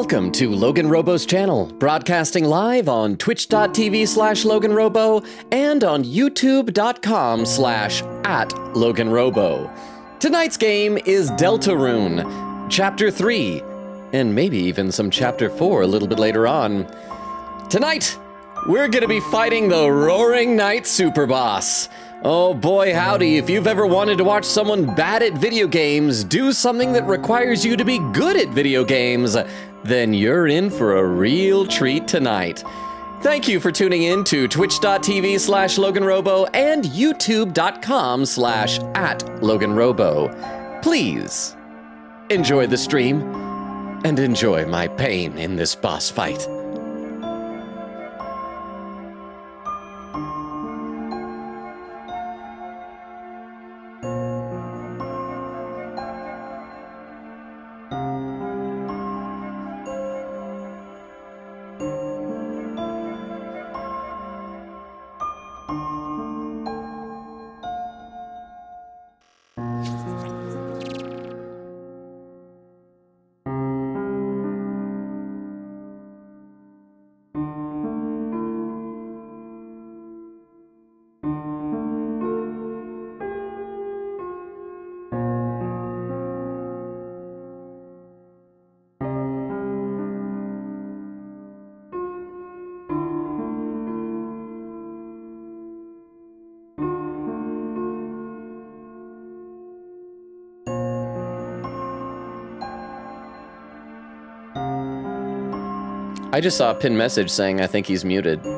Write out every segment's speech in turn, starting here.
Welcome to LoganRobo's channel, broadcasting live on twitch.tv/LoganRobo and on youtube.com/@LoganRobo. Tonight's game is Deltarune Chapter 3, and maybe even some Chapter 4 a little bit later on. Tonight, we're gonna be fighting the Roaring Knight Super Boss. Oh boy howdy, if you've ever wanted to watch someone bad at video games do something that requires you to be good at video games, then you're in for a real treat tonight. Thank you for tuning in to twitch.tv/LoganRobo and youtube.com/@LoganRobo. Please enjoy the stream and enjoy my pain in this boss fight. I just saw a pinned message saying I think he's muted. And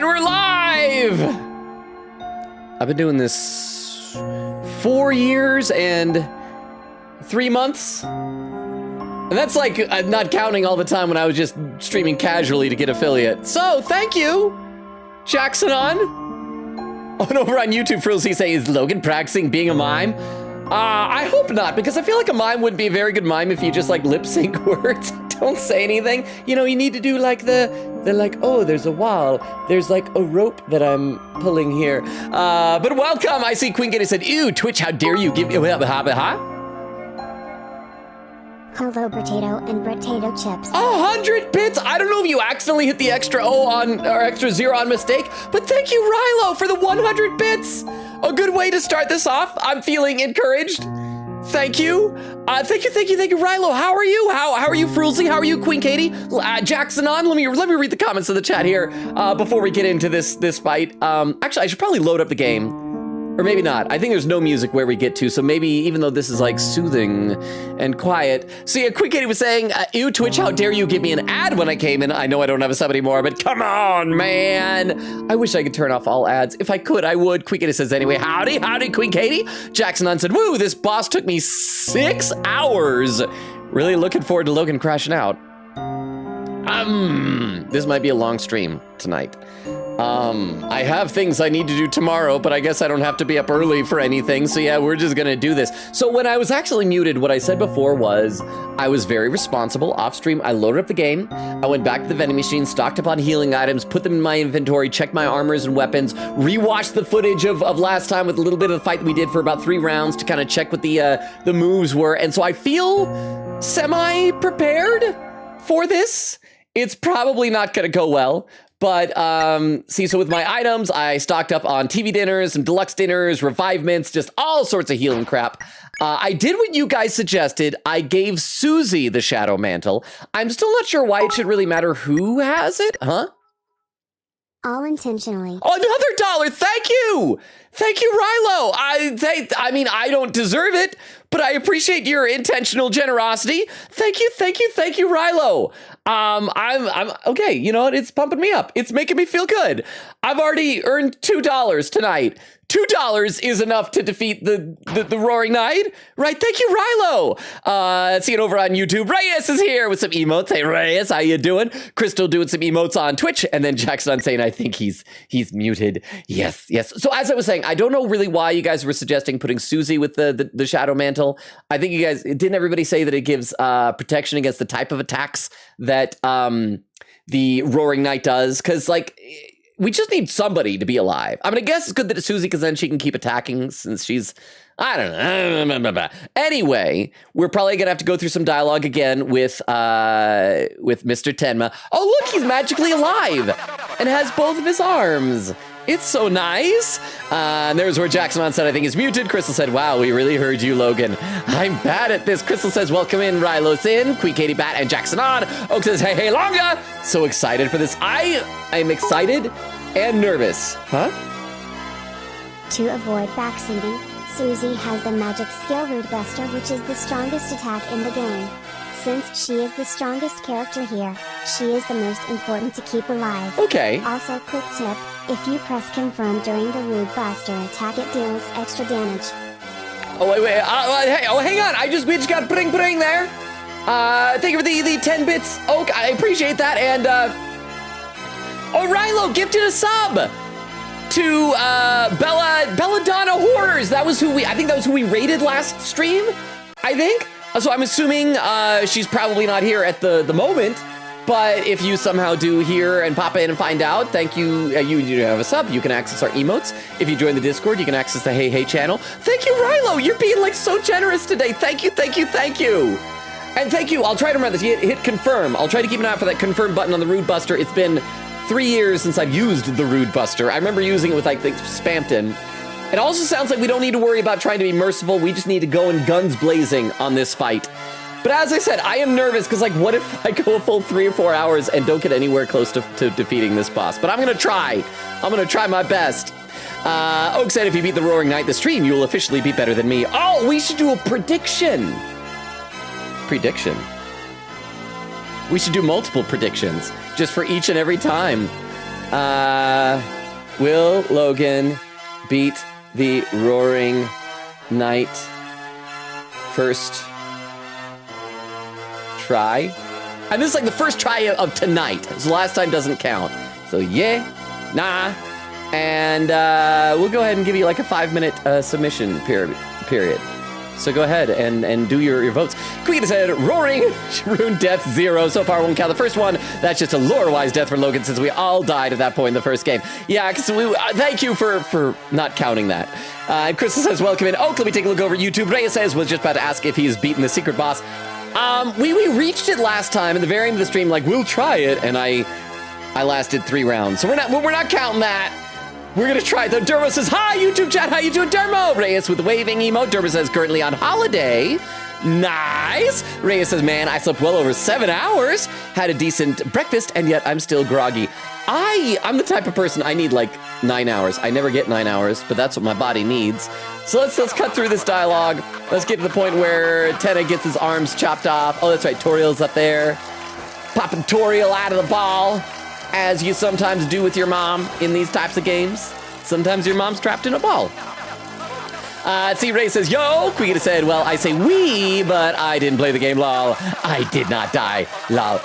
we're live! I've been doing this 4 years and 3 months. And that's like not counting all the time when I was just streaming casually to get affiliate. So thank you, Jackson on. Oh, and over on YouTube, Frilzy say, is Logan practicing being a mime? I hope not, because I feel like a mime wouldn't be a very good mime if you just like lip sync words. Don't say anything. You know, you need to do like the like, oh, there's a wall. There's like a rope that I'm pulling here. But welcome. I see Queen Kitty said, ew, Twitch, how dare you give me, Hello, potato and potato chips. 100 bits. I don't know if you accidentally hit the extra O on, or extra 0 on mistake, but thank you, Rilo, for the 100 bits. A good way to start this off. I'm feeling encouraged. Thank you. Thank you, Rilo. How are you? How are you, Frulzy? How are you, Queen Katie? Jackson on. Let me read the comments of the chat here before we get into this fight. Actually, I should probably load up the game. Or maybe not. I think there's no music where we get to, so maybe even though this is like soothing and quiet. So yeah, Quick Kitty was saying, ew, Twitch, how dare you give me an ad when I came in? I know I don't have a sub anymore, but come on, man. I wish I could turn off all ads. If I could, I would. Quick Kitty says anyway, howdy, Queen Katie. Jackson on said, woo, this boss took me 6 hours. Really looking forward to Logan crashing out. This might be a long stream tonight. I have things I need to do tomorrow, but I guess I don't have to be up early for anything, so yeah, we're just gonna do this. So when I was actually muted, what I said before was, I was very responsible off stream. I loaded up the game, I went back to the vending machine, stocked up on healing items, put them in my inventory, checked my armors and weapons, rewatched the footage of last time with a little bit of the fight that we did for about 3 rounds to kind of check what the moves were, and so I feel semi-prepared for this. It's probably not gonna go well. But, see, so with my items, I stocked up on TV dinners and deluxe dinners, revivements, just all sorts of healing crap. I did what you guys suggested. I gave Susie the Shadow Mantle. I'm still not sure why it should really matter who has it, huh? All intentionally. Another $1, thank you! Thank you, Rilo. I mean, I don't deserve it, but I appreciate your intentional generosity. Thank you, Rilo. I'm okay, you know what? It's pumping me up. It's making me feel good. I've already earned $2 tonight. $2 is enough to defeat the Roaring Knight, right? Thank you, Rilo. See it over on YouTube. Reyes is here with some emotes. Hey, Reyes, how you doing? Crystal doing some emotes on Twitch, and then Jackson saying, I think he's muted. Yes. So as I was saying, I don't know really why you guys were suggesting putting Susie with the Shadow Mantle. I think you guys, didn't everybody say that it gives protection against the type of attacks that the Roaring Knight does? Because like, we just need somebody to be alive. I mean, I guess it's good that it's Susie because then she can keep attacking since she's, I don't know. Anyway, we're probably going to have to go through some dialogue again with Mr. Tenma. Oh, look, he's magically alive and has both of his arms. It's so nice. And there's where Jackson said, I think he's muted. Crystal said, wow, we really heard you, Logan. I'm bad at this. Crystal says, welcome in, Rilo Sin, Queen Katie Bat, and Jackson on. Oak says, hey, Longa. So excited for this. I'm excited and nervous. Huh? To avoid backseating, Susie has the magic skill Rude Buster, which is the strongest attack in the game. Since she is the strongest character here, she is the most important to keep alive. Okay. Also, quick tip, if you press confirm during the Rude Buster attack, it deals extra damage. Oh, wait. Hang on. We just got bring there. Thank you for the 10 bits, Oak. I appreciate that. And, Rilo gifted a sub to, Belladonna Horrors. I think that was who we rated last stream, I think. So I'm assuming she's probably not here at the moment, but if you somehow do hear and pop in and find out, thank you. You have a sub. You can access our emotes. If you join the Discord, you can access the Hey Hey channel. Thank you, Rilo. You're being like so generous today. Thank you. And thank you. I'll try to remember this. Hit confirm. I'll try to keep an eye out for that confirm button on the Rude Buster. It's been 3 years since I've used the Rude Buster. I remember using it with like the Spampton. It also sounds like we don't need to worry about trying to be merciful. We just need to go in guns blazing on this fight. But as I said, I am nervous because, like, what if I go a full 3 or 4 hours and don't get anywhere close to defeating this boss? But I'm going to try. I'm going to try my best. Oak said if you beat the Roaring Knight this stream, you will officially be better than me. Oh, we should do a prediction. We should do multiple predictions just for each and every time. Will Logan beat the Roaring Knight first try? And this is like the first try of tonight, so last time doesn't count. So yeah, nah, and we'll go ahead and give you like a 5-minute submission period. So go ahead and do your votes. Queen said, Roaring Rune Death 0. So far won't count the first one. That's just a lore-wise death for Logan since we all died at that point in the first game. Yeah, because thank you for not counting that. Crystal says, welcome in. Oak, let me take a look over YouTube. Rhea says, was just about to ask if he's beaten the secret boss. We reached it last time in the very end of the stream, like, we'll try it, and I lasted 3 rounds. So we're not counting that. We're gonna try it though. Dermo says, hi, YouTube chat, how you doing, Dermo? Reyes with the waving emote. Dermo says, currently on holiday. Nice. Reyes says, man, I slept well over 7 hours, had a decent breakfast, and yet I'm still groggy. I'm the type of person, I need like 9 hours. I never get 9 hours, but that's what my body needs. So let's cut through this dialogue. Let's get to the point where Tenna gets his arms chopped off. Oh, that's right, Toriel's up there. Popping Toriel out of the ball, as you sometimes do with your mom in these types of games. Sometimes your mom's trapped in a ball. C-Ray says, yo, Queen said, well, I say we, but I didn't play the game, lol. I did not die, lol.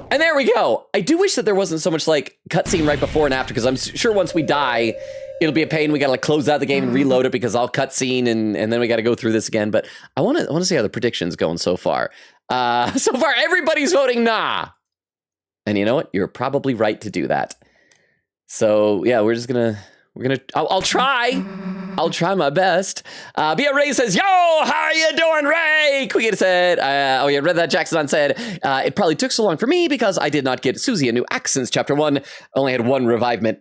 And there we go. I do wish that there wasn't so much like cutscene right before and after, because I'm sure once we die, it'll be a pain. We gotta like close out the game and reload it because I'll cutscene and then we gotta go through this again. But I wanna see how the prediction's going so far. So far, everybody's voting nah. And you know what? You're probably right to do that. So yeah, I'll try. I'll try my best. Bia Ray says, yo, how are you doing, Ray? Queen said, oh yeah, read that. Jackson said, it probably took so long for me because I did not get Susie a new axe since chapter 1. Only had 1 revivement.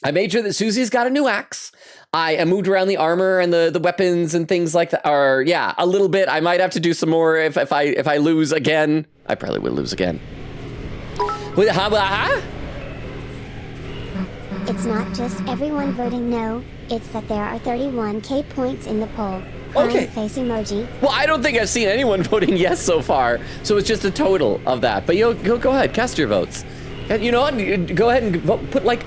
I made sure that Susie's got a new axe. I moved around the armor and the weapons and things like that. Or yeah, a little bit. I might have to do some more if I lose again. I probably will lose again. It's not just everyone voting no, it's that there are 31k points in the poll. Okay. Face emoji. Well, I don't think I've seen anyone voting yes so far, so it's just a total of that. But go ahead, cast your votes. You know what? Go ahead and vote, put like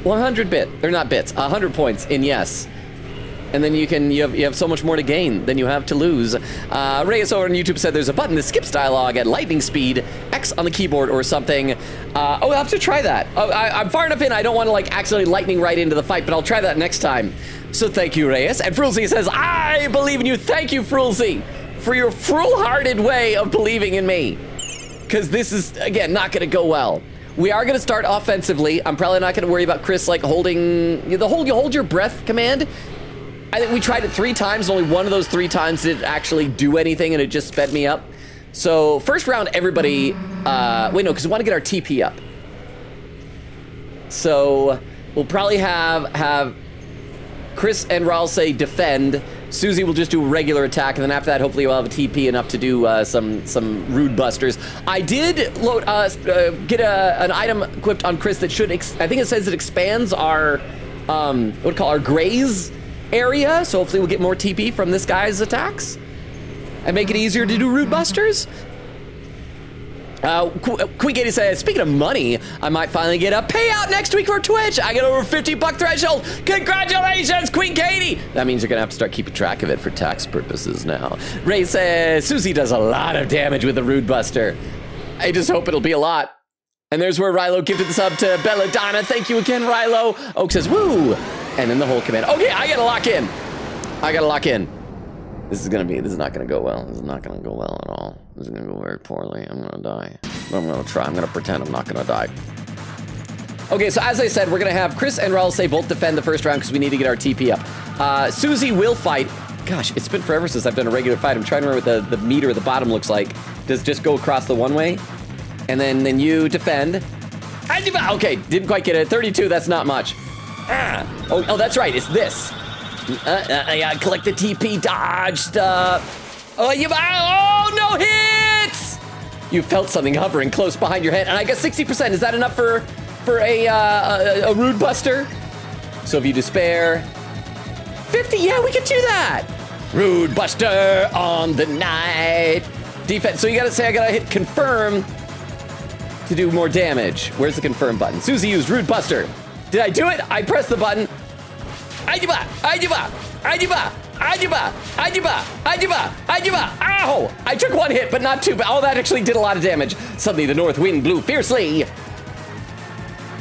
100 100 points in yes. And then you have so much more to gain than you have to lose. Reyes over on YouTube said there's a button that skips dialogue at lightning speed, X on the keyboard or something. I'll have to try that. I'm far enough in, I don't want to like accidentally lightning right into the fight, but I'll try that next time. So thank you, Reyes. And Frulzy says, I believe in you. Thank you, Frulzy, for your foolhardy way of believing in me. Because this is, again, not going to go well. We are going to start offensively. I'm probably not going to worry about Chris like holding you hold your breath command. I think we tried it 3 times. Only one of those 3 times did actually do anything, and it just sped me up. So first round, everybody. Wait, no, because we want to get our TP up. So we'll probably have Chris and Raul say defend. Susie will just do a regular attack, and then after that, hopefully we'll have a TP enough to do some rude busters. I did load get an item equipped on Chris that should, I think it says it expands our, what do we call our graze area, so hopefully we'll get more TP from this guy's attacks, and make it easier to do rude busters. Queen Katie says, speaking of money, I might finally get a payout next week for Twitch. I get over $50 threshold. Congratulations, Queen Katie. That means you're gonna have to start keeping track of it for tax purposes now. Ray says, Susie does a lot of damage with the Rude Buster. I just hope it'll be a lot. And there's where Rilo gifted the sub to Belladonna. Thank you again, Rilo. Oak says, woo. And then the whole command. Okay, I gotta lock in. This is not gonna go well. This is not gonna go well at all. This is gonna go very poorly. I'm gonna die. But I'm gonna try. I'm gonna pretend I'm not gonna die. Okay, so as I said, we're gonna have Chris and Raul say both defend the first round because we need to get our TP up. Susie will fight. Gosh, it's been forever since I've done a regular fight. I'm trying to remember what the meter at the bottom looks like. Does it just go across the one way? And then you defend. Okay, didn't quite get it. 32, that's not much. Oh, that's right, it's this. Collect the TP, dodge stuff. Oh, no hits! You felt something hovering close behind your head, and I guess 60%, is that enough for a Rude Buster? So if you despair, 50, yeah, we can do that. Rude Buster on the night. Defense, so you gotta say I gotta hit confirm to do more damage. Where's the confirm button? Susie used Rude Buster. Did I do it? I pressed the button. Ow! I took 1 hit, but not 2. But oh, that actually did a lot of damage. Suddenly, the north wind blew fiercely.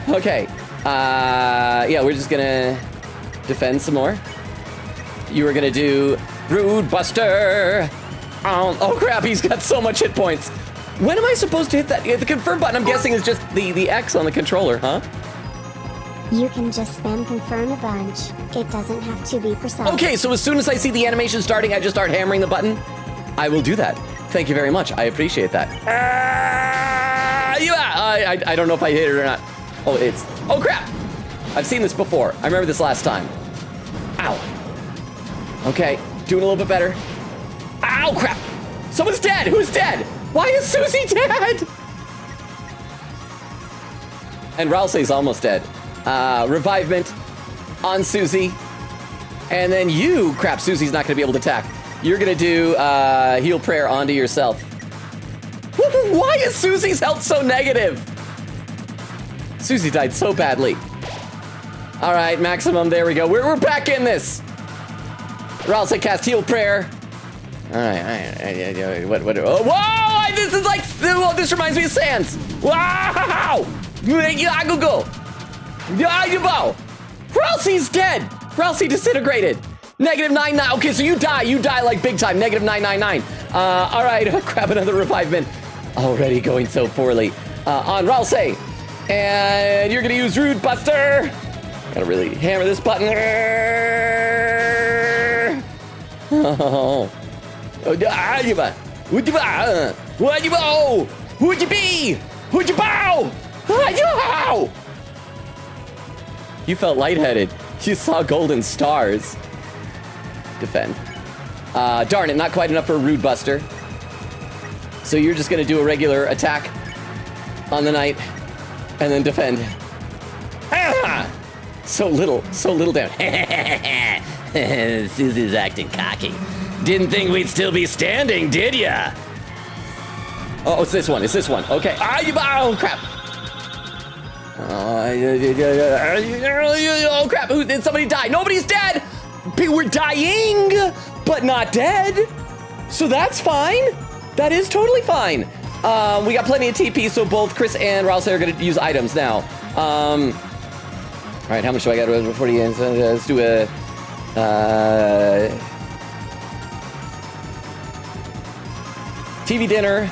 Okay. Yeah, we're just gonna defend some more. You were gonna do Rude Buster. Oh crap! He's got so much hit points. When am I supposed to hit that? The confirm button, I'm guessing, is just the X on the controller, huh? You can just spam confirm a bunch. It doesn't have to be precise. Okay, so as soon as I see the animation starting, I just start hammering the button. I will do that. Thank you very much. I appreciate that. I don't know if I hit it or not. Oh crap. I've seen this before. I remember this last time. Ow. Okay, doing a little bit better. Ow, crap. Someone's dead. Who's dead? Why is Susie dead? And Ralsei's almost dead. Revivement on Susie. And then you, crap, Susie's not gonna be able to attack. You're gonna do heal prayer onto yourself. Why is Susie's health so negative? Susie died so badly. All right, maximum, there we go. We're back in this. Ralsei cast heal prayer. All right, what, oh, whoa, this is like, whoa, this reminds me of Sans. Wow, go. Ralsei's dead. Ralsei disintegrated. -999. Okay, so you die like big time. -999. All right, grab another revivement. Already going so poorly. On Ralsei. And you're gonna use Rude Buster. Gotta really hammer this button. Oh. Who'd you be? Who'd you bow? You felt lightheaded. You saw golden stars. Defend. Darn it, not quite enough for a Rude Buster. So you're just gonna do a regular attack on the knight and then defend. So little damage. Susie's acting cocky. Didn't think we'd still be standing, did ya? Oh, it's this one. Okay. Oh, crap. Oh, crap. Did somebody die? Nobody's dead. We're dying, but not dead. So that's fine. That is totally fine. We got plenty of TP, so both Chris and Ralsei are going to use items now. All right, how much do I got before the end? Let's do a... TV dinner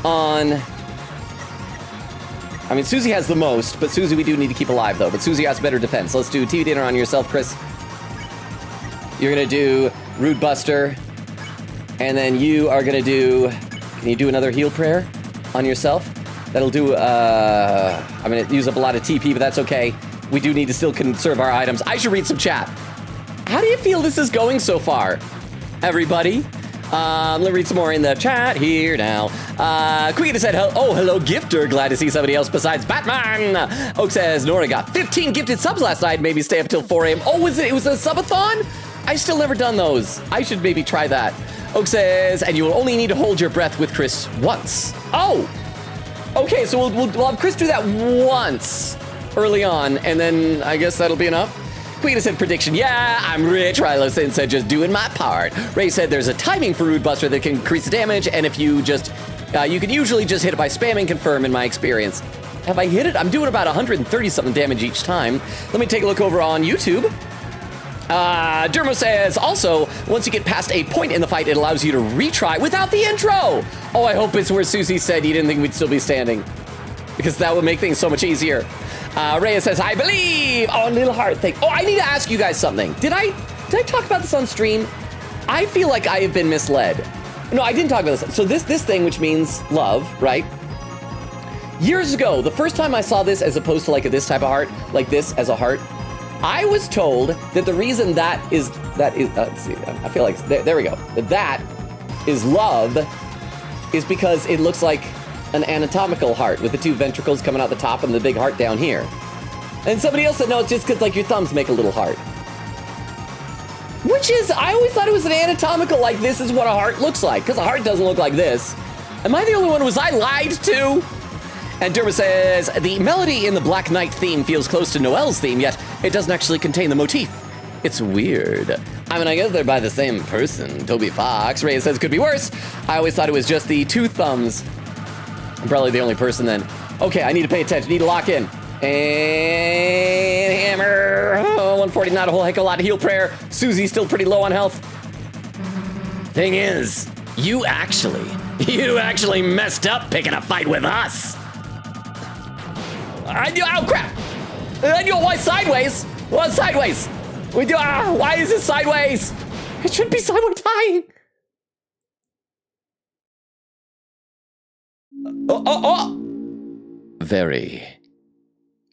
on I mean, Susie has the most, but Susie we do need to keep alive, though. But Susie has better defense. Let's do TV dinner on yourself, Chris. You're going to do Rude Buster. And then you are going to do... Can you do another heal prayer on yourself? That'll do... I'm going to use up a lot of TP, but that's okay. We do need to still conserve our items. I should read some chat. How do you feel this is going so far, everybody? Let me read some more in the chat here now. Queen said, oh, hello, Gifter. Glad to see somebody else besides Batman. Oak says, Nora got 15 gifted subs last night. Maybe stay up till 4 a.m. Oh, it was a subathon? I still never done those. I should maybe try that. Oak says, and you will only need to hold your breath with Chris once. Oh, okay, so we'll have Chris do that once early on, and then I guess that'll be enough. Queen said prediction, yeah, I'm rich. Rilo said just doing my part. Ray said there's a timing for Rude Buster that can increase the damage, and if you just, you can usually just hit it by spamming confirm in my experience. Have I hit it? I'm doing about 130 something damage each time. Let me take a look over on YouTube. Dermo says, also, once you get past a point in the fight, it allows you to retry without the intro. Oh, I hope it's where Susie said you didn't think we'd still be standing, because that would make things so much easier. Rhea says, I believe. Oh, a little heart thing. Oh, I need to ask you guys something. Did I talk about this on stream? I feel like I have been misled. No, I didn't talk about this. So this thing, which means love, right? Years ago, the first time I saw this as opposed to like this type of heart, like this as a heart, I was told that the reason that is, let's see, I feel like, there we go. That is love is because it looks like an anatomical heart with the two ventricles coming out the top and the big heart down here. And somebody else said, no, it's just because like your thumbs make a little heart. Which is, I always thought it was an anatomical, like this is what a heart looks like, because a heart doesn't look like this. Am I the only one? Was I lied to? And Derma says, the melody in the Black Knight theme feels close to Noelle's theme, yet it doesn't actually contain the motif. It's weird. I mean, I guess they're by the same person. Toby Fox. Ray says, could be worse. I always thought it was just the two thumbs. I'm probably the only person then. Okay, I need to pay attention. Need to lock in. And hammer. Oh, 140, not a whole heck of a lot. Heal prayer. Susie's still pretty low on health. Thing is, you actually messed up picking a fight with us. Oh, crap. Why sideways? What sideways? Why is it sideways? It should be sideways tying. Oh. Very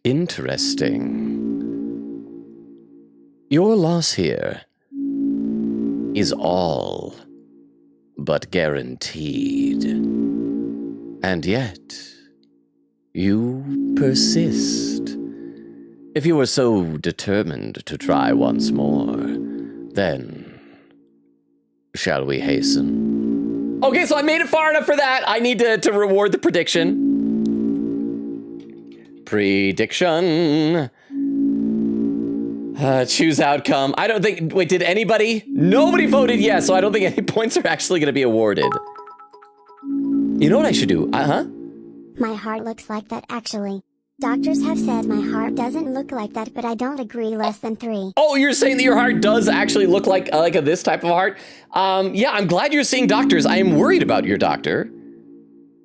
interesting. Your loss here is all but guaranteed. And yet, you persist. If you were so determined to try once more, then shall we hasten? Okay, so I made it far enough for that. I need to reward the prediction. Prediction. Choose outcome. I don't think, wait, did anybody? Nobody voted yes, so I don't think any points are actually going to be awarded. You know what I should do? My heart looks like that actually. Doctors have said my heart doesn't look like that, but I don't agree. Less than 3. Oh, you're saying that your heart does actually look like this type of heart? Yeah, I'm glad you're seeing doctors. I am worried about your doctor.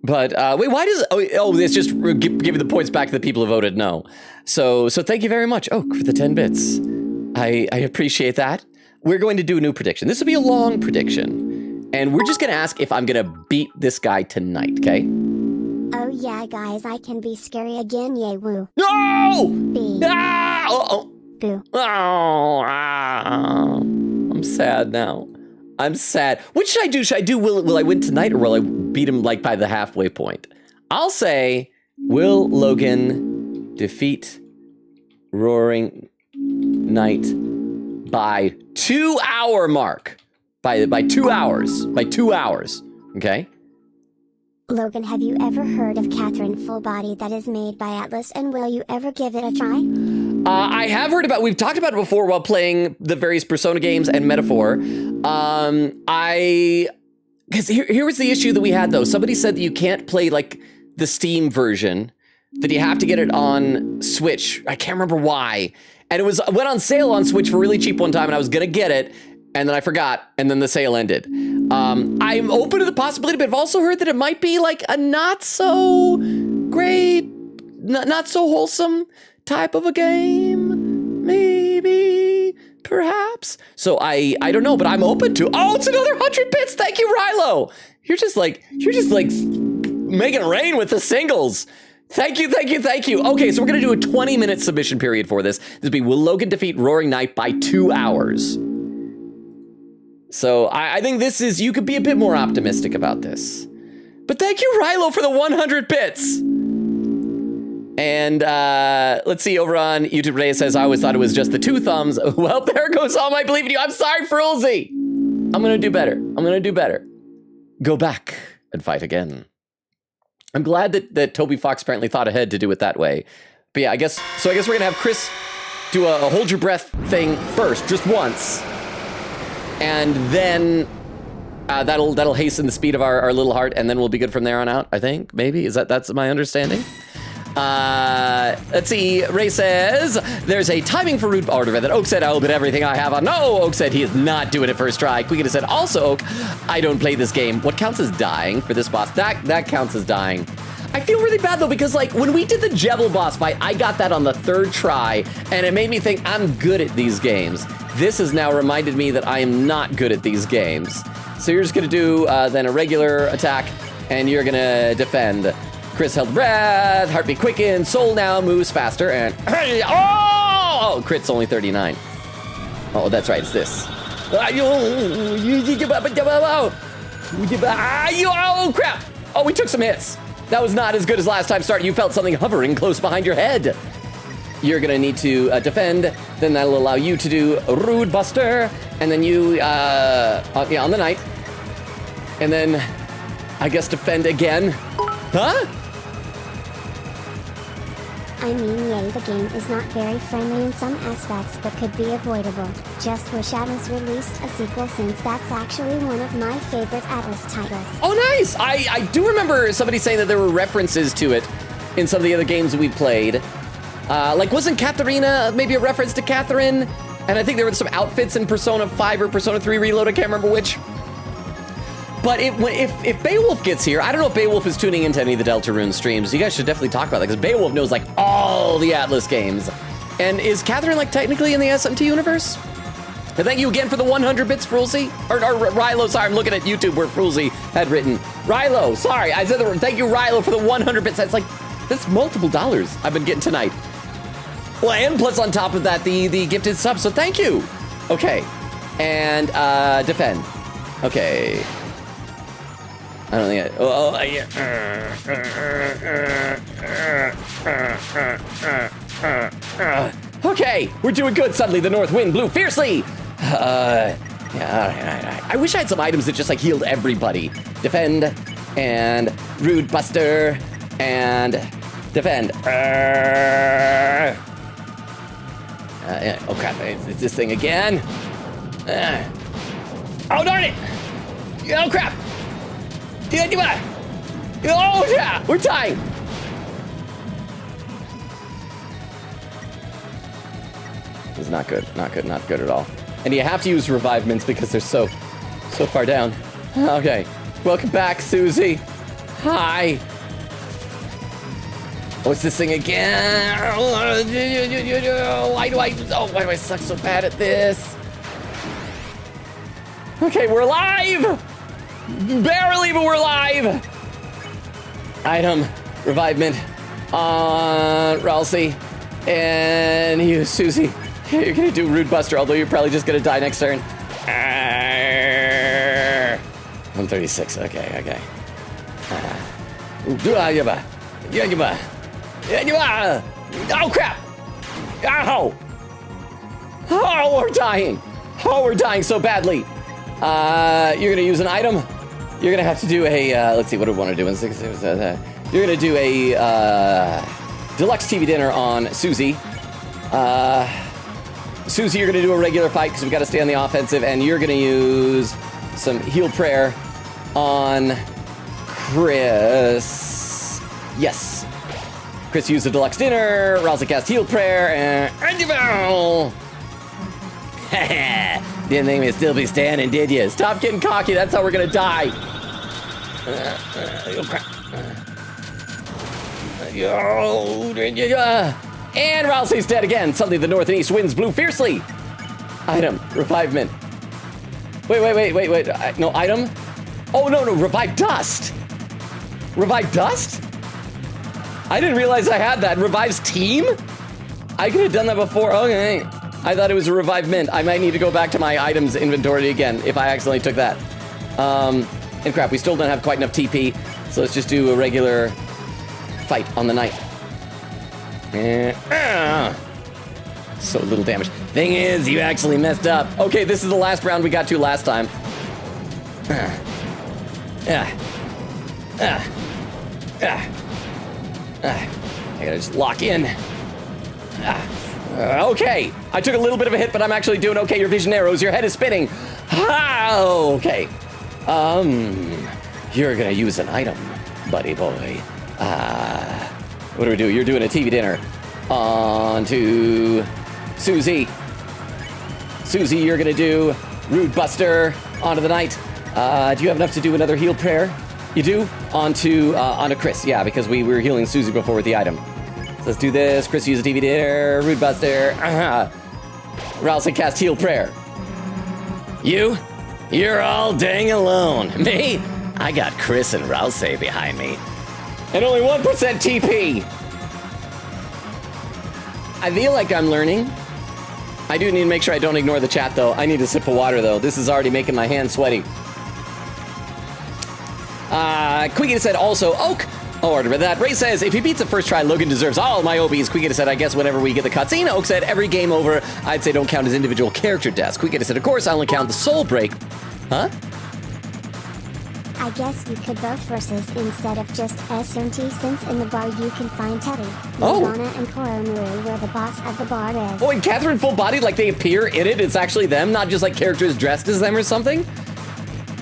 But wait, why does it's just giving the points back to the people who voted no. So thank you very much. Oh, for the 10 bits. I appreciate that. We're going to do a new prediction. This will be a long prediction. And we're just going to ask if I'm going to beat this guy tonight, okay? Oh yeah, guys, I can be scary again, yay woo. No! B. Ah! Boo. Oh, I'm sad now. I'm sad. What should I do? Should I do, will I win tonight, or will I beat him like by the halfway point? I'll say, will Logan defeat Roaring Knight by 2 hour mark? By 2 hours. By 2 hours. Okay? Logan, have you ever heard of Catherine Full Body that is made by Atlas, and will you ever give it a try? I have heard about, we've talked about it before while playing the various Persona games and Metaphor. Because here was the issue that we had though. Somebody said that you can't play like the Steam version, that you have to get it on Switch. I can't remember why. And it went on sale on Switch for really cheap one time, and I was gonna get it, and then I forgot, and then the sale ended. I'm open to the possibility, but I've also heard that it might be like a not so great not so wholesome type of a game, maybe, perhaps. So I don't know, but I'm open to. Oh, it's another 100 bits. Thank you, Rilo. You're just like making it rain with the singles. Thank you. Okay, so we're gonna do a 20-minute submission period for this. This will be, will Logan defeat Roaring Knight by 2 hours? So I think this is, you could be a bit more optimistic about this. But thank you, Rilo, for the 100 bits. And let's see, over on YouTube, Ray says, I always thought it was just the 2 thumbs. Well, there goes all my belief in you. I'm sorry, Frulzy. I'm gonna do better. Go back and fight again. I'm glad that Toby Fox apparently thought ahead to do it that way. But yeah, I guess we're gonna have Chris do a hold your breath thing first, just once. And then that'll hasten the speed of our little heart, and then we'll be good from there on out, I think, maybe. That's my understanding? Let's see, Ray says, there's a timing for root order that Oak said, I'll bet everything I have on. No, Oak said he is not doing it first try. Quickita said, also, Oak, I don't play this game. What counts as dying for this boss? That counts as dying. I feel really bad though, because like when we did the Jebel boss fight, I got that on the 3rd try, and it made me think I'm good at these games. This has now reminded me that I am not good at these games. So you're just gonna do then a regular attack, and you're gonna defend. Chris held breath, heartbeat quicken, soul now moves faster, and oh! Crit's only 39. Oh, that's right, it's this. Oh, crap! Oh, we took some hits. That was not as good as last time start. You felt something hovering close behind your head. You're gonna need to defend, then that'll allow you to do a Rude Buster, and then you, on the Knight. And then, I guess defend again. Huh? I mean, yay, the game is not very friendly in some aspects, but could be avoidable. Just wish Atlas released a sequel, since that's actually one of my favorite Atlas titles. Oh, nice! I do remember somebody saying that there were references to it in some of the other games we played. Like, wasn't Katharina maybe a reference to Catherine? And I think there were some outfits in Persona 5 or Persona 3 Reload, I can't remember which. But if Beowulf gets here, I don't know if Beowulf is tuning into any of the Deltarune streams. You guys should definitely talk about that, because Beowulf knows like all the Atlas games. And is Catherine like technically in the SMT universe? And thank you again for the 100 bits, Frulzy. Or Rilo, sorry, I'm looking at YouTube where Frulzy had written. Rilo, sorry, I said the word. Thank you, Rilo, for the 100 bits. That's like, that's multiple dollars I've been getting tonight. Well, and plus on top of that, the gifted sub, so thank you. Okay, and defend. Okay. I don't think okay, we're doing good. Suddenly the north wind blew fiercely. Yeah, I wish I had some items that just like healed everybody. Defend, and Rude Buster, and defend. Yeah, oh crap, it's this thing again. Oh darn it! Oh crap! Oh yeah, we're tying. This is not good, not good at all. And you have to use revive mints because they're so far down. Okay, welcome back, Susie. Hi. What's this thing again? Why do I suck so bad at this? Okay, we're alive! Barely, but we're alive! Item, revive mint on Ralsei. And you, Susie, you're gonna do Rude Buster, although you're probably just gonna die next turn. 136, okay. Oh crap! Ow! Oh, we're dying! Oh, we're dying so badly! You're gonna use an item. You're gonna have to do a, let's see, what do we want to do? You're gonna do a deluxe TV dinner on Susie. Susie, you're gonna do a regular fight because we gotta stay on the offensive, and you're gonna use some heal prayer on Chris. Yes. Chris used a deluxe dinner, Rousey cast heal prayer, and didn't think we'd still be standing, did you? Stop getting cocky, that's how we're gonna die. And Ralsei's dead again. Suddenly the north and east winds blew fiercely. Item, revivement. Wait. No, item? Oh, no, revive dust. Revive dust? I didn't realize I had that. Revives team? I could have done that before. Okay. I thought it was a revive mint. I might need to go back to my items inventory again if I accidentally took that. And crap, we still don't have quite enough TP, so let's just do a regular fight on the night. So little damage. Thing is, you actually messed up. Okay, this is the last round we got to last time. I gotta just lock in. Okay, I took a little bit of a hit, but I'm actually doing okay. Your vision arrows, your head is spinning. Okay. You're gonna use an item, buddy boy. What do we do? You're doing a TV dinner. On to Susie. Susie, you're gonna do Rude Buster onto the night. Do you have enough to do another heal prayer? You do? Onto Chris, yeah, because we were healing Susie before with the item. So let's do this. Chris, use a TV dinner. Rude Buster. Ralsei cast heal prayer. You're all dang alone. Me? I got Chris and Ralsei behind me. And only 1% TP. I feel like I'm learning. I do need to make sure I don't ignore the chat, though. I need a sip of water, though. This is already making my hands sweaty. Quiggy said also, Oak. Oh, order for that. Ray says, if he beats the first try, Logan deserves all my OBs. Quiggy said, I guess whenever we get the cutscene. Oak said, every game over, I'd say don't count as individual character deaths. Quiggy said, of course, I only count the soul break. Huh? I guess you could vote versus instead of just SMT, since in the bar you can find Teddy, Madonna, and Koromaru where the boss of the bar is. Oh, and Catherine full body, like they appear in it, it's actually them, not just like characters dressed as them or something?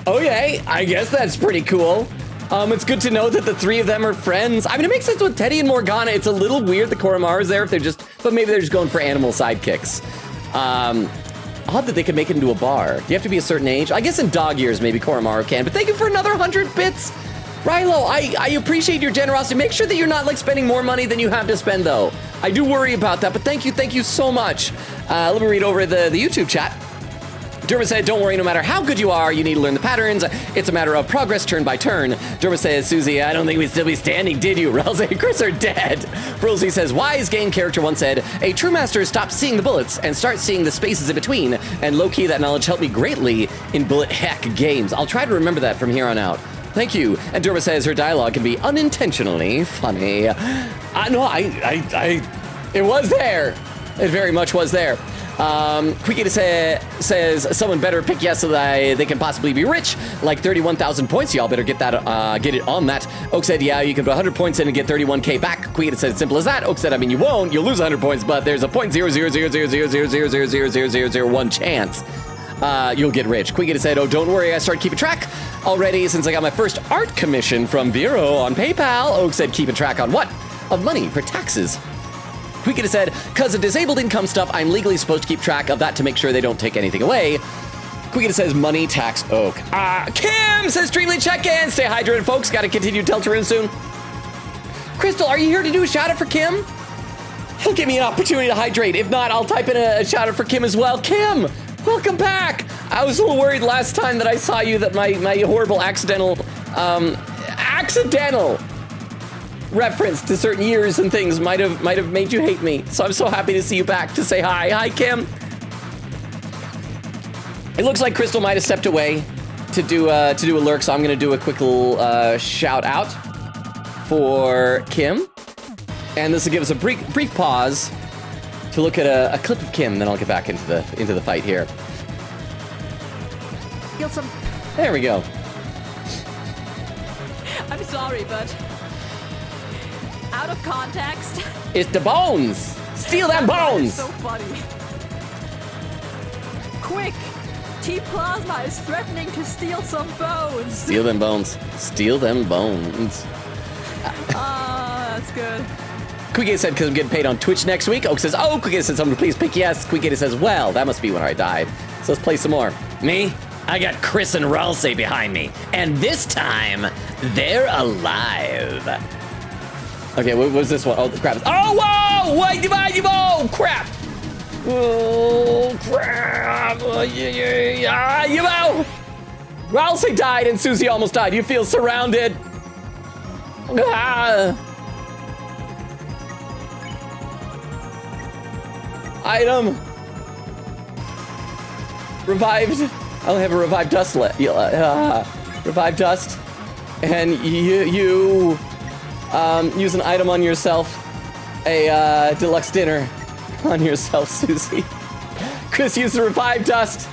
Okay, I guess that's pretty cool. It's good to know that the three of them are friends. I mean, it makes sense with Teddy and Morgana. It's a little weird that Koromaru's there if they're just, but maybe they're just going for animal sidekicks. Odd that they could make it into a bar. Do you have to be a certain age? I guess in dog years, maybe Koromaru can, but thank you for another 100 bits. Rilo, I appreciate your generosity. Make sure that you're not like spending more money than you have to spend though. I do worry about that, but thank you so much. Let me read over the YouTube chat. Derma said, don't worry, no matter how good you are, you need to learn the patterns. It's a matter of progress turn by turn. Derma says, Susie, I don't think we'd still be standing, did you? Ralsei and Chris are dead. Frolsey says, wise game character once said, a true master stops seeing the bullets and starts seeing the spaces in between. And low-key, that knowledge helped me greatly in bullet heck games. I'll try to remember that from here on out. Thank you. And Derma says her dialogue can be unintentionally funny. It was there. It very much was there. Quickie says someone better pick yes so that they can possibly be rich, like 31,000 points. Y'all better get that, get it on that. Oak said, yeah, you can put 100 points in and get 31k back. Quickie said, it's simple as that. Oak said, I mean, you won't. You'll lose 100 points, but there's a 0.0000000000001 chance. You'll get rich. Quiggy said, oh, don't worry, I started keeping track already since I got my first art commission from Vero on PayPal. Oak said, keeping track on what? Of money for taxes. Quiggy said, cause of disabled income stuff, I'm legally supposed to keep track of that to make sure they don't take anything away. Quiggy says, money, tax, Oak. Kim says, streamly check-in. Stay hydrated, folks. Gotta continue Deltarune soon. Crystal, are you here to do a shout-out for Kim? He'll give me an opportunity to hydrate. If not, I'll type in a shout-out for Kim as well. Kim, welcome back. I was a little worried last time that I saw you that my horrible accidental reference to certain years and things might have made you hate me. So I'm so happy to see you back to say hi. Hi, Kim. It looks like Crystal might have stepped away to do a lurk, so I'm gonna do a quick little shout out for Kim. And this will give us a brief pause to look at a clip of Kim, then I'll get back into the fight here. Feel some. There we go. I'm sorry, but out of context. It's the bones. Steal them bones. So funny. Quick! T-Plasma is threatening to steal some bones. Steal them bones. Steal them bones. That's good. Quiggy said, because I'm getting paid on Twitch next week. Oak says, oh, Quiggy said, someone please pick yes. Quiggy says, well, that must be when I died. So let's play some more. Me? I got Chris and Ralsei behind me. And this time, they're alive. Okay, what was this one? Oh, the crap. Oh, whoa! Wait, oh, crap! Oh, crap! Ralsei died and Susie almost died. You feel surrounded. Item. Revived. I only have a revived dust left. Revived dust. And you use an item on yourself. A deluxe dinner on yourself, Susie. Chris used the revived dust.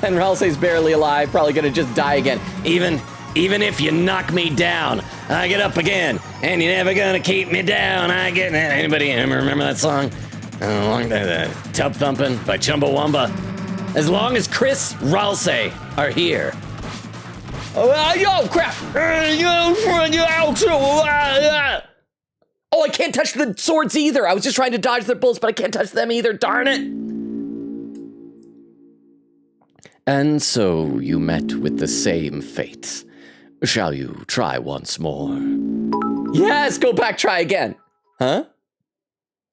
And Ralsei's barely alive, probably gonna just die again. Even if you knock me down, I get up again. And you're never gonna keep me down. I get... Anybody remember that song? Tub Thumping by Chumbawamba. As long as Chris Ralsei are here. Oh, crap! Oh, I can't touch the swords either. I was just trying to dodge their bullets, but I can't touch them either. Darn it! And so you met with the same fate. Shall you try once more? Yes, go back, try again. Huh?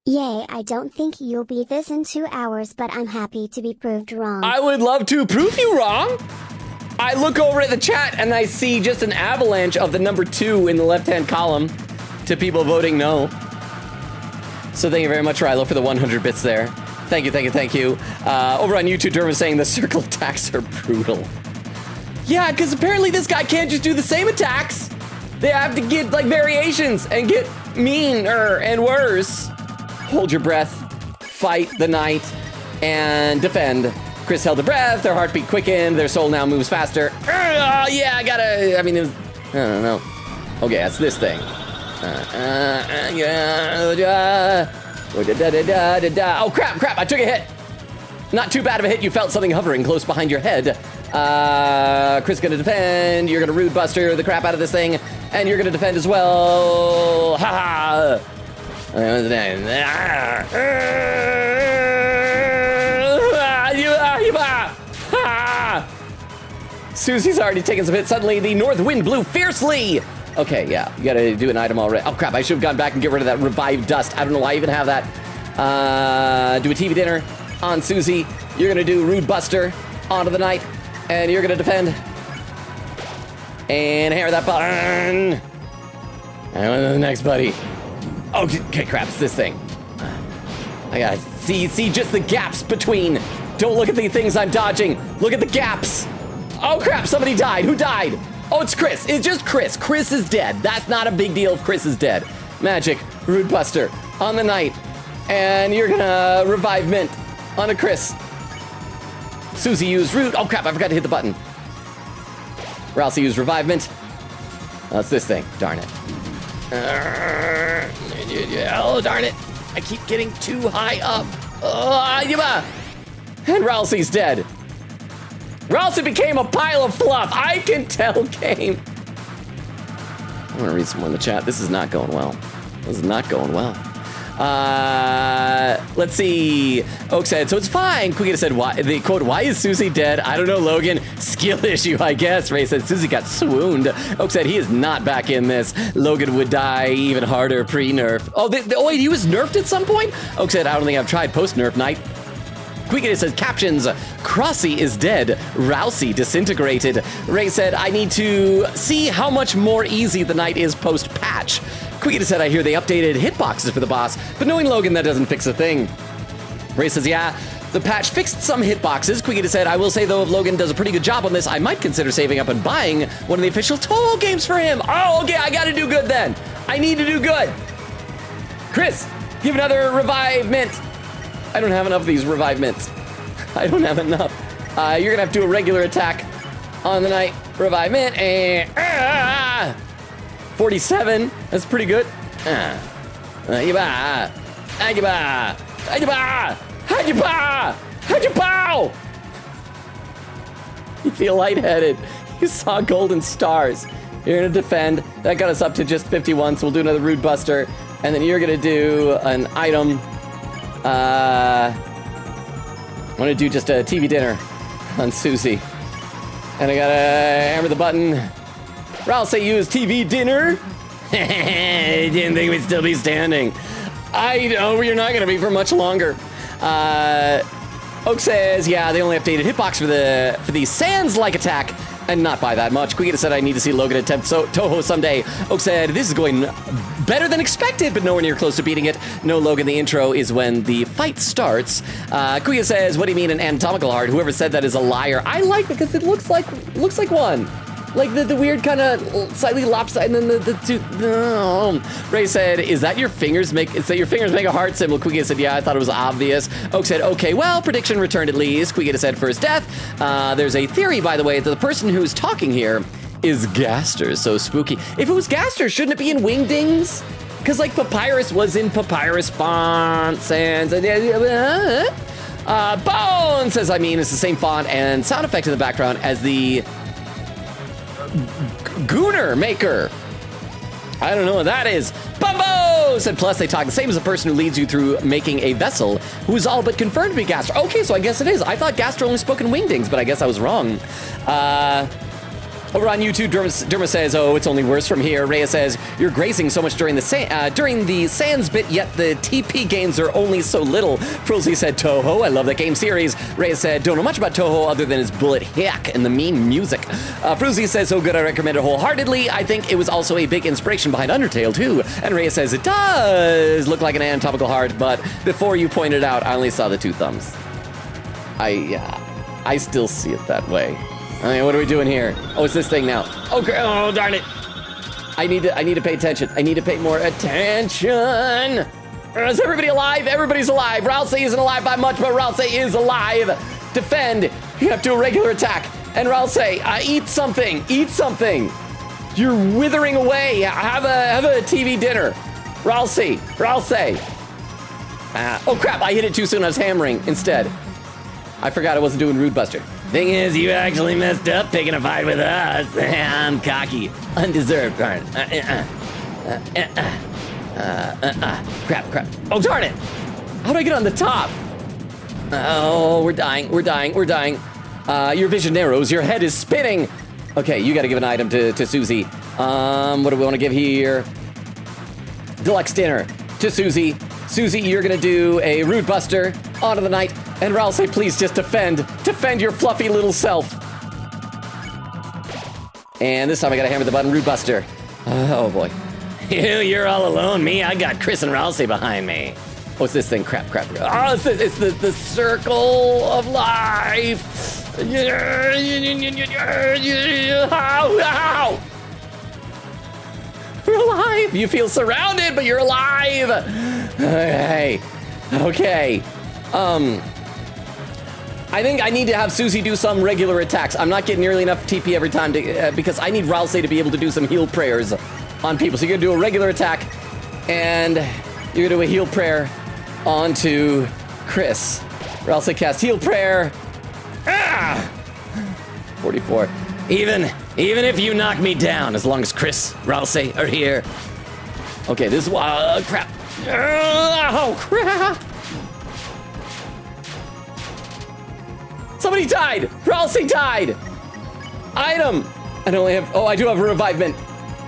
Yay, I don't think you'll beat this in 2 hours, but I'm happy to be proved wrong. I would love to prove you wrong. I look over at the chat and I see just an avalanche of the number 2 in the left-hand column to people voting no. So thank you very much, Rilo, for the 100 bits there. Thank you. Over on YouTube, Derm is saying the circle attacks are brutal. Yeah, because apparently this guy can't just do the same attacks. They have to get, like, variations and get meaner and worse. Hold your breath, fight the knight, and defend. Chris held the breath, their heartbeat quickened, their soul now moves faster. Yeah, I don't know. Okay, that's this thing. Oh, crap, I took a hit. Not too bad of a hit, you felt something hovering close behind your head. Chris gonna defend, you're gonna rude buster the crap out of this thing, and you're gonna defend as well. Ha ha! Susie's already taken some hits. Suddenly, the north wind blew fiercely. Okay, yeah, you gotta do an item already. Oh, crap, I should have gone back and get rid of that revived dust. I don't know why I even have that. Do a TV dinner on Susie. You're gonna do rude buster onto the knight, and you're gonna defend. And hammer that button. And on to the next, buddy. Oh, okay, crap, it's this thing. I gotta see just the gaps between. Don't look at the things I'm dodging. Look at the gaps. Oh, crap, somebody died. Who died? Oh, it's Chris. It's just Chris. Chris is dead. That's not a big deal if Chris is dead. Magic, rude buster on the knight. And you're gonna revive Mint onto Chris. Susie used root. Oh, crap, I forgot to hit the button. Ralsei used revive Mint. Oh, it's this thing. Darn it. Oh, darn it. I keep getting too high up. And Ralsei's dead. Ralsei became a pile of fluff. I can tell, game. I'm gonna read some more in the chat. This is not going well. Let's see. Oak said, so it's fine. Quigita said, why? The quote, why is Susie dead? I don't know, Logan. Skill issue, I guess. Ray said, Susie got swooned. Oak said, he is not back in this. Logan would die even harder pre-nerf. Oh, wait, he was nerfed at some point? Oak said, I don't think I've tried post-nerf night. Quigita says, captions, Crossy is dead. Ralsei disintegrated. Ray said, I need to see how much more easy the night is post-patch. Quigita said, I hear they updated hitboxes for the boss, but knowing Logan, that doesn't fix a thing. Ray says, yeah, the patch fixed some hitboxes. Quigita said, I will say, though, if Logan does a pretty good job on this, I might consider saving up and buying one of the official Toho games for him. Oh, okay, I gotta do good then. I need to do good. Chris, give another revive mint. I don't have enough of these revive mints. I don't have enough. You're gonna have to do a regular attack on the night. Revive mint, and 47, that's pretty good. You feel lightheaded. You saw golden stars. You're gonna defend. That got us up to just 51, so we'll do another rude buster. And then you're gonna do an item. I'm gonna do just a TV dinner on Susie. And I gotta hammer the button. Ralsei used TV dinner. Didn't think we'd still be standing. I know you're not going to be for much longer. Oak says, yeah, they only updated hitbox for the Sans-like attack, and not by that much. Quigita said, I need to see Logan attempt Toho someday. Oak said, this is going better than expected, but nowhere near close to beating it. No, Logan, the intro is when the fight starts. Quigita says, what do you mean an anatomical heart? Whoever said that is a liar. I like it because it looks like one. Like the weird kind of slightly lopsided, and then the two. No. Ray said, "Is that your fingers make? Is that your fingers make a heart symbol?" Quigita said, "Yeah, I thought it was obvious." Oak said, "Okay, well, prediction returned at least." Quigita said, "First death." There's a theory, by the way, that the person who's talking here is Gaster. So spooky. If it was Gaster, shouldn't it be in Wingdings? Because like Papyrus was in Papyrus font, Sans. Bone says, I mean, it's the same font and sound effect in the background as the Gooner Maker. I don't know what that is. Bumbo said, plus they talk the same as the person who leads you through making a vessel who is all but confirmed to be Gaster. Okay, so I guess it is. I thought Gaster only spoke in Wingdings, but I guess I was wrong. Over on YouTube, Derma says, oh, it's only worse from here. Rhea says, you're grazing so much during the Sans bit, yet the TP gains are only so little. Frulzy said, Toho, I love that game series. Rhea said, don't know much about Toho other than his bullet hick and the mean music. Frulzy says, so good, I recommend it wholeheartedly. I think it was also a big inspiration behind Undertale, too. And Rhea says, it does look like an anatomical heart, but before you pointed out, I only saw the two thumbs. I still see it that way. I mean, what are we doing here? Oh, it's this thing now. Okay. Oh, darn it. I need to pay attention. I need to pay more attention. Is everybody alive? Everybody's alive. Ralsei isn't alive by much, but Ralsei is alive. Defend. You have to do a regular attack. And Ralsei, eat something. Eat something. You're withering away. Have a TV dinner. Ralsei. Oh, crap. I hit it too soon. I was hammering instead. I forgot I wasn't doing Rude Buster. Thing is, you actually messed up picking a fight with us. I'm cocky. Undeserved. Crap. Oh, darn it. How do I get on the top? Oh, we're dying. Your vision narrows. Your head is spinning. Okay, you got to give an item to Susie. What do we want to give here? Deluxe dinner to Susie. Susie, you're going to do a Rude Buster. Onto the night. And Ralsei, please just defend your fluffy little self. And this time I gotta hammer the button, Rude Buster. Oh boy. You're all alone, me? I got Chris and Ralsei behind me. What's this thing? Crap. Oh, it's the circle of life. Ow. You're alive. You feel surrounded, but you're alive. Okay. I think I need to have Susie do some regular attacks. I'm not getting nearly enough TP every time because I need Ralsei to be able to do some heal prayers on people. So you're gonna do a regular attack, and you're gonna do a heal prayer onto Chris. Ralsei cast heal prayer. 44. Even if you knock me down, as long as Chris, Ralsei are here. Okay, this is crap. Oh crap! Somebody died! Ralsei died! Item! I do have a revivement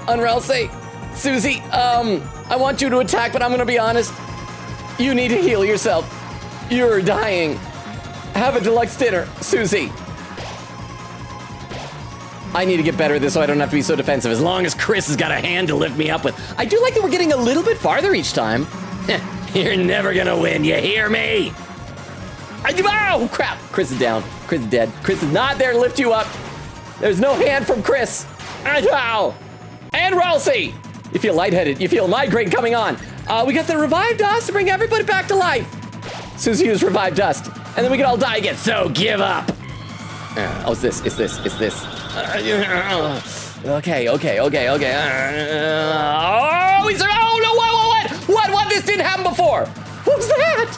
on Ralsei. Susie, I want you to attack, but I'm gonna be honest. You need to heal yourself. You're dying. Have a deluxe dinner, Susie. I need to get better at this so I don't have to be so defensive. As long as Chris has got a hand to lift me up with. I do like that we're getting a little bit farther each time. You're never gonna win, you hear me? Oh, crap. Chris is down. Chris is dead. Chris is not there to lift you up. There's no hand from Chris. Ow. And Ralsei. You feel lightheaded. You feel migraine coming on. We got the revived dust to bring everybody back to life. Susie used revived dust. And then we can all die again. So give up. Oh, it's this. Okay. Oh, he's there. Oh, no, what? This didn't happen before. What was that?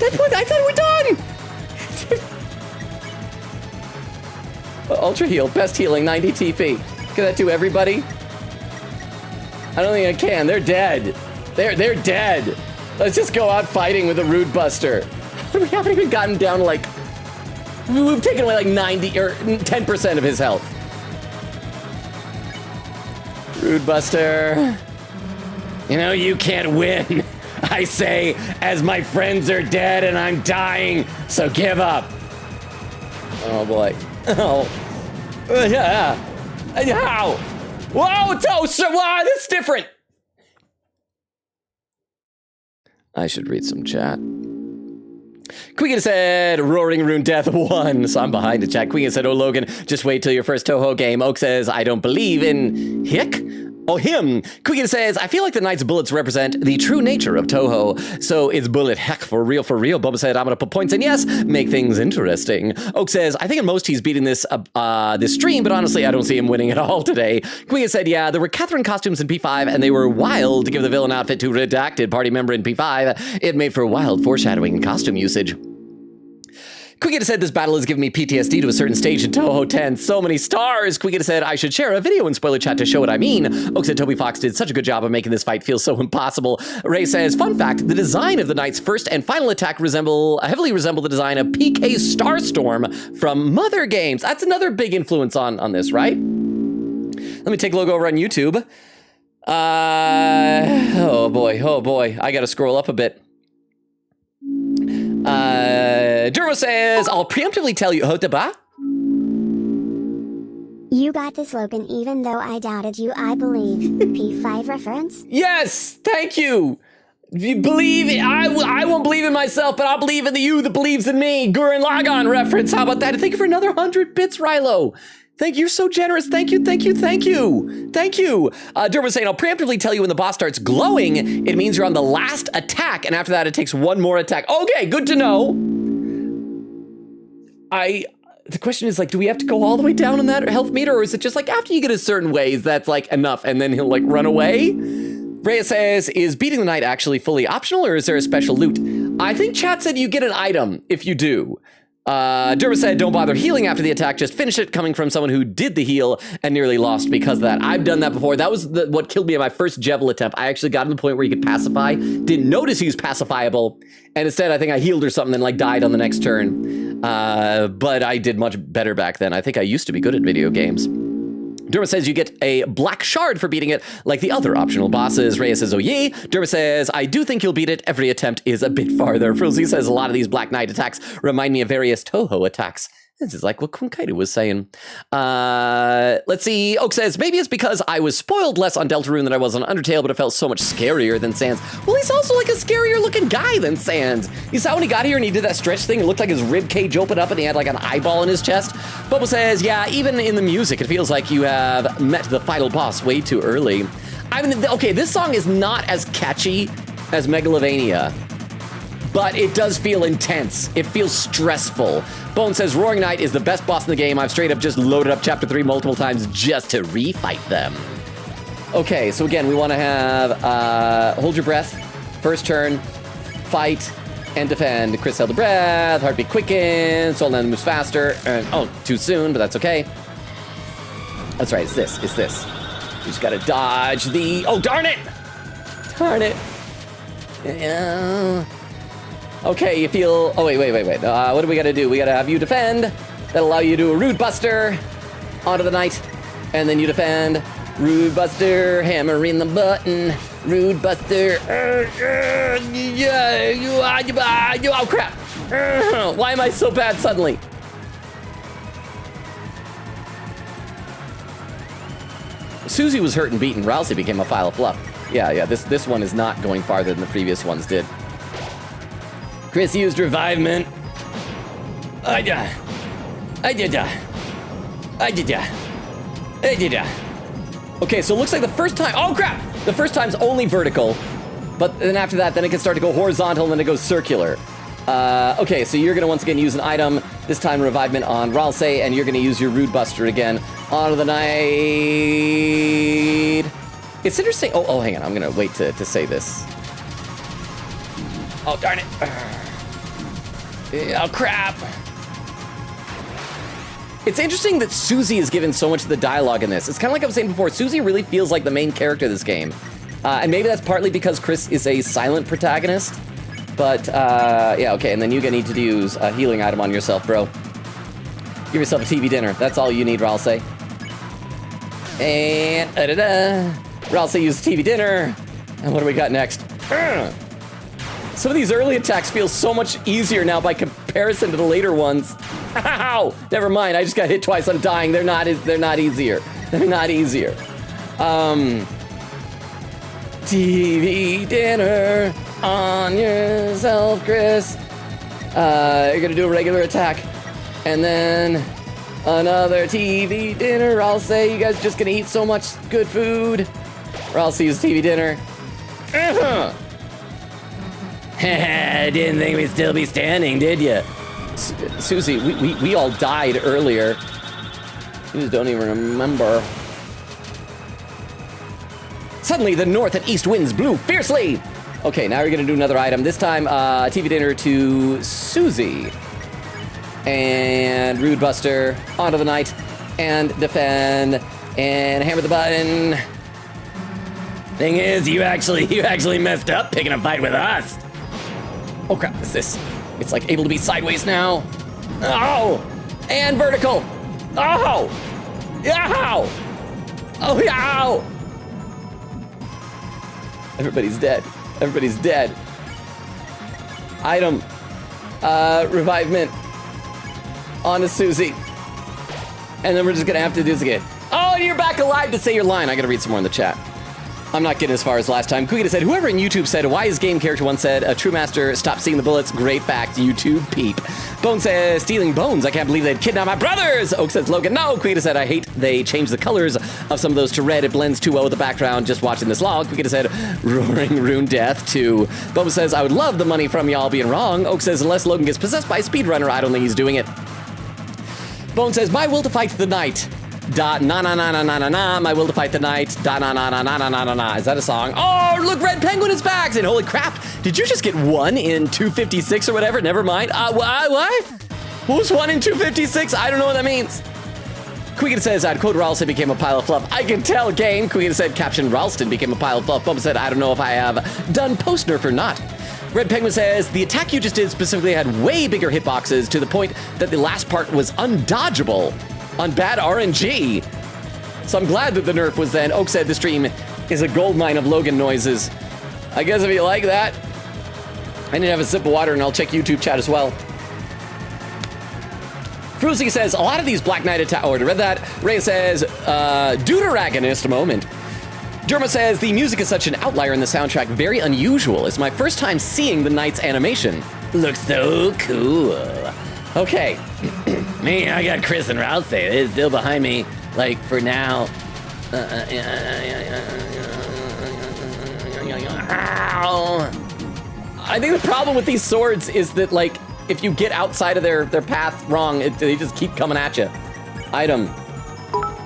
I thought we're done. Ultra heal, best healing, 90 TP. Can that do everybody? I don't think I can. They're dead. They're dead. Let's just go out fighting with a Rude Buster. We haven't even gotten down to like We've taken away like 90 or 10% of his health. Rude Buster. You know, you can't win. I say, as my friends are dead and I'm dying, so give up. Oh boy. Oh. Yeah. How? Whoa, Toaster! Wow, this is different. I should read some chat. Queegan said, Roaring Rune Death 1. So I'm behind the chat. Queegan said, oh, Logan, just wait till your first Toho game. Oak says, I don't believe in Hick. Oh, him. Queegan says, I feel like the Knight's bullets represent the true nature of Toho. So it's bullet heck for real, for real. Bubba said, I'm going to put points in. Yes, make things interesting. Oak says, I think at most he's beating this this stream, but honestly, I don't see him winning at all today. Queegan said, yeah, there were Catherine costumes in P5, and they were wild to give the villain outfit to redacted party member in P5. It made for wild foreshadowing and costume usage. Quiggita said this battle has given me PTSD to a certain stage in Toho 10. So many stars. Quiggita said I should share a video in spoiler chat to show what I mean. Oak said Toby Fox did such a good job of making this fight feel so impossible. Ray says, fun fact, the design of the Knight's first and final attack heavily resembled the design of PK Starstorm from Mother Games. That's another big influence on this, right? Let me take a look over on YouTube. Oh boy. I gotta scroll up a bit. Durma says, I'll preemptively tell you, Hotaba. You got this, Logan, even though I doubted you, I believe. P5 reference? Yes, thank you. If you believe, I won't believe in myself, but I'll believe in the you that believes in me. Gurren Lagann reference, how about that? And thank you for another 100 bits, Rilo. Thank you, you're so generous. Thank you. Durma saying, I'll preemptively tell you when the boss starts glowing, it means you're on the last attack, and after that it takes one more attack. Okay, good to know. The question is, like, do we have to go all the way down on that health meter, or is it just like after you get a certain ways, that's like enough, and then he'll like run away? Rhea says, is beating the Knight actually fully optional, or is there a special loot? I think chat said you get an item if you do. Durma said, don't bother healing after the attack, just finish it, coming from someone who did the heal and nearly lost because of that. I've done that before. That was what killed me in my first Jevil attempt. I actually got to the point where you could pacify, didn't notice he was pacifiable, and instead I think I healed or something and like died on the next turn. But I did much better back then. I think I used to be good at video games. Durma says you get a black shard for beating it, like the other optional bosses. Rhea says, oh yay. Durma says, I do think you'll beat it. Every attempt is a bit farther. Frilzy says, a lot of these Black Knight attacks remind me of various Toho attacks. This is like what Kunkaido was saying. Let's see. Oak says, maybe it's because I was spoiled less on Deltarune than I was on Undertale, but it felt so much scarier than Sans. Well, he's also like a scarier looking guy than Sans. You saw when he got here and he did that stretch thing, it looked like his rib cage opened up and he had like an eyeball in his chest. Bubble says, yeah, even in the music, it feels like you have met the final boss way too early. I mean, okay, this song is not as catchy as Megalovania, but it does feel intense. It feels stressful. Bone says, Roaring Knight is the best boss in the game. I've straight up just loaded up Chapter 3 multiple times just to refight them. Okay, so again, we want to have hold your breath, first turn, fight, and defend. Chris held the breath, heartbeat quickens, Soul Land moves faster. Oh, too soon, but that's okay. That's right, it's this. You just gotta dodge the... Oh, darn it! Yeah. Okay, you feel... Oh, wait. What do we gotta do? We gotta have you defend. That'll allow you to do a Rude Buster onto the Knight. And then you defend. Rude Buster, hammering the button. Rude Buster. Oh, crap. Why am I so bad suddenly? Susie was hurt and beaten. Rousey became a file of fluff. Yeah, this one is not going farther than the previous ones did. Chris used revivement. I did. Okay, so it looks like the first time... Oh, crap! The first time's only vertical. But then after that, then it can start to go horizontal, and then it goes circular. Okay, so you're going to once again use an item. This time revivement on Ralsei, and you're going to use your Rude Buster again onto the Knight. It's interesting... Oh, hang on. I'm going to wait to say this. Oh, darn it. Oh, crap. It's interesting that Susie is given so much of the dialogue in this. It's kind of like I was saying before, Susie really feels like the main character of this game. And maybe that's partly because Chris is a silent protagonist. But, yeah, okay, and then you're gonna need to use a healing item on yourself, bro. Give yourself a TV dinner. That's all you need, Ralsei. And Ralsei used TV dinner. And what do we got next? Some of these early attacks feel so much easier now by comparison to the later ones. Ow! Never mind. I just got hit twice. I'm dying. They're not easier. They're not easier. TV dinner on yourself, Chris. You're gonna do a regular attack. And then another TV dinner. I'll say you guys are just gonna eat so much good food. Or I'll see you TV dinner. Didn't think we'd still be standing, did you? Susie, we all died earlier. You just don't even remember. Suddenly, the north and east winds blew fiercely. Okay, now we're gonna do another item. This time, TV dinner to Susie. And Rude Buster, onto the knight, and defend, and hammer the button. Thing is, you actually messed up picking a fight with us. Oh crap, what's this? It's like able to be sideways now. Oh! And vertical. Oh! Yow! Oh, yow! Everybody's dead. Everybody's dead. Item. Revivement. On to Susie. And then we're just gonna have to do this again. Oh, and you're back alive to say your line. I gotta read some more in the chat. I'm not getting as far as last time. Kugita said, whoever in YouTube said, why his game character once said, a true master, stop seeing the bullets. Great fact, YouTube peep. Bone says, stealing bones. I can't believe they'd kidnap my brothers. Oak says, Logan, no. Kugita said, I hate they changed the colors of some of those to red. It blends too well with the background just watching this log. Kugita said, roaring rune death to. Bone says, I would love the money from y'all being wrong. Oak says, unless Logan gets possessed by a speedrunner, I don't think he's doing it. Bone says, my will to fight the knight. Da na na na na na na na. My will to fight the knight. Da na na na na na na na na. Is that a song? Oh, look, Red Penguin is back! And holy crap, did you just get 1 in 256 or whatever? Never mind. What? Who's 1 in 256? I don't know what that means. Quegan says, I'd quote Ralston became a pile of fluff. I can tell, game. Quegan said, caption Ralston became a pile of fluff. Bump said, I don't know if I have done post-nerf or not. Red Penguin says, the attack you just did specifically had way bigger hitboxes to the point that the last part was undodgeable on bad RNG. So I'm glad that the nerf was then. Oak said the stream is a goldmine of Logan noises. I guess if you like that. I need to have a sip of water and I'll check YouTube chat as well. Fruzy says, a lot of these Black Knight attack, already read that. Ray says, Deuteragonist moment. Derma says, the music is such an outlier in the soundtrack, very unusual. It's my first time seeing the Knight's animation. Looks so cool. Okay. Man, I got Chris and Rouse they're still behind me, like, for now. I think the problem with these swords is that, like, if you get outside of their path wrong, they just keep coming at you. Item.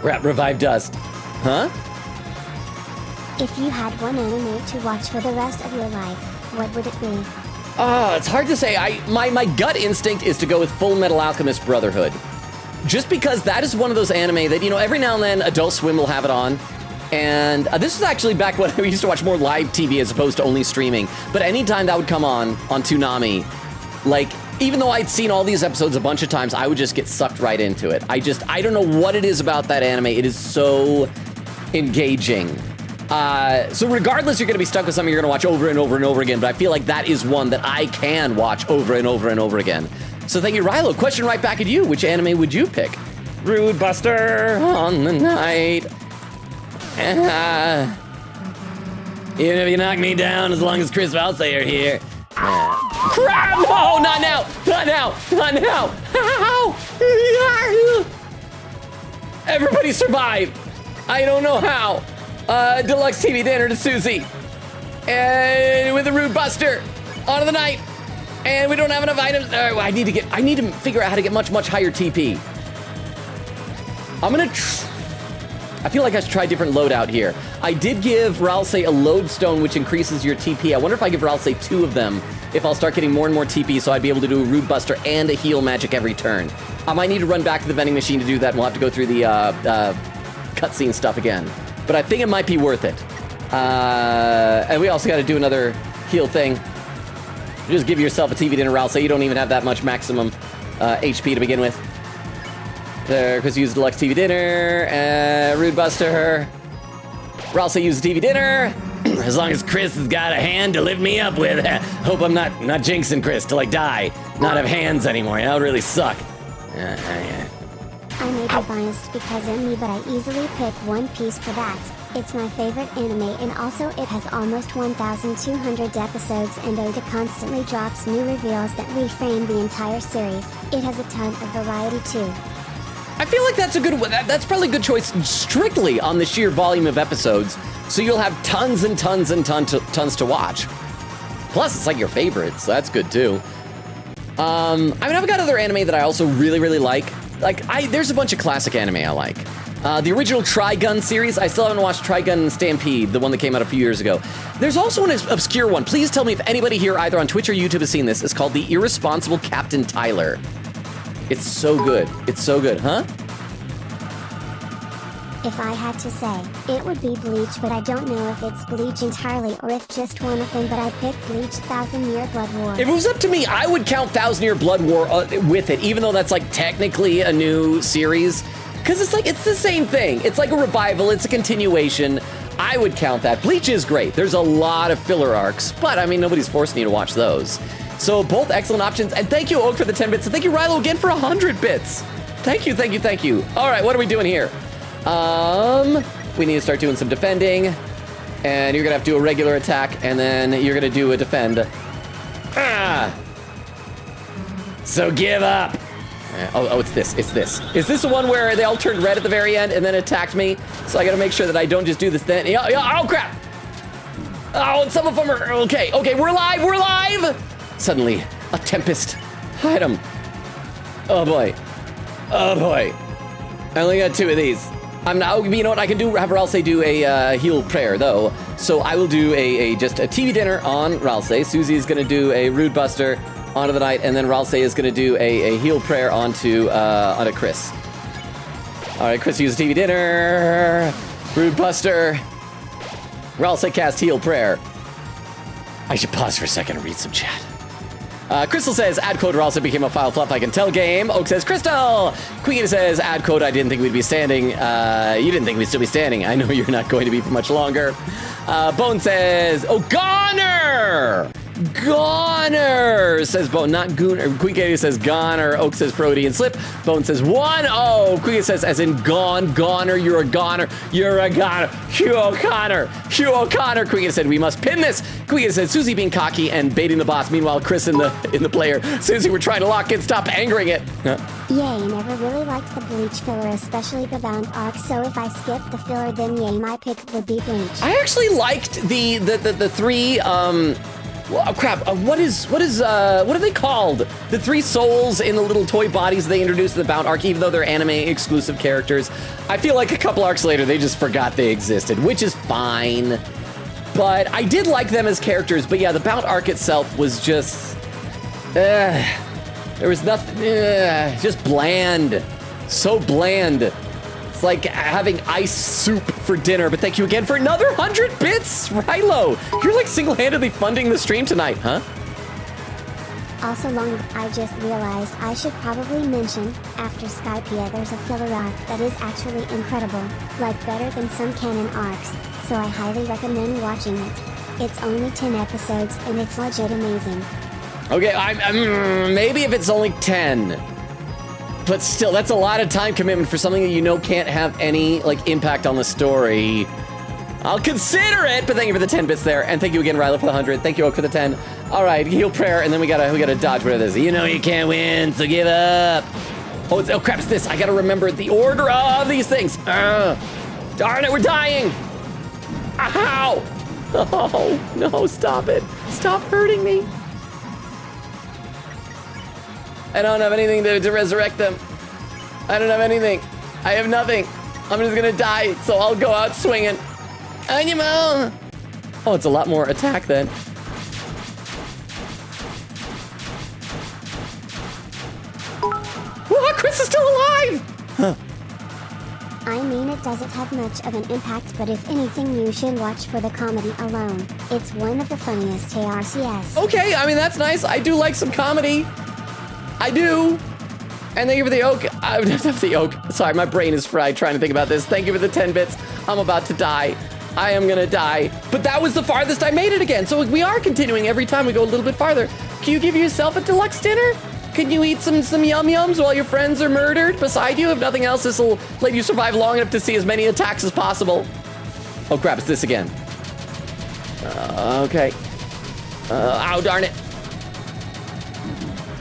Revive dust. Huh? If you had one anime to watch for the rest of your life, what would it be? It's hard to say. My gut instinct is to go with Full Metal Alchemist Brotherhood. Just because that is one of those anime that, you know, every now and then Adult Swim will have it on. And this was actually back when we used to watch more live TV as opposed to only streaming. But anytime that would come on Toonami, like, even though I'd seen all these episodes a bunch of times, I would just get sucked right into it. I don't know what it is about that anime. It is so engaging. So regardless, you're going to be stuck with something you're going to watch over and over and over again, but I feel like that is one that I can watch over and over and over again. So thank you, Rilo. Question right back at you. Which anime would you pick? Rude Buster on the night. Even if you knock me down, as long as Chris Valsay are here. Crap! No, not now! Not now! Not now! Ow! Everybody survive! I don't know how. Deluxe TV dinner to Susie. And with a Rude Buster. Onto the night. And we don't have enough items. I need to figure out how to get much higher TP. I feel like I should try a different loadout here. I did give Ralsei a lodestone, which increases your TP. I wonder if I give Ralsei 2 of them, if I'll start getting more and more TP, so I'd be able to do a Rude Buster and a heal magic every turn. I might need to run back to the vending machine to do that, and we'll have to go through the cutscene stuff again. But I think it might be worth it. And we also got to do another heal thing. Just give yourself a TV dinner, Ralsei. You don't even have that much maximum HP to begin with. There, Chris used deluxe TV dinner. Rude Buster. Ralsei used TV dinner. As long as Chris has got a hand to lift me up with. Hope I'm not jinxing Chris till I die. Not have hands anymore. That would really suck. I may be biased because in me, but I easily pick One Piece for that. It's my favorite anime, and also it has almost 1,200 episodes, and Oda constantly drops new reveals that reframe the entire series. It has a ton of variety too. I feel like that's a good one. That's probably a good choice strictly on the sheer volume of episodes. So you'll have tons and tons and tons to watch. Plus, it's like your favorite, so that's good too. I mean, I've got other anime that I also really like. There's a bunch of classic anime I like. The original Trigun series, I still haven't watched Trigun Stampede, the one that came out a few years ago. There's also an obscure one. Please tell me if anybody here, either on Twitch or YouTube, has seen this. It's called The Irresponsible Captain Tyler. It's so good. It's so good, huh? If I had to say, it would be Bleach, but I don't know if it's Bleach entirely or if just one of them, but I picked Bleach 1,000-Year Blood War. If it was up to me, I would count 1,000-Year Blood War with it, even though that's like technically a new series. Because it's the same thing. It's like a revival, it's a continuation. I would count that. Bleach is great. There's a lot of filler arcs, but I mean, nobody's forcing you to watch those. So both excellent options. And thank you, Oak, for the 10 bits. And thank you, Rilo, again for 100 bits. Thank you. All right, what are we doing here? We need to start doing some defending. And you're gonna have to do a regular attack, and then you're gonna do a defend. So give up. It's this. Is this the one where they all turned red at the very end and then attacked me? So I gotta make sure that I don't just do this then. Oh, crap. Oh, and some of them are, okay, we're live. Suddenly, a Tempest item. Oh boy. I only got 2 of these. I'm now, you know what I can do? Have Ralsei do a heal prayer though. So I will do just a TV dinner on Ralsei. Susie's gonna do a Rude Buster onto the knight, and then Ralsei is gonna do a heal prayer onto Chris. All right, Chris uses TV dinner. Rude Buster. Ralsei cast heal prayer. I should pause for a second and read some chat. Crystal says, ad code Ralsei became a file fluff I can tell game. Oak says, Crystal! Queen says, ad code I didn't think we'd be standing. You didn't think we'd still be standing. I know you're not going to be for much longer. Bone says, oh, Goner! Goner, says Bone, not Gooner. Queen Katie says Goner. Oak says Freudian slip. Bone says 1-0. Queen says, as in gone, Goner, you're a goner. You're a goner. Hugh O'Connor. Queen said, we must pin this. Queen said, Susie being cocky and baiting the boss. Meanwhile, Chris in the player. Susie, we're trying to lock in. Stop angering it. Yay, never really liked the Bleach filler, especially the bound arc, so if I skipped the filler, then yay, my pick would be Bleach. I actually liked the 3, oh crap, what are they called? The 3 souls in the little toy bodies they introduced in the bound arc, even though they're anime exclusive characters. I feel like a couple arcs later, they just forgot they existed, which is fine. But I did like them as characters, but yeah, the bound arc itself was just, there was nothing, just bland. So bland. It's like having ice soup for dinner, but thank you again for another 100 bits, Rilo. You're like single-handedly funding the stream tonight, huh? Also long, I just realized I should probably mention, after Skypia there's a filler arc that is actually incredible, like better than some canon arcs, so I highly recommend watching it. It's only 10 episodes and it's legit amazing. Okay, maybe if it's only 10. But still, that's a lot of time commitment for something that you know can't have any like impact on the story. I'll consider it, but thank you for the 10 bits there, and thank you again, Ryla, for the 100. Thank you, Oak, for the 10. All right, heal prayer, and then we gotta dodge whatever this is. You know you can't win, so give up. Oh crap, it's this. I gotta remember the order of these things. Darn it, we're dying. Ow! Oh no, stop it! Stop hurting me. I don't have anything to resurrect them. I don't have anything. I have nothing. I'm just gonna die, so I'll go out swinging. Animal! Oh, it's a lot more attack then. Oh, Chris is still alive! Huh. I mean, it doesn't have much of an impact, but if anything, you should watch for the comedy alone. It's one of the funniest ARCS. Okay, I mean, that's nice. I do like some comedy. I do. And thank you for the oak. The oak. Sorry, my brain is fried trying to think about this. Thank you for the 10 bits. I'm about to die. I am gonna die. But that was the farthest I made it again. So we are continuing every time we go a little bit farther. Can you give yourself a deluxe dinner? Can you eat some yum-yums while your friends are murdered beside you? If nothing else, this will let you survive long enough to see as many attacks as possible. Oh crap, it's this again. Okay. Ow, darn it.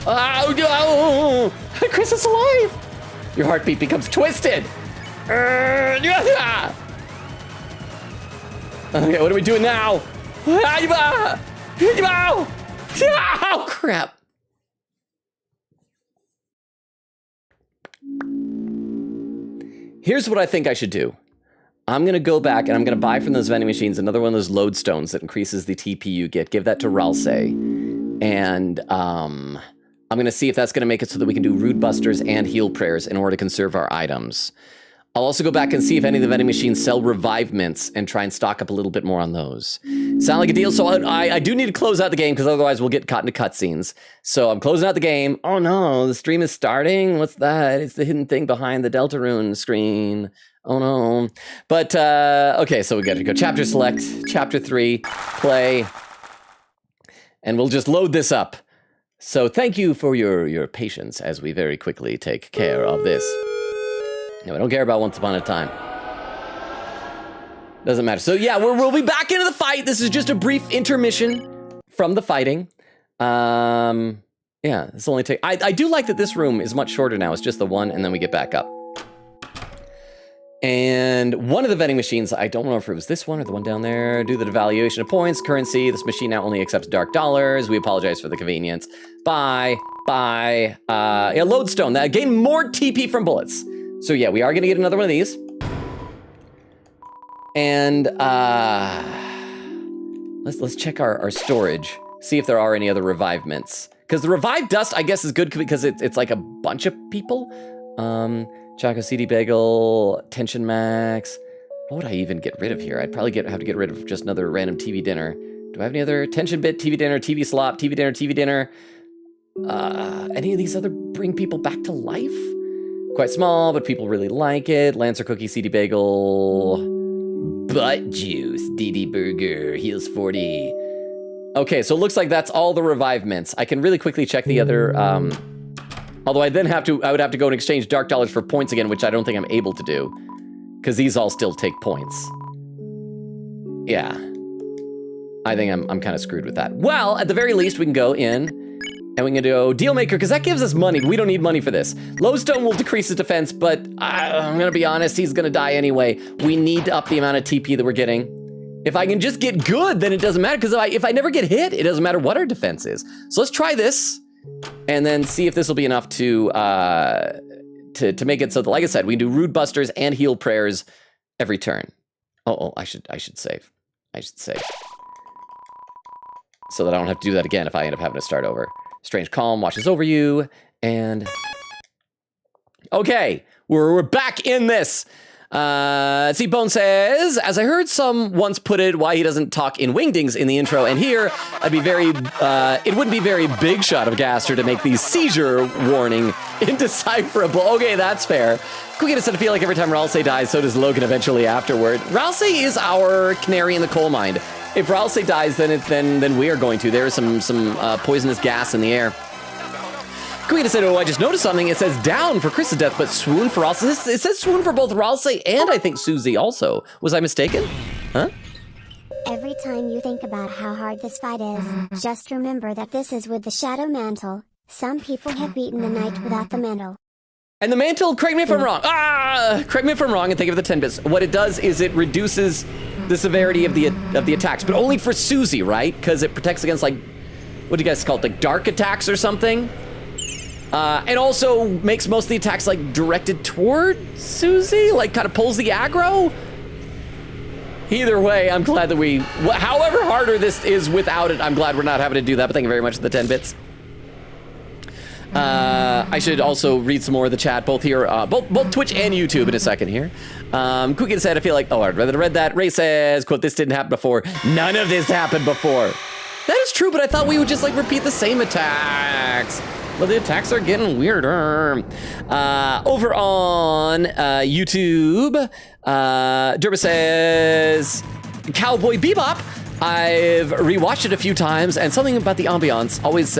Oh, Chris is alive. Your heartbeat becomes twisted. Okay, what are we doing now? Oh, crap. Here's what I think I should do. I'm going to go back and I'm going to buy from those vending machines another one of those lodestones that increases the TP you get. Give that to Ralse. And I'm going to see if that's going to make it so that we can do Rude Busters and Heal Prayers in order to conserve our items. I'll also go back and see if any of the vending machines sell Revive Mints and try and stock up a little bit more on those. Sound like a deal? So I do need to close out the game because otherwise we'll get caught into cutscenes. So I'm closing out the game. Oh no, the stream is starting? What's that? It's the hidden thing behind the Deltarune screen. Oh no. But, okay, so we got to go chapter select, chapter 3, play, and we'll just load this up. So thank you for your patience as we very quickly take care of this. No, I don't care about Once Upon a Time. Doesn't matter. So yeah, we'll be back into the fight. This is just a brief intermission from the fighting. Yeah, this only take. I do like that this room is much shorter now. It's just the one, and then we get back up. And one of the vending machines, I don't know if it was this one or the one down there, do the devaluation of points, currency. This machine now only accepts dark dollars. We apologize for the convenience. Bye. Yeah, lodestone. That gain more TP from bullets. So yeah, we are gonna get another one of these. And let's check our storage. See if there are any other Revive Mints. Because the Revive Dust, I guess, is good because it's like a bunch of people. Choco CD Bagel, Tension Max. What would I even get rid of here? I'd probably have to get rid of just another random TV dinner. Do I have any other Tension Bit, TV dinner, TV slop, TV dinner, TV dinner? Any of these other bring people back to life? Quite small, but people really like it. Lancer Cookie, CD Bagel, Butt Juice, DD Burger, Heals 40. Okay, so it looks like that's all the Revive Mints. I can really quickly check the other, although I would have to go and exchange dark dollars for points again, which I don't think I'm able to do. Because these all still take points. Yeah. I think I'm kind of screwed with that. Well, at the very least, we can go in and we can go Deal Maker, because that gives us money. We don't need money for this. Lowstone will decrease his defense, but I'm going to be honest, he's going to die anyway. We need to up the amount of TP that we're getting. If I can just get good, then it doesn't matter, because if I never get hit, it doesn't matter what our defense is. So let's try this, and then see if this will be enough to make it so that, like I said, we can do Rude Busters and Heal Prayers every turn. Oh, I should save. I should save. So that I don't have to do that again if I end up having to start over. Strange Calm watches over you, and... Okay, we're back in this. See, Bone says, as I heard some once put it, why he doesn't talk in wingdings in the intro, and here, it wouldn't be very big shot of Gaster to make the seizure warning indecipherable. Okay, that's fair. Quick said, I feel like every time Ralse dies, so does Logan eventually afterward. Ralse is our canary in the coal mine. If Ralse dies, then we are going to. There is some poisonous gas in the air. Queen said, oh, I just noticed something. It says down for Chris's death, but swoon for Ralse. It says swoon for both Ralse and I think Susie also. Was I mistaken? Huh? Every time you think about how hard this fight is, just remember that this is with the Shadow Mantle. Some people have beaten the knight without the mantle. And the mantle, correct me if I'm wrong. Correct me if I'm wrong, and think of the 10 bits. What it does is it reduces the severity of the attacks, but only for Susie, right? Because it protects against, like, what do you guys call it, like dark attacks or something? It also makes most of the attacks, like, directed toward Susie, like, kind of pulls the aggro. Either way, I'm glad that however harder this is without it, I'm glad we're not having to do that, but thank you very much for the 10 bits. I should also read some more of the chat, both here, both Twitch and YouTube in a second here. Cookie said, I feel like, I'd rather read that. Ray says, quote, this didn't happen before. None of this happened before. That is true, but I thought we would just, like, repeat the same attacks. But the attacks are getting weirder. Over on YouTube, Derba says, Cowboy Bebop. I've rewatched it a few times, and something about the ambiance always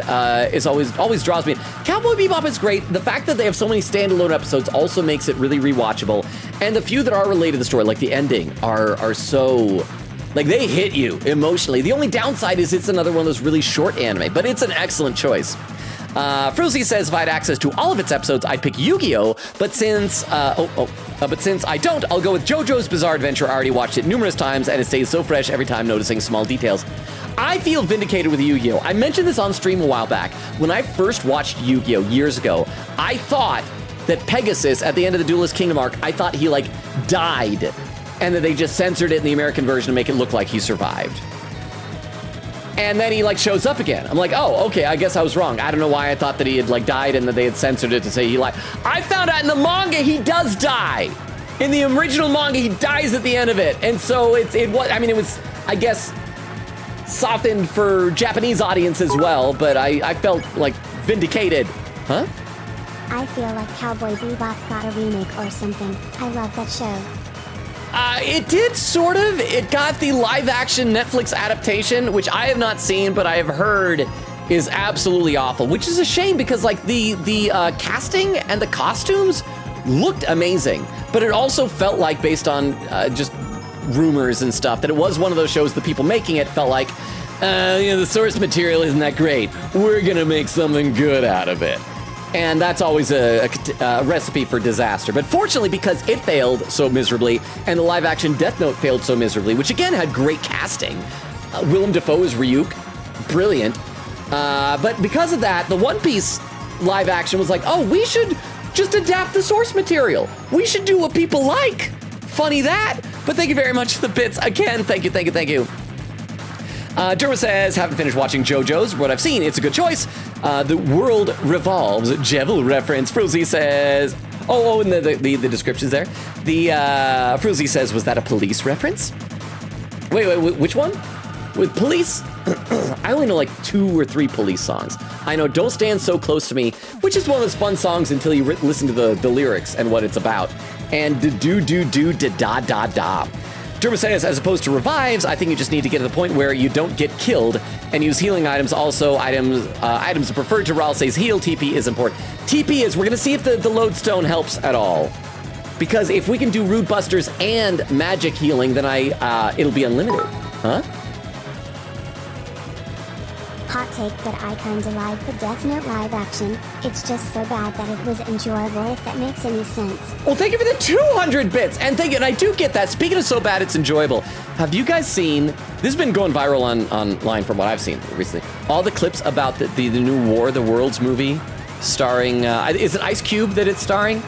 draws me in. Cowboy Bebop is great. The fact that they have so many standalone episodes also makes it really rewatchable. And the few that are related to the story, like the ending, are so... Like, they hit you emotionally. The only downside is it's another one of those really short anime, but it's an excellent choice. Frozy says if I had access to all of its episodes, I'd pick Yu-Gi-Oh! But since I don't, I'll go with JoJo's Bizarre Adventure. I already watched it numerous times, and it stays so fresh every time noticing small details. I feel vindicated with Yu-Gi-Oh! I mentioned this on stream a while back. When I first watched Yu-Gi-Oh! Years ago, I thought that Pegasus, at the end of the Duelist Kingdom arc, I thought he, like, died, and that they just censored it in the American version to make it look like he survived. And then he, like, shows up again. I'm like, oh, okay, I guess I was wrong. I don't know why I thought that he had, like, died and that they had censored it to say he lied. I found out in the manga he does die. In the original manga, he dies at the end of it. And so it was, I guess, softened for Japanese audience as well, but I felt, like, vindicated. Huh? I feel like Cowboy Bebop got a remake or something. I love that show. It did, sort of. It got the live-action Netflix adaptation, which I have not seen, but I have heard is absolutely awful, which is a shame because, like, the casting and the costumes looked amazing, but it also felt like, based on just rumors and stuff, that it was one of those shows the people making it felt like, the source material isn't that great. We're gonna make something good out of it. And that's always a recipe for disaster. But fortunately, because it failed so miserably, and the live-action Death Note failed so miserably, which again had great casting. Willem Dafoe as Ryuk, brilliant. But because of that, the One Piece live-action was like, oh, we should just adapt the source material. We should do what people like. Funny that. But thank you very much for the bits. Again, thank you. Durma says, haven't finished watching JoJo's. What I've seen, it's a good choice. The world revolves. Jevil reference. Frozy says, and the description's there. The Frozy says, was that a police reference? Wait, which one? With police? I only know like 2 or 3 police songs. I know Don't Stand So Close to Me, which is one of those fun songs until you listen to the lyrics and what it's about. And da-da-da-da. Derma says, as opposed to revives, I think you just need to get to the point where you don't get killed and use healing items. Also, items preferred to Ral says heal. TP is important. TP is, we're going to see if the lodestone helps at all. Because if we can do Rude Busters and magic healing, then it'll be unlimited. Huh? Hot take, but I kinda like the Death Note live action. It's just so bad that it was enjoyable, if that makes any sense. Well, thank you for the 200 bits, and and I do get that. Speaking of so bad it's enjoyable, have you guys seen, this has been going viral online from what I've seen recently, all the clips about the new War of the Worlds movie starring, is it Ice Cube that it's starring?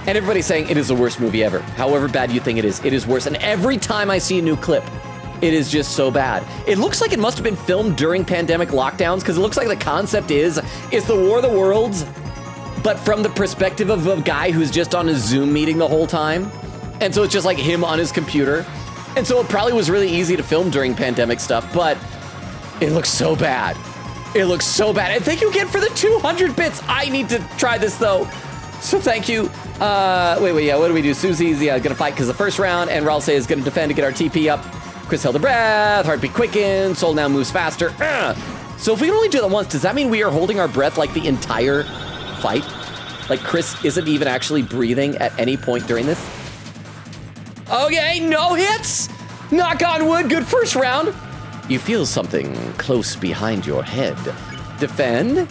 And everybody's saying it is the worst movie ever. However bad you think it is worse. And every time I see a new clip, it is just so bad. It looks like it must have been filmed during pandemic lockdowns, because it looks like the concept is the War of the Worlds, but from the perspective of a guy who's just on a Zoom meeting the whole time. And so it's just like him on his computer. And so it probably was really easy to film during pandemic stuff, but it looks so bad. It looks so bad. And thank you again for the 200 bits. I need to try this though. So thank you. Wait, what do we do? Susie's gonna fight because the first round, and Ralse is gonna defend to get our TP up. Chris held her breath, heartbeat quickened, Soul now moves faster. So if we can only do that once, does that mean we are holding our breath like the entire fight? Like Chris isn't even actually breathing at any point during this? Okay, no hits! Knock on wood, good first round. You feel something close behind your head. Defend.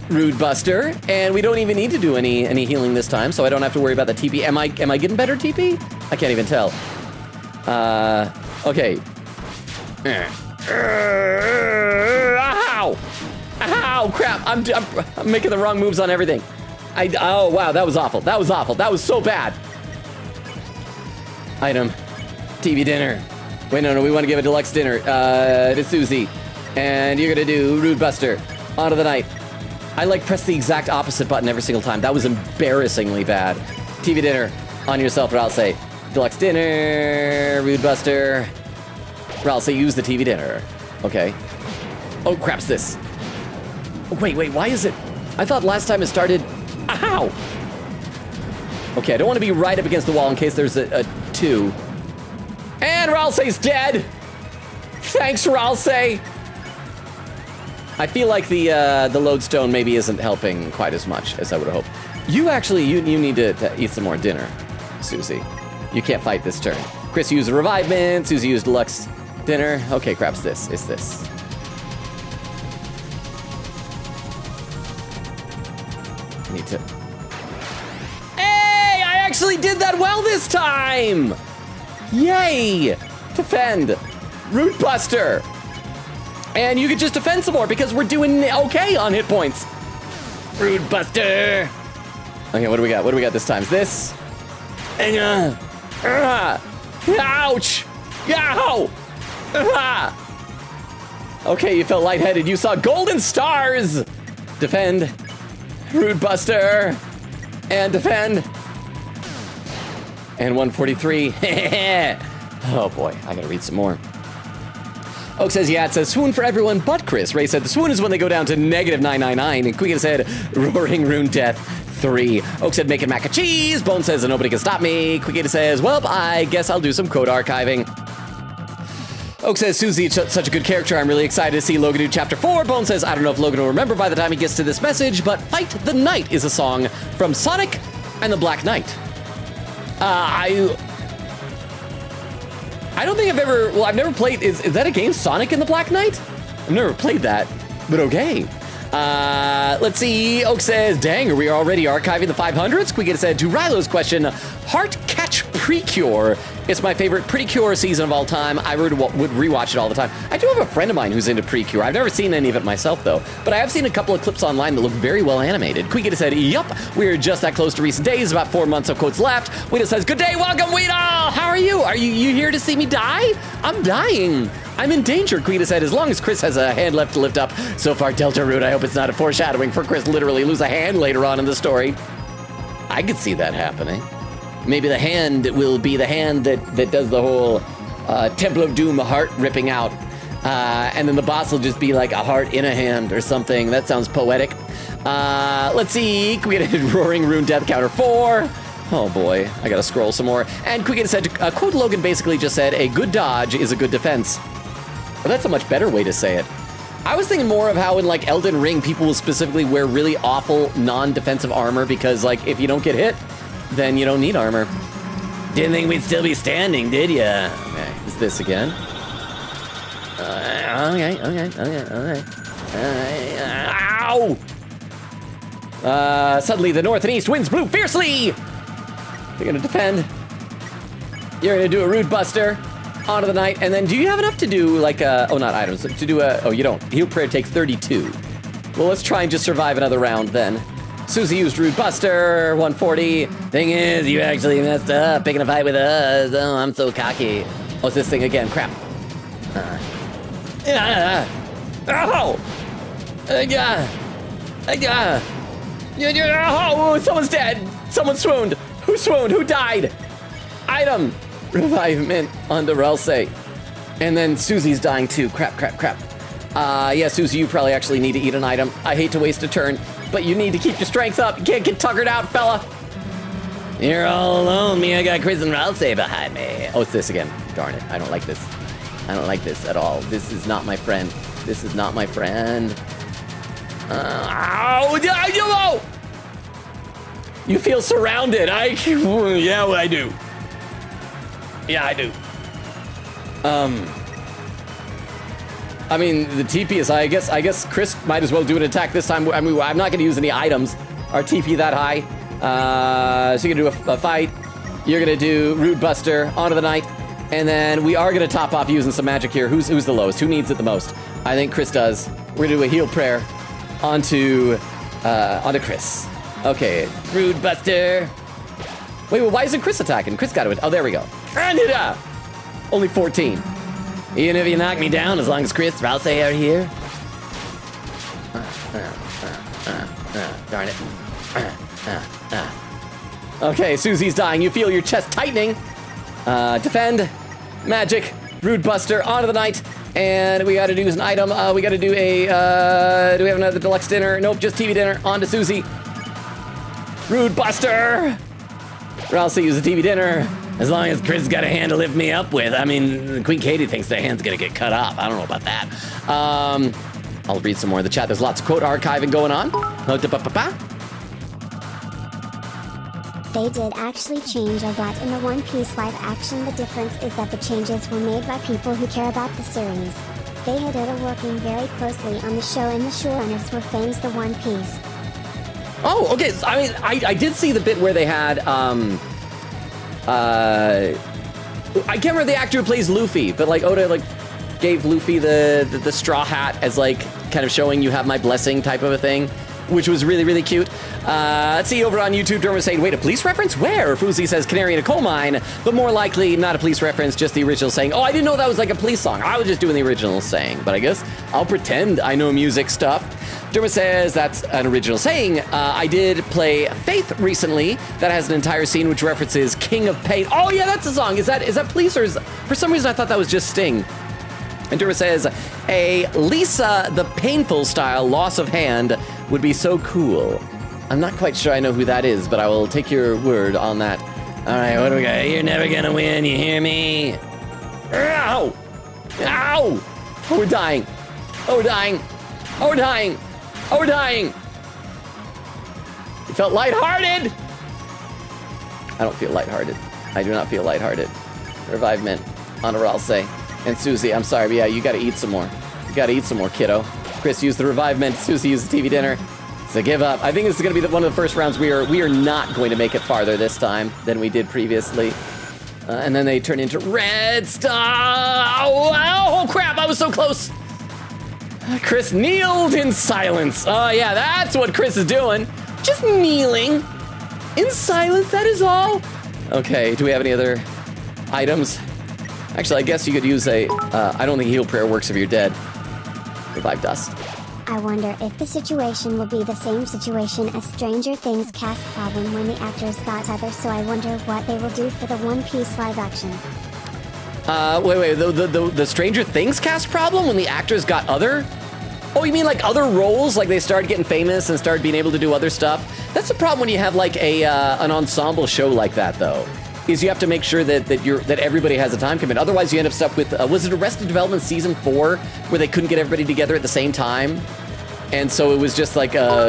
Rude Buster. And we don't even need to do any healing this time, so I don't have to worry about the TP. Am I getting better TP? I can't even tell. Okay. Ow! Ow, crap. I'm making the wrong moves on everything. Oh, wow, that was awful. That was so bad. Item. TV dinner. Wait, no, we want to give a deluxe dinner to Susie. And you're going to do Rude Buster. Onto the night. I press the exact opposite button every single time. That was embarrassingly bad. TV dinner. On yourself, or I'll say. Deluxe dinner, Rude Buster. Or I'll say use the TV dinner. Okay. Oh, crap's this. Wait, why is it? I thought last time it started. Ow! Okay, I don't want to be right up against the wall in case there's a 2. And Ralsei's dead! Thanks, Ralsei! I feel like the lodestone maybe isn't helping quite as much as I would have hoped. You actually, you need to eat some more dinner, Susie. You can't fight this turn. Chris used a revivement, Susie used deluxe dinner. Okay, crap's this. It's this. I need to... Hey! I actually did that well this time! Yay! Defend. Root Buster. And you could just defend some more because we're doing okay on hit points. Root Buster. Okay, what do we got? What do we got this time? Is this? Ouch! Yow! Okay, you felt lightheaded. You saw golden stars. Defend. Root Buster. And defend. And 143. Oh boy, I gotta read some more. Oak says, yeah, it says swoon for everyone but Chris. Ray said, the swoon is when they go down to -999. And Quigan said, roaring rune death 3. Oak said, making mac and cheese. Bone says, nobody can stop me. Quigan says, well, I guess I'll do some code archiving. Oak says, Susie, such a good character. I'm really excited to see LoganRobo's Chapter 4. Bone says, I don't know if Logan will remember by the time he gets to this message, but Fight the Knight is a song from Sonic and the Black Knight. I don't think I've ever, well, I've never played, is that a game, Sonic and the Black Knight? I've never played that, but okay. Let's see, Oak says, dang, are we already archiving the 500s? Quigan said, to Rilo's question, Heart Catch Precure. It's my favorite Precure season of all time. I would rewatch it all the time. I do have a friend of mine who's into Precure. I've never seen any of it myself, though. But I have seen a couple of clips online that look very well animated. Quigan said, yup, we're just that close to recent days, about 4 months of quotes left. Weedle says, good day, welcome, Weedle! How are you? Are you here to see me die? I'm dying. I'm in danger, Quita said, as long as Chris has a hand left to lift up. So far, Deltarune, I hope it's not a foreshadowing for Chris literally lose a hand later on in the story. I could see that happening. Maybe the hand will be the hand that does the whole Temple of Doom heart ripping out. And then the boss will just be like a heart in a hand or something. That sounds poetic. Let's see. Quita roaring rune death counter 4. Oh boy, I gotta scroll some more. And Quigan said, quote Logan basically just said, a good dodge is a good defense. Well, that's a much better way to say it. I was thinking more of how in like Elden Ring, people will specifically wear really awful non-defensive armor because like if you don't get hit, then you don't need armor. Didn't think we'd still be standing, did ya? Okay, is this again? Okay. Ow! Suddenly the north and east winds blew fiercely! You're gonna defend. You're gonna do a Root Buster onto the knight, and then do you have enough to do like oh, not items, to do a, oh, you don't. Heal Prayer takes 32. Well, let's try and just survive another round then. Susie used Root Buster, 140. Thing is, you actually messed up picking a fight with us. Oh, I'm so cocky. Oh, it's this thing again, crap. Oh! Oh, someone's dead. Someone swooned. Who swooned? Who died? Item. Revivement onto Ralsei. And then Susie's dying too. Crap. Yeah, Susie, you probably actually need to eat an item. I hate to waste a turn, but you need to keep your strength up. You can't get tuckered out, fella. You're all alone. Me, I got Chris and Ralsei behind me. Oh, it's this again. Darn it. I don't like this. I don't like this at all. This is not my friend. This is not my friend. Ow! You feel surrounded. Yeah, I do. Yeah, I do. I mean, the TP is, I guess Chris might as well do an attack this time. I mean, I'm not gonna use any items. Our TP that high. So you're gonna do a fight. You're gonna do Root Buster onto the knight. And then we are gonna top off using some magic here. Who's the lowest? Who needs it the most? I think Chris does. We're gonna do a heal prayer onto Chris. Okay, Root Buster. Wait, well, why isn't Chris attacking? Chris got it. Oh, there we go. And it up. Only 14. Even if you knock me down, as long as Chris, Ralsei are here. Darn it. Okay, Susie's dying. You feel your chest tightening. Defend. Magic. Rude Buster, on to the night. And we got to do an item. We got to do a, do we have another deluxe dinner? Nope, just TV dinner. On to Susie. Rude Buster. Or else I use a TV dinner. As long as Chris got a hand to lift me up with. I mean, Queen Katie thinks the hand's gonna get cut off. I don't know about that. I'll read some more in the chat. There's lots of quote archiving going on. They did actually change a lot in the One Piece live action. The difference is that the changes were made by people who care about the series. They had Oda working very closely on the show, and the showrunners were fans of the One Piece. Oh, okay. So, I mean, I did see the bit where they had, I can't remember the actor who plays Luffy, but like Oda like gave Luffy the straw hat as like kind of showing you have my blessing type of a thing, which was really, really cute. Let's see, over on YouTube, Derma saying, wait, a police reference? Where? Fuzi says, Canary in a coal mine, but more likely not a police reference, just the original saying. Oh, I didn't know that was like a police song. I was just doing the original saying, but I guess I'll pretend I know music stuff. Derma says that's an original saying. I did play Faith recently. That has an entire scene which references King of Pain. Oh yeah, that's a song. Is that police or is, for some reason I thought that was just Sting. And Derma says, a Lisa the Painful style loss of hand would be so cool. I'm not quite sure I know who that is, but I will take your word on that. All right, what do we got? You're never gonna win, you hear me? Ow! Ow! Oh, we're dying. Oh, we're dying. Oh, we're dying. Oh, we're dying. You felt lighthearted? I don't feel lighthearted. I do not feel lighthearted. Revive mint. Honor, I'll say. And Susie, I'm sorry, but yeah, you gotta eat some more. You gotta eat some more, kiddo. Chris used the revive mint. Susie used the TV dinner. So give up. I think this is gonna be one of the first rounds we are not going to make it farther this time than we did previously. And then they turn into red star. Oh, crap, I was so close. Chris kneeled in silence. Oh yeah, that's what Chris is doing. Just kneeling in silence, that is all. Okay, do we have any other items? Actually, I guess you could use a, I don't think heal prayer works if you're dead. Revive dust. I wonder if the situation will be the same situation as Stranger Things cast problem when the actors got other, so I wonder what they will do for the One Piece live action. Wait, the Stranger Things cast problem when the actors got other? Oh, you mean like other roles? Like they started getting famous and started being able to do other stuff? That's the problem when you have like a an ensemble show like that, though. Is you have to make sure that everybody has a time commitment. Otherwise, you end up stuck with was it Arrested Development season 4 where they couldn't get everybody together at the same time, and so it was just like Also,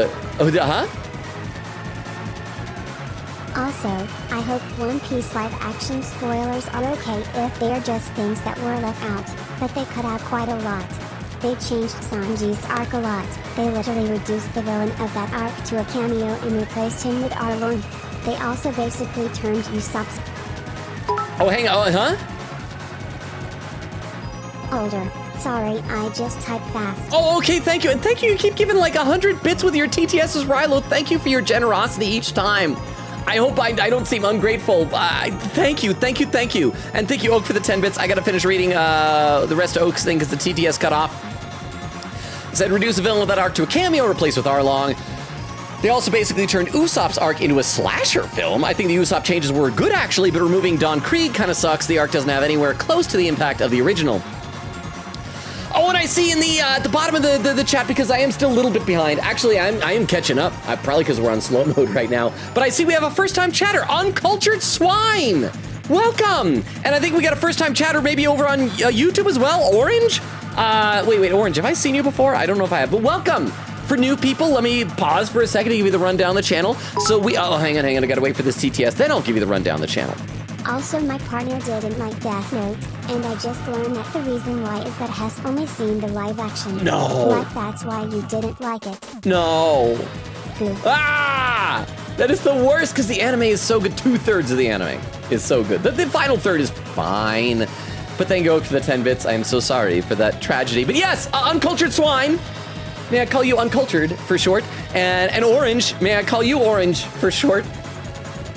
I hope One Piece live action spoilers are okay if they are just things that were left out, but they cut out quite a lot. They changed Sanji's arc a lot. They literally reduced the villain of that arc to a cameo and replaced him with Arlong. They also basically turned Usopp's hang on, huh? older. Sorry, I just typed fast. Oh, okay, thank you. And thank you. You keep giving like 100 bits with your TTSs, Rilo. Thank you for your generosity each time. I hope I don't seem ungrateful. Thank you. And thank you, Oak, for the 10 bits. I gotta finish reading the rest of Oak's thing because the TTS cut off. It said, reduce the villain of that arc to a cameo, replace with Arlong. They also basically turned Usopp's arc into a slasher film. I think the Usopp changes were good, actually, but removing Don Krieg kind of sucks. The arc doesn't have anywhere close to the impact of the original. Oh, and I see in the at the bottom of the chat, because I am still a little bit behind. Actually, I am catching up. Probably because we're on slow mode right now. But I see we have a first-time chatter, Uncultured Swine. Welcome. And I think we got a first-time chatter maybe over on YouTube as well. Orange? Wait, Orange, have I seen you before? I don't know if I have, but welcome. For new people, let me pause for a second to give you the rundown of the channel. So hang on, I gotta wait for this TTS, then I'll give you the rundown of the channel. Also, my partner didn't like Death Note, and I just learned that the reason why is that Hess only seen the live action. No. Like that's why you didn't like it. No. Good. Ah! That is the worst, because the anime is so good. 2/3 of the anime is so good. The final third is fine. But thank you for the 10 bits. I am so sorry for that tragedy. But yes, Uncultured Swine. May I call you Uncultured for short? And Orange, may I call you Orange for short?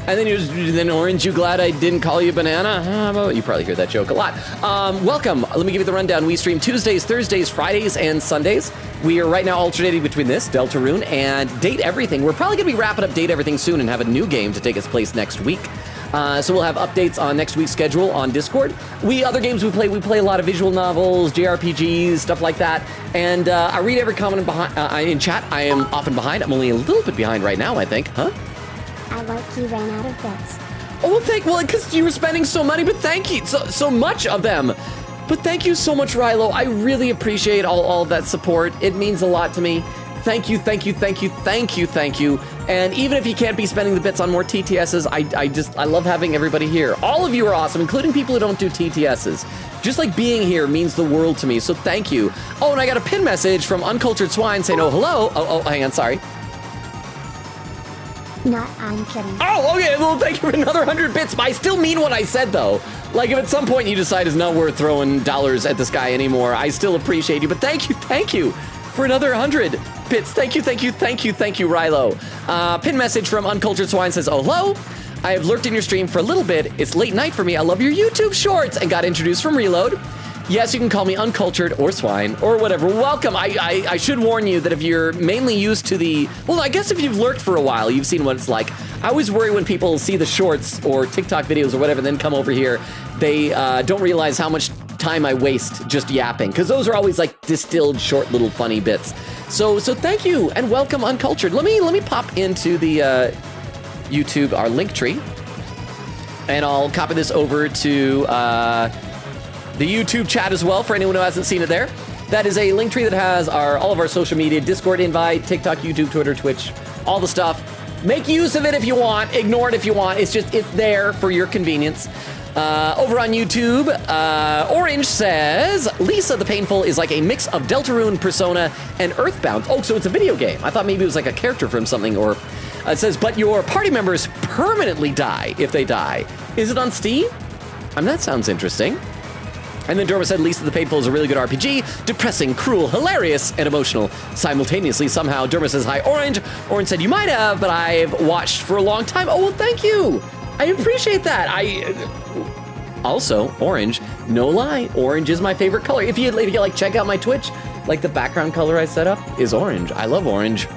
And then Orange, you glad I didn't call you Banana? You probably hear that joke a lot. Welcome. Let me give you the rundown. We stream Tuesdays, Thursdays, Fridays, and Sundays. We are right now alternating between this, Deltarune, and Date Everything. We're probably going to be wrapping up Date Everything soon and have a new game to take its place next week. So we'll have updates on next week's schedule on Discord. Other games we play a lot of visual novels, JRPGs, stuff like that. And I read every comment in chat. I am often behind. I'm only a little bit behind right now, I think. Huh? I like you ran out of bits. Oh, well, because you were spending so money, but thank you, so much of them. But thank you so much, Rilo. I really appreciate all of that support. It means a lot to me. Thank you, thank you, thank you, thank you, thank you. And even if you can't be spending the bits on more TTSs, I love having everybody here. All of you are awesome, including people who don't do TTSs. Just like being here means the world to me, so thank you. Oh, and I got a pin message from Uncultured Swine saying, oh, hello. Oh, hang on, sorry. Not, I'm kidding. Oh, okay, well, thank you for another 100 bits, but I still mean what I said, though. Like, if at some point you decide it's not worth throwing dollars at this guy anymore, I still appreciate you, but thank you for another 100 bits. Thank you, Rilo. Pin message from Uncultured Swine says, oh, hello. I have lurked in your stream for a little bit. It's late night for me. I love your YouTube shorts and got introduced from Reload. Yes, you can call me Uncultured or Swine or whatever. Welcome. I should warn you that if you're mainly used to well, I guess if you've lurked for a while, you've seen what it's like. I always worry when people see the shorts or TikTok videos or whatever, then come over here. They don't realize how much time I waste just yapping, because those are always like distilled, short, little funny bits. So thank you and welcome, Uncultured. Let me pop into the YouTube, our link tree, and I'll copy this over to the YouTube chat as well for anyone who hasn't seen it there. That is a link tree that has all of our social media, Discord invite, TikTok, YouTube, Twitter, Twitch, all the stuff. Make use of it if you want, ignore it if you want. It's there for your convenience. Over on YouTube, Orange says, Lisa the Painful is like a mix of Deltarune, Persona, and Earthbound. Oh, so it's a video game. I thought maybe it was like a character from something, or it says, but your party members permanently die if they die. Is it on Steam? That sounds interesting. And then Dorma said, Lisa the Painful is a really good RPG. Depressing, cruel, hilarious, and emotional simultaneously. Somehow, Dorma says, hi, Orange. Orange said, you might have, but I've watched for a long time. Oh, well, thank you. I appreciate that. Also, Orange, no lie, orange is my favorite color. If you like, check out my Twitch, like the background color I set up is orange. I love orange.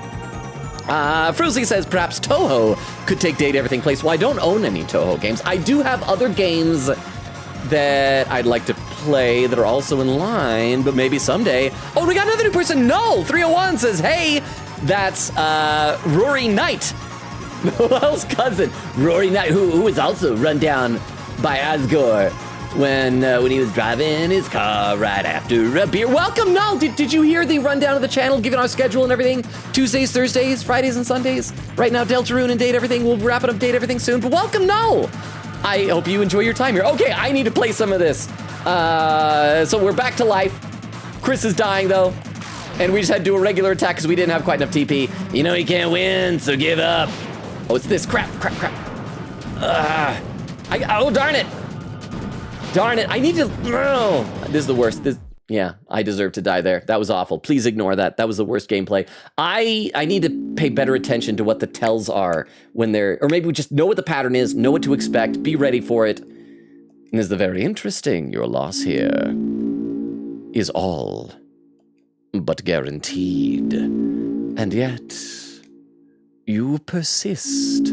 Fruzy says, perhaps Toho could take Date Everything place. Well, I don't own any Toho games. I do have other games that I'd like to play that are also in line, but maybe someday. Oh, we got another new person. No, 301 says, hey, that's Rory Knight. Noel's cousin, Rory Knight, who was also run down by Asgore when he was driving his car right after a beer. Welcome, Noel. Did you hear the rundown of the channel, given our schedule and everything? Tuesdays, Thursdays, Fridays, and Sundays. Right now, Deltarune and Date Everything. We'll wrap it up, Date Everything soon. But welcome, Noel. I hope you enjoy your time here. Okay, I need to play some of this. So we're back to life. Chris is dying, though. And we just had to do a regular attack because we didn't have quite enough TP. You know he can't win, so give up. Oh, it's this. Crap. Oh, darn it. I need to... Oh, this is the worst. Yeah, I deserve to die there. That was awful. Please ignore that. That was the worst gameplay. I need to pay better attention to what the tells are when they're... Or maybe we just know what the pattern is, know what to expect, be ready for it. And this is the very interesting. Your loss here is all but guaranteed. And yet, you persist.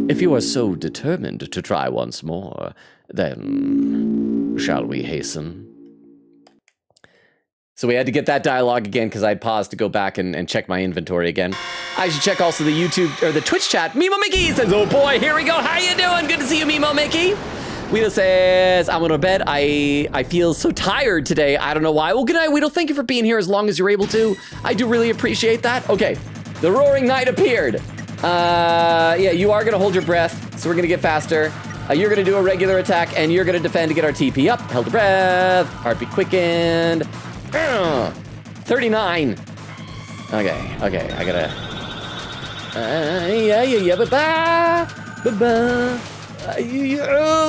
If you are so determined to try once more, then shall we hasten? So we had to get that dialogue again because I paused to go back and check my inventory again. I should check also the YouTube or the Twitch chat. Mimo Mickey says, oh boy, here we go. How you doing? Good to see you, Mimo Mickey. Weedle says, I'm going to bed. I feel so tired today. I don't know why. Well, good night, Weedle. Thank you for being here as long as you're able to. I do really appreciate that. Okay, the Roaring Knight appeared. Yeah, you are going to hold your breath, so we're going to get faster. You're going to do a regular attack, and you're going to defend to get our TP up. Held the breath. Heartbeat quickened. 39. Okay, I gotta...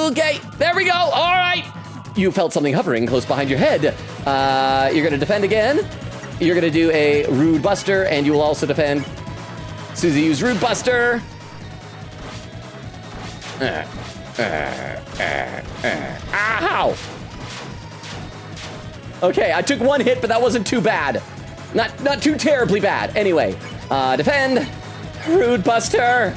Okay, there we go. All right. You felt something hovering close behind your head. You're gonna defend again. You're gonna do a Rude Buster, and you will also defend. Susie used Rude Buster. Ow! Okay, I took one hit, but that wasn't too bad. Not too terribly bad. Anyway, defend. Rude Buster.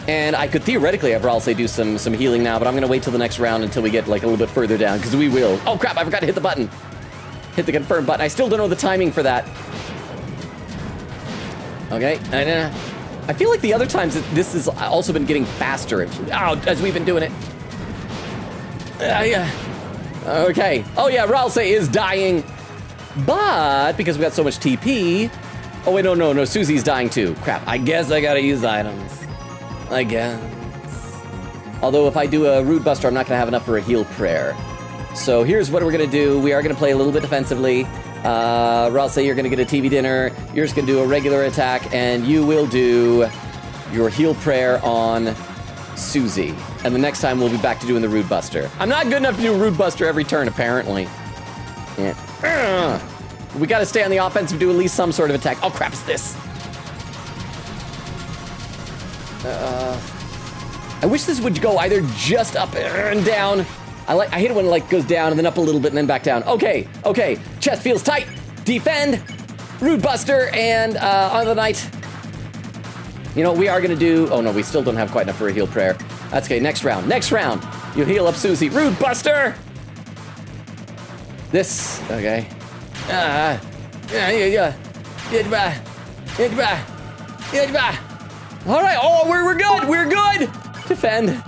And I could theoretically have Ralsei do some healing now, but I'm gonna wait till the next round until we get like a little bit further down, because we will. Oh crap, I forgot to hit the button. Hit the confirm button. I still don't know the timing for that. Okay, I feel like the other times this has also been getting faster as we've been doing it. Okay. Oh yeah, Ralsei is dying. But because we got so much TP... Oh wait, no, Susie's dying too. Crap, I guess I gotta use items. I guess. Although if I do a Rude Buster, I'm not gonna have enough for a heal prayer. So here's what we're gonna do. We are gonna play a little bit defensively. Ralsei, you're gonna get a TV dinner. You're just gonna do a regular attack, and you will do your heal prayer on Susie. And the next time we'll be back to doing the Rude Buster. I'm not good enough to do a Rude Buster every turn, apparently. Yeah. We gotta stay on the offensive, do at least some sort of attack. Oh crap, it's this. I wish this would go either just up and down. I hate it when it like goes down and then up a little bit and then back down. Okay. Chest feels tight. Defend. Rude Buster and on the night. You know, we are gonna do... Oh no, we still don't have quite enough for a heal prayer. That's okay, next round. You heal up Susie. Rude Buster! This, okay. All right, oh, we're good! Defend.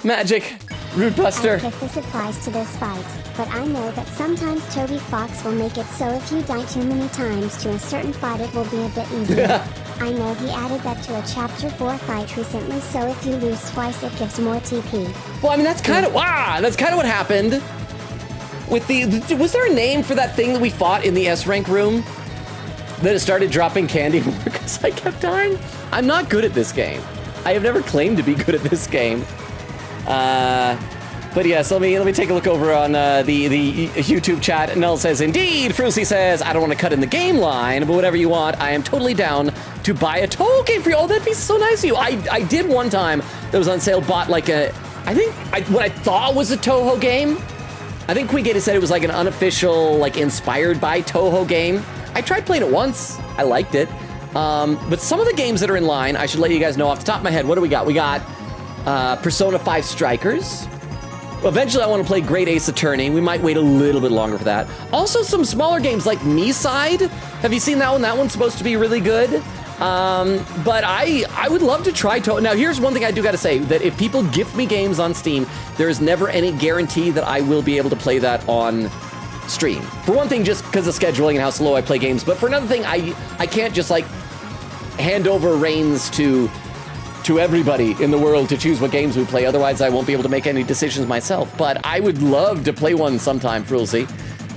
Magic. Rude Buster. I guess this applies to this fight, but I know that sometimes Toby Fox will make it so if you die too many times to a certain fight it will be a bit easier. I know he added that to a Chapter 4 fight recently, so if you lose twice it gives more TP. Well, I mean, that's kind of what happened. With was there a name for that thing that we fought in the S-rank room? That it started dropping candy more because I kept dying? I'm not good at this game. I have never claimed to be good at this game. But yes, let me take a look over on the YouTube chat. Null says, indeed. Frucy says, I don't want to cut in the game line, but whatever you want, I am totally down to buy a Toho game for you. Oh, that'd be so nice of you. I did one time that was on sale, bought like what I thought was a Toho game. I think Queen Gator said it was like an unofficial, like inspired by Toho game. I tried playing it once. I liked it. But some of the games that are in line, I should let you guys know off the top of my head. What do we got? We got Persona 5 Strikers. Eventually, I want to play Great Ace Attorney. We might wait a little bit longer for that. Also, some smaller games like Me Side. Have you seen that one? That one's supposed to be really good. But I would love to try Toho. Now, here's one thing I do got to say, that if people gift me games on Steam, there is never any guarantee that I will be able to play that on stream. For one thing, just because of scheduling and how slow I play games. But for another thing, I can't just like hand over reins to everybody in the world to choose what games we play. Otherwise, I won't be able to make any decisions myself. But I would love to play one sometime, Frulzy.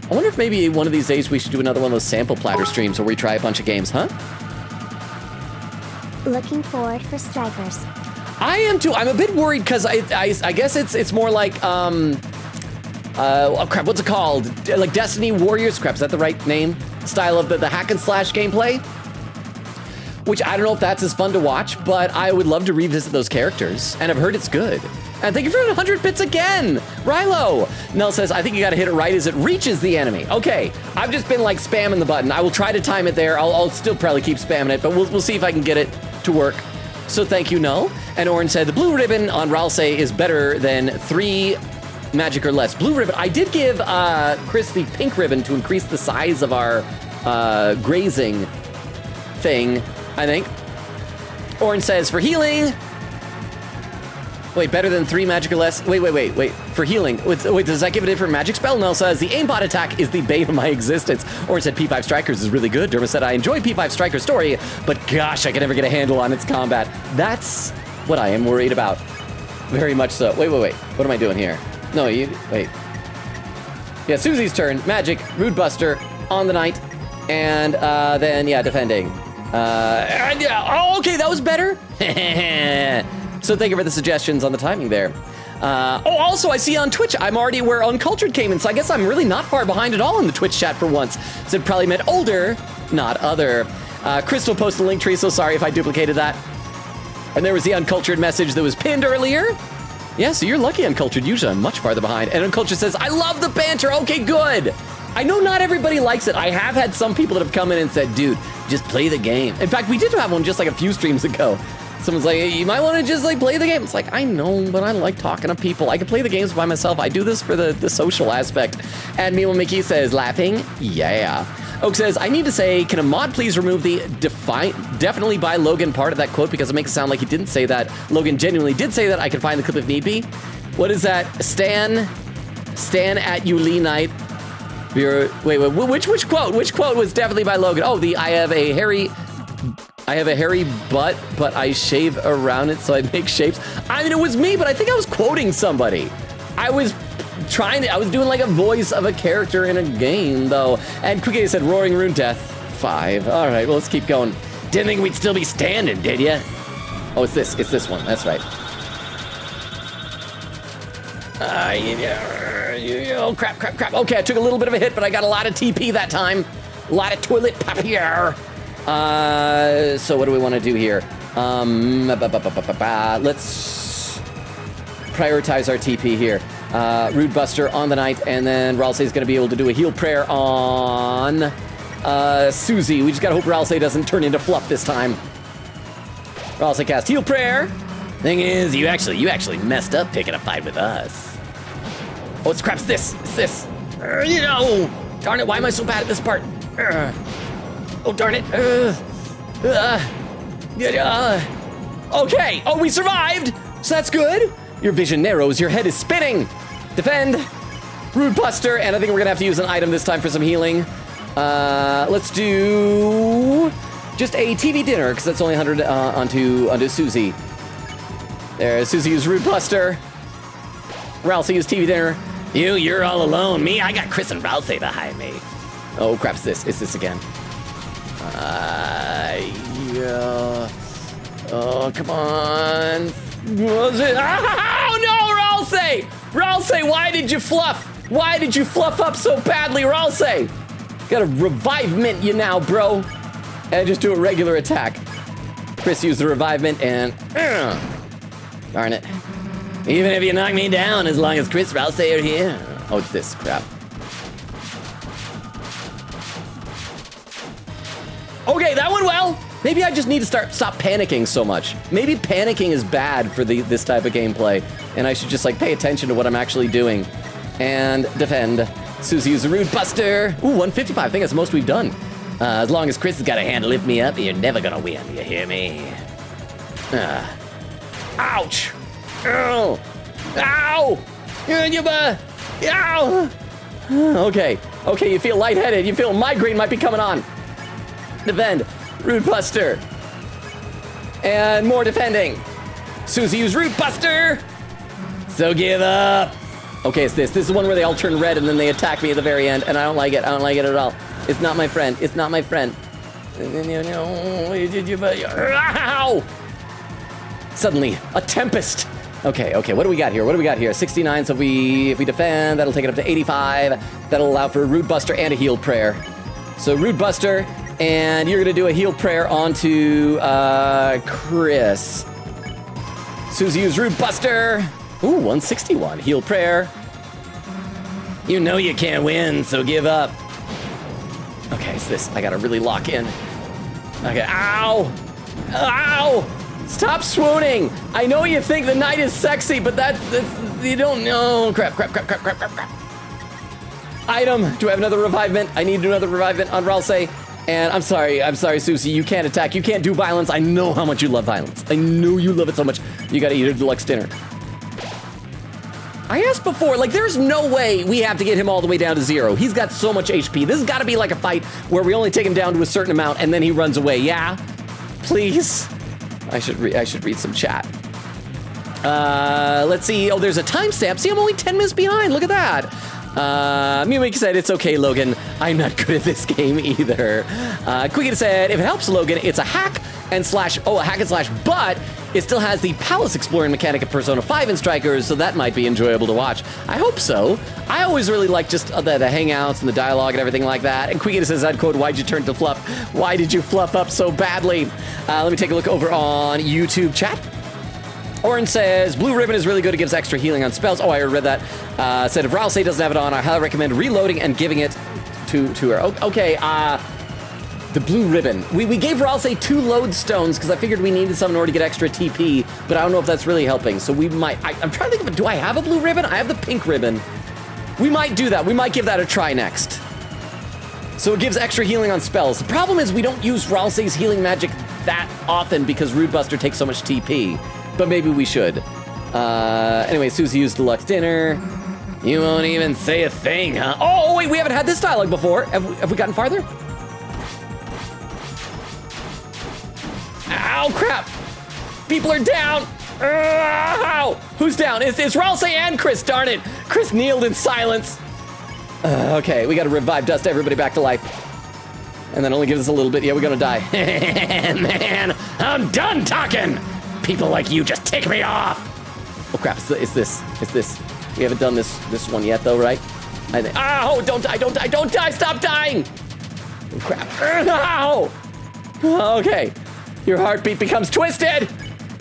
I wonder if maybe one of these days we should do another one of those sample platter streams where we try a bunch of games, huh? Looking forward for Strikers. I am too. I'm a bit worried because I guess it's more like oh crap, what's it called? Like Destiny Warriors? Crap, is that the right name? Style of the hack and slash gameplay? Which I don't know if that's as fun to watch, but I would love to revisit those characters, and I've heard it's good. And thank you for 100 bits again, Rilo. Nell says, I think you gotta hit it right as it reaches the enemy. Okay, I've just been like spamming the button. I will try to time it there. I'll still probably keep spamming it, but we'll see if I can get it to work. So thank you, Null. And Orange said, the blue ribbon on Ralsei is better than 3 magic or less. Blue ribbon, I did give Chris the pink ribbon to increase the size of our grazing thing, I think. Orange says, for healing. Wait, better than 3 magic or less? Wait. For healing. Wait, does that give a different magic spell? Nell says, the aimbot attack is the bane of my existence. Orange said, P5 Strikers is really good. Derma said, I enjoy P5 Striker's story, but gosh, I can never get a handle on its combat. That's what I am worried about. Very much so. Wait. What am I doing here? No, wait. Yeah, Susie's turn. Magic, Rude Buster, on the night, and then, yeah, defending. Oh, okay, that was better. So thank you for the suggestions on the timing there. Also, I see on Twitch, I'm already where Uncultured came in, so I guess I'm really not far behind at all in the Twitch chat for once. So it probably meant older, not other. Crystal posted a link tree, so sorry if I duplicated that. And there was the Uncultured message that was pinned earlier. Yeah, so you're lucky, Uncultured. Usually I'm much farther behind. And Uncultured says, I love the banter. Okay, good. I know not everybody likes it. I have had some people that have come in and said, dude, just play the game. In fact, we did have one just like a few streams ago. Someone's like, you might want to just like play the game. It's like, I know, but I like talking to people. I can play the games by myself. I do this for the social aspect. And Mimo Mickey says, laughing, yeah. Oak says, I need to say, can a mod please remove the definitely by Logan part of that quote because it makes it sound like he didn't say that. Logan genuinely did say that. I can find the clip if need be. What is that? Stan at Yuli night. Wait, which quote? Which quote was definitely by Logan? Oh, I have a hairy butt, but I shave around it so I make shapes. I mean, it was me, but I think I was quoting somebody. I was doing like a voice of a character in a game, though. And Quicky said, Roaring Rune Death 5. All right, well, let's keep going. Didn't think we'd still be standing, did ya? Oh, it's this one. That's right. Oh, crap. Okay, I took a little bit of a hit, but I got a lot of TP that time. A lot of toilet papier. So what do we want to do here? Let's prioritize our TP here. Rude Buster on the knight, and then Ralsei is going to be able to do a heal prayer on Susie. We just got to hope Ralsei doesn't turn into fluff this time. Ralsei cast heal prayer. Thing is, you actually messed up picking a fight with us. Oh, it's crap. It's this. Darn it, why am I so bad at this part? Oh, darn it. Okay. Oh, we survived. So that's good. Your vision narrows. Your head is spinning. Defend. Rude Buster. And I think we're going to have to use an item this time for some healing. Let's do just a TV dinner, because that's only 100 onto Susie. There, Susie used Rude Buster. Ralsei used TV dinner. You're all alone. Me, I got Chris and Ralsei behind me. Oh, crap. It's this again. Yeah. Oh, come on. Was it? Oh, no, Ralsei! Ralsei, why did you fluff? Why did you fluff up so badly, Ralsei? Gotta revive mint you now, bro. And just do a regular attack. Chris used the revive mint and... darn it. Even if you knock me down, as long as Chris Ralsei are here. Oh, it's this crap. Okay, that went well. Maybe I just need to stop panicking so much. Maybe panicking is bad for this type of gameplay, and I should just like pay attention to what I'm actually doing. And defend. Susie used a Rude Buster. Ooh, 155. I think that's the most we've done. As long as Chris has got a hand to lift me up, you're never gonna win. You hear me? Ouch! Ow! Ow! Ow! Okay, you feel lightheaded. You feel migraine might be coming on. Defend. Rude Buster. And more defending. Susie used Rude Buster. So give up. Okay, it's this. This is the one where they all turn red and then they attack me at the very end, and I don't like it. I don't like it at all. It's not my friend. It's not my friend. Ow! Suddenly, a tempest. Okay, what do we got here? 69, so if we defend, that'll take it up to 85. That'll allow for a Rude Buster and a heal prayer. So Rude Buster, and you're gonna do a heal prayer onto Chris. Susie used Rude Buster. Ooh, 161, heal prayer. You know you can't win, so give up. Okay, it's this. I gotta really lock in. Okay, ow! Ow! Stop swooning! I know you think the night is sexy, but that's you don't know. Crap. Item. Do I have another revivement? I need another revivement on Ralsei. And I'm sorry, Susie. You can't attack. You can't do violence. I know how much you love violence. I know you love it so much. You gotta eat a deluxe dinner. I asked before, like, there's no way we have to get him all the way down to 0. He's got so much HP. This has got to be like a fight where we only take him down to a certain amount and then he runs away. Yeah? Please? I should read some chat. Let's see. Oh, there's a timestamp. See, I'm only 10 minutes behind. Look at that. Mimik said, it's okay, Logan. I'm not good at this game either. Quicken said, if it helps Logan, it's a hack and slash, but it still has the palace exploring mechanic of Persona 5 and Strikers, so that might be enjoyable to watch. I hope so. I always really like just the hangouts and the dialogue and everything like that. And Quicken says, I'd quote, why'd you turn to fluff? Why did you fluff up so badly? Let me take a look over on YouTube chat. Orange says, Blue Ribbon is really good. It gives extra healing on spells. Oh, I already read that. Said, if Ralsei doesn't have it on, I highly recommend reloading and giving it to her. Okay, The blue ribbon. We gave Ralsei 2 lodestones because I figured we needed some in order to get extra TP, but I don't know if that's really helping. So we might, I'm trying to think of, do I have a blue ribbon? I have the pink ribbon. We might do that. We might give that a try next. So it gives extra healing on spells. The problem is we don't use Ralsei's healing magic that often because Rude Buster takes so much TP, but maybe we should. Anyway, Susie used deluxe dinner. You won't even say a thing, huh? Oh, wait, we haven't had this dialogue before. Have we gotten farther? Ow, crap. People are down. Ow. Who's down? It's Ralsei and Chris, darn it. Chris kneeled in silence. Okay, we got to revive Dust everybody back to life. And then only gives us a little bit. Yeah, we're going to die. Man, I'm done talking. People like you just tick me off. Oh, crap, it's this. We haven't done this one yet, though, right? Ow, don't die, stop dying. Oh, crap. Ow. Okay. Your heartbeat becomes twisted.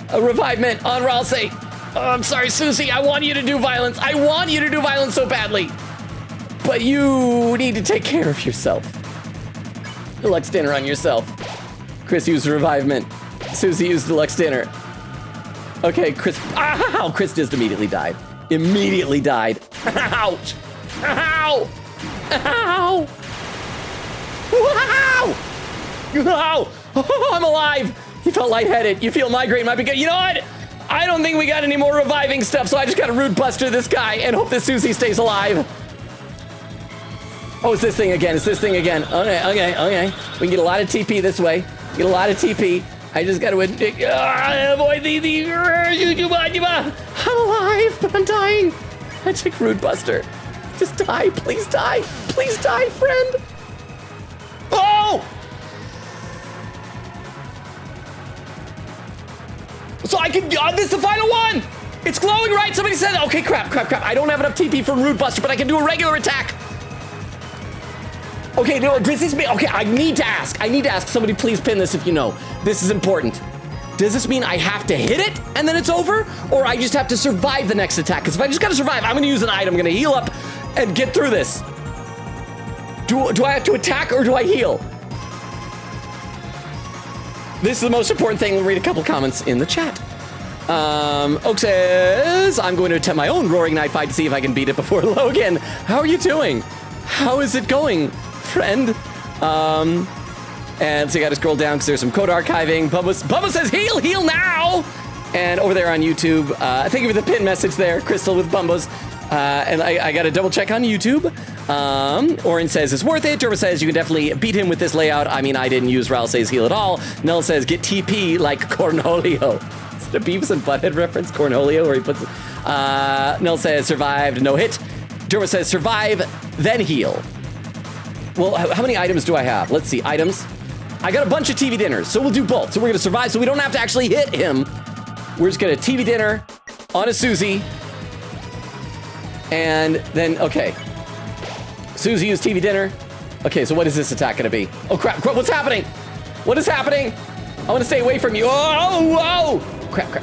A revivement on Ralsei. Oh, I'm sorry, Susie. I want you to do violence. I want you to do violence so badly. But you need to take care of yourself. Deluxe dinner on yourself. Chris used revivement. Susie used deluxe dinner. Okay, Chris. Ow! Chris just immediately died. Immediately died. Ouch! Ow! Ow! Wow! Ow! Oh, I'm alive! You felt lightheaded. You feel migraine might be good. You know what? I don't think we got any more reviving stuff, so I just gotta Rude Buster this guy and hope that Susie stays alive. Oh, it's this thing again. Okay. We can get a lot of TP this way. Get a lot of TP. I just gotta avoid the I'm alive, but I'm dying. I took Rude Buster. Just die. Please die. Please die, friend. Oh! So I can, this is the final one! It's glowing, right? Somebody said, okay, crap. I don't have enough TP from Rude Buster, but I can do a regular attack. Okay, no, does this mean, okay, I need to ask. Somebody please pin this if you know. This is important. Does this mean I have to hit it and then it's over? Or I just have to survive the next attack? Because if I just gotta survive, I'm gonna use an item, I'm gonna heal up and get through this. Do I have to attack or do I heal? This is the most important thing. We'll read a couple comments in the chat. Oak says, I'm going to attempt my own Roaring Knight fight to see if I can beat it before Logan. How are you doing? How is it going, friend? And so you gotta scroll down because there's some code archiving. Bubba says, heal now! And over there on YouTube, thank you for the pin message there, Crystal with Bumbos. And I gotta double check on YouTube. Orin says it's worth it. Derma says you can definitely beat him with this layout. I mean, I didn't use Ralsei's heal at all. Nell says get TP like Cornholio. Is it a Beavis and Butthead reference? Cornholio, where he puts it. Nell says survived, no hit. Derma says survive, then heal. Well, how many items do I have? Let's see, items. I got a bunch of TV dinners, so we'll do both. So we're gonna survive, so we don't have to actually hit him. We're just gonna TV dinner on a Susie. And then, okay. Susie used TV dinner. Okay, so what is this attack gonna be? Oh crap, what's happening? What is happening? I wanna stay away from you. Oh, crap.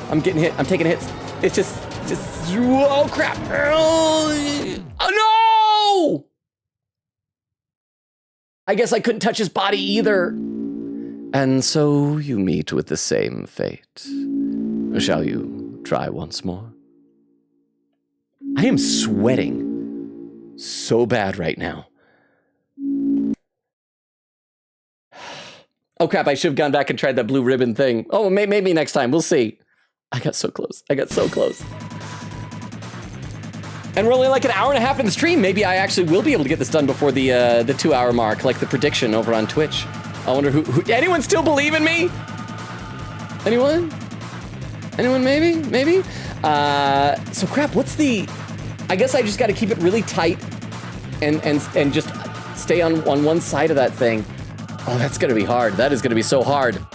I'm getting hit, I'm taking hits. It's just, oh crap. Oh no! I guess I couldn't touch his body either. And so you meet with the same fate. Shall you try once more? I am sweating so bad right now. Oh crap, I should have gone back and tried that blue ribbon thing. Oh, maybe next time, we'll see. I got so close. And we're only like an hour and a half in the stream. Maybe I actually will be able to get this done before the 2-hour mark, like the prediction over on Twitch. I wonder who anyone still believe in me? Anyone? Maybe? So crap, what's the, I guess I just gotta keep it really tight and just stay on one side of that thing. Oh, that's gonna be hard. That is gonna be so hard.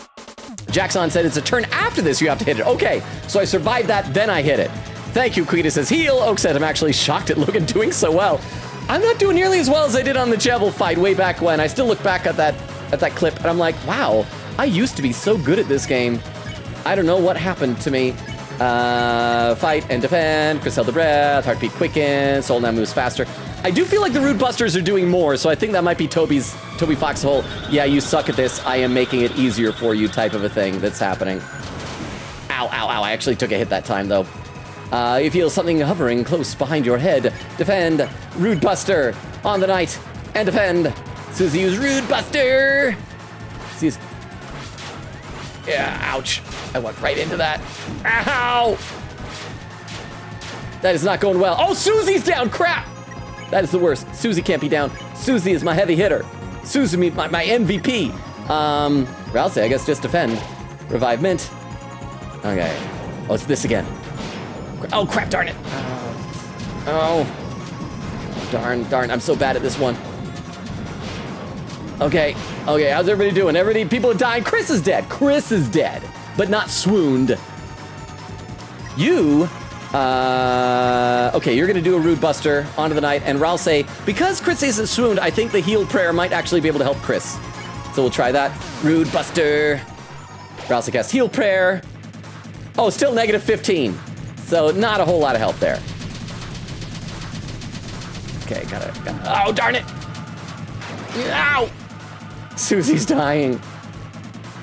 Jackson said it's a turn after this you have to hit it. Okay, so I survived that, then I hit it. Thank you, Quita says heal. Oak said I'm actually shocked at Logan doing so well. I'm not doing nearly as well as I did on the Jebel fight way back when. I still look back at that clip and I'm like, wow, I used to be so good at this game. I don't know what happened to me. Fight and defend. Chris held the breath. Heartbeat quicken. Soul now moves faster. I do feel like the Rude Busters are doing more, so I think that might be Toby Fox's whole, yeah, you suck at this, I am making it easier for you type of a thing that's happening. Ow, ow, ow. I actually took a hit that time, though. You feel something hovering close behind your head. Defend. Rude Buster on the knight. And defend. Susie use Rude Buster. Susie. Yeah, ouch. I went right into that. Ow! That is not going well. Oh, Susie's down. Crap. That is the worst. Susie can't be down. Susie is my heavy hitter. Susie, my MVP. Rousey, I guess just defend. Revive Mint. Okay. Oh, it's this again. Oh, crap, darn it. Oh. Darn. I'm so bad at this one. Okay, how's everybody doing? People are dying. Chris is dead, but not swooned. You, okay, you're gonna do a Rude Buster onto the knight, and Ra'll say, because Chris isn't swooned, I think the heal prayer might actually be able to help Chris. So we'll try that. Rude Buster. Ra'll say cast heal prayer. Oh, still negative 15. So not a whole lot of help there. Okay, gotta, oh, darn it. Ow! Susie's dying.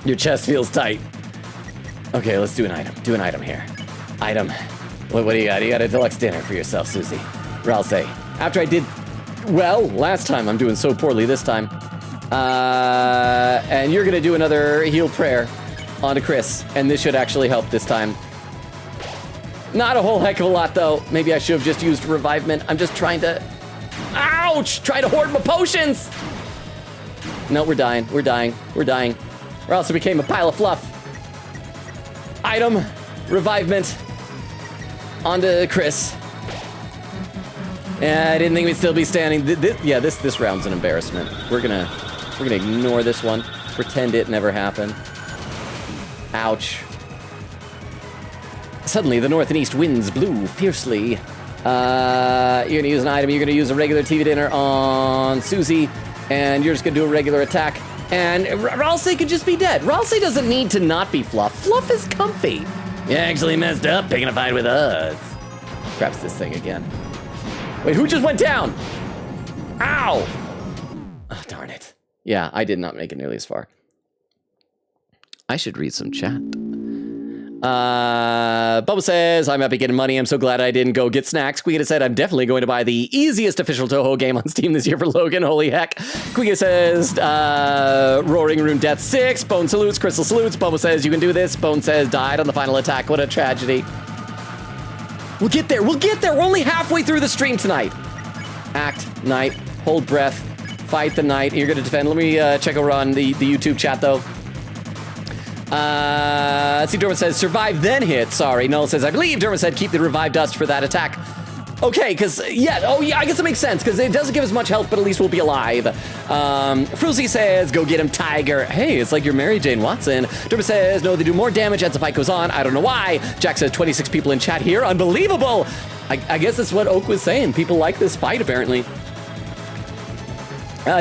Your chest feels tight. Okay, let's do an item here. Item. What do you got? You got a deluxe dinner for yourself, Susie. Ra'll say. After I did well last time, I'm doing so poorly this time. And you're gonna do another heal prayer onto Chris, and this should actually help this time. Not a whole heck of a lot, though. Maybe I should have just used Revivement. I'm just trying to... Ouch! Try to hoard my potions! No, we're dying. Or else it became a pile of fluff. Item. Revivement. Onto Chris. Yeah, I didn't think we'd still be standing. This round's an embarrassment. We're gonna ignore this one. Pretend it never happened. Ouch. Suddenly, the north and east winds blew fiercely. You're gonna use an item. You're gonna use a regular TV dinner on Susie, and you're just gonna do a regular attack. And Ralsei could just be dead. Ralsei doesn't need to not be Fluff. Fluff is comfy. You actually messed up picking a fight with us. Grabs this thing again. Wait, who just went down? Ow! Oh, darn it. Yeah, I did not make it nearly as far. I should read some chat. Bubba says, I'm happy getting money. I'm so glad I didn't go get snacks. Quigga said, I'm definitely going to buy the easiest official Toho game on Steam this year for Logan. Holy heck. Quigga says, Roaring Rune Death 6. Bone salutes. Crystal salutes. Bubba says, you can do this. Bone says, died on the final attack. What a tragedy. We'll get there. We'll get there. We're only halfway through the stream tonight. Act, night, hold breath, fight the night. You're going to defend. Let me check over on the YouTube chat, though. Let's see, Dermot says, survive then hit. Sorry. Null says, I believe Dermot said, keep the revive dust for that attack. Okay, because, yeah, oh, yeah, I guess it makes sense, because it doesn't give us much health, but at least we'll be alive. Fruzy says, go get him, Tiger. Hey, it's like you're Mary Jane Watson. Dermot says, no, they do more damage as the fight goes on. I don't know why. Jack says, 26 people in chat here. Unbelievable. I guess that's what Oak was saying. People like this fight, apparently.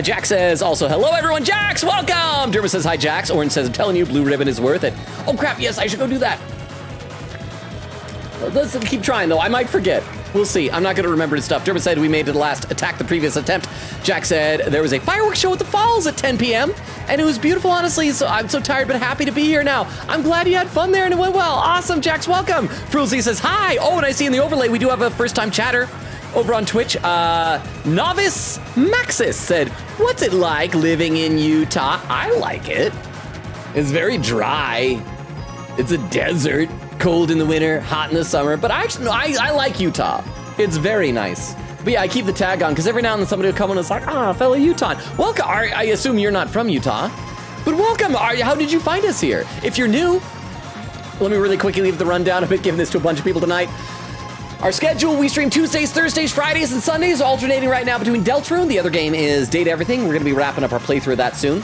Jack says, also, hello, everyone. Jax, welcome. Dermot says, hi, Jax. Orange says, I'm telling you, Blue Ribbon is worth it. Oh, crap. Yes, I should go do that. Let's keep trying, though. I might forget. We'll see. I'm not going to remember his stuff. Dermot said we made it last attack the previous attempt. Jack said there was a fireworks show at the Falls at 10 p.m. and it was beautiful, honestly. So I'm so tired, but happy to be here now. I'm glad you had fun there and it went well. Awesome, Jax, welcome. Frulzy says hi. Oh, and I see in the overlay we do have a first-time chatter over on Twitch. Novice Maxis said, what's it like living in Utah? I like it. It's very dry. It's a desert. Cold in the winter, hot in the summer, but I like Utah. It's very nice. But yeah, I keep the tag on because every now and then somebody will come and it's like, fellow Utah. Welcome. I assume you're not from Utah, but welcome. How did you find us here? If you're new, let me really quickly leave the rundown a bit, giving this to a bunch of people tonight. Our schedule, we stream Tuesdays, Thursdays, Fridays, and Sundays, alternating right now between Deltarune. The other game is Date Everything. We're going to be wrapping up our playthrough of that soon.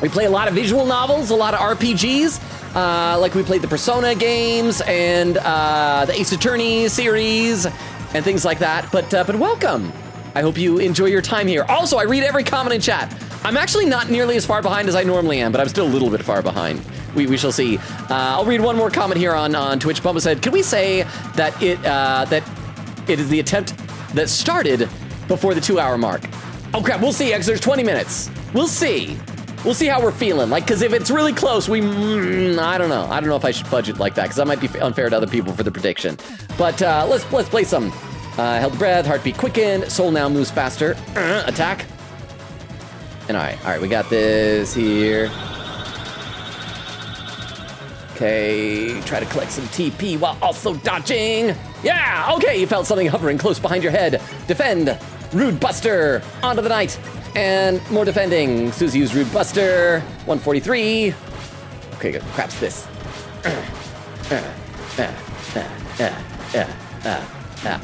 We play a lot of visual novels, a lot of RPGs. Like we played the Persona games and the Ace Attorney series and things like that. But welcome. I hope you enjoy your time here. Also, I read every comment in chat. I'm actually not nearly as far behind as I normally am, but I'm still a little bit far behind. We shall see. I'll read one more comment here on Twitch. Bubba said, can we say that it is the attempt that started before the 2-hour mark? Oh crap, we'll see, X. There's 20 minutes. We'll see. We'll see how we're feeling. Like, because if it's really close, I don't know. I don't know if I should fudge it like that, because that might be unfair to other people for the prediction. But let's play some. Held breath, heartbeat quicken, soul now moves faster. Attack. And all right, we got this here. Okay, try to collect some TP while also dodging. Yeah, okay, you felt something hovering close behind your head. Defend. Rude Buster. Onto the knight. And more defending. Susie used Rude Buster. 143. Okay, good. Craps this.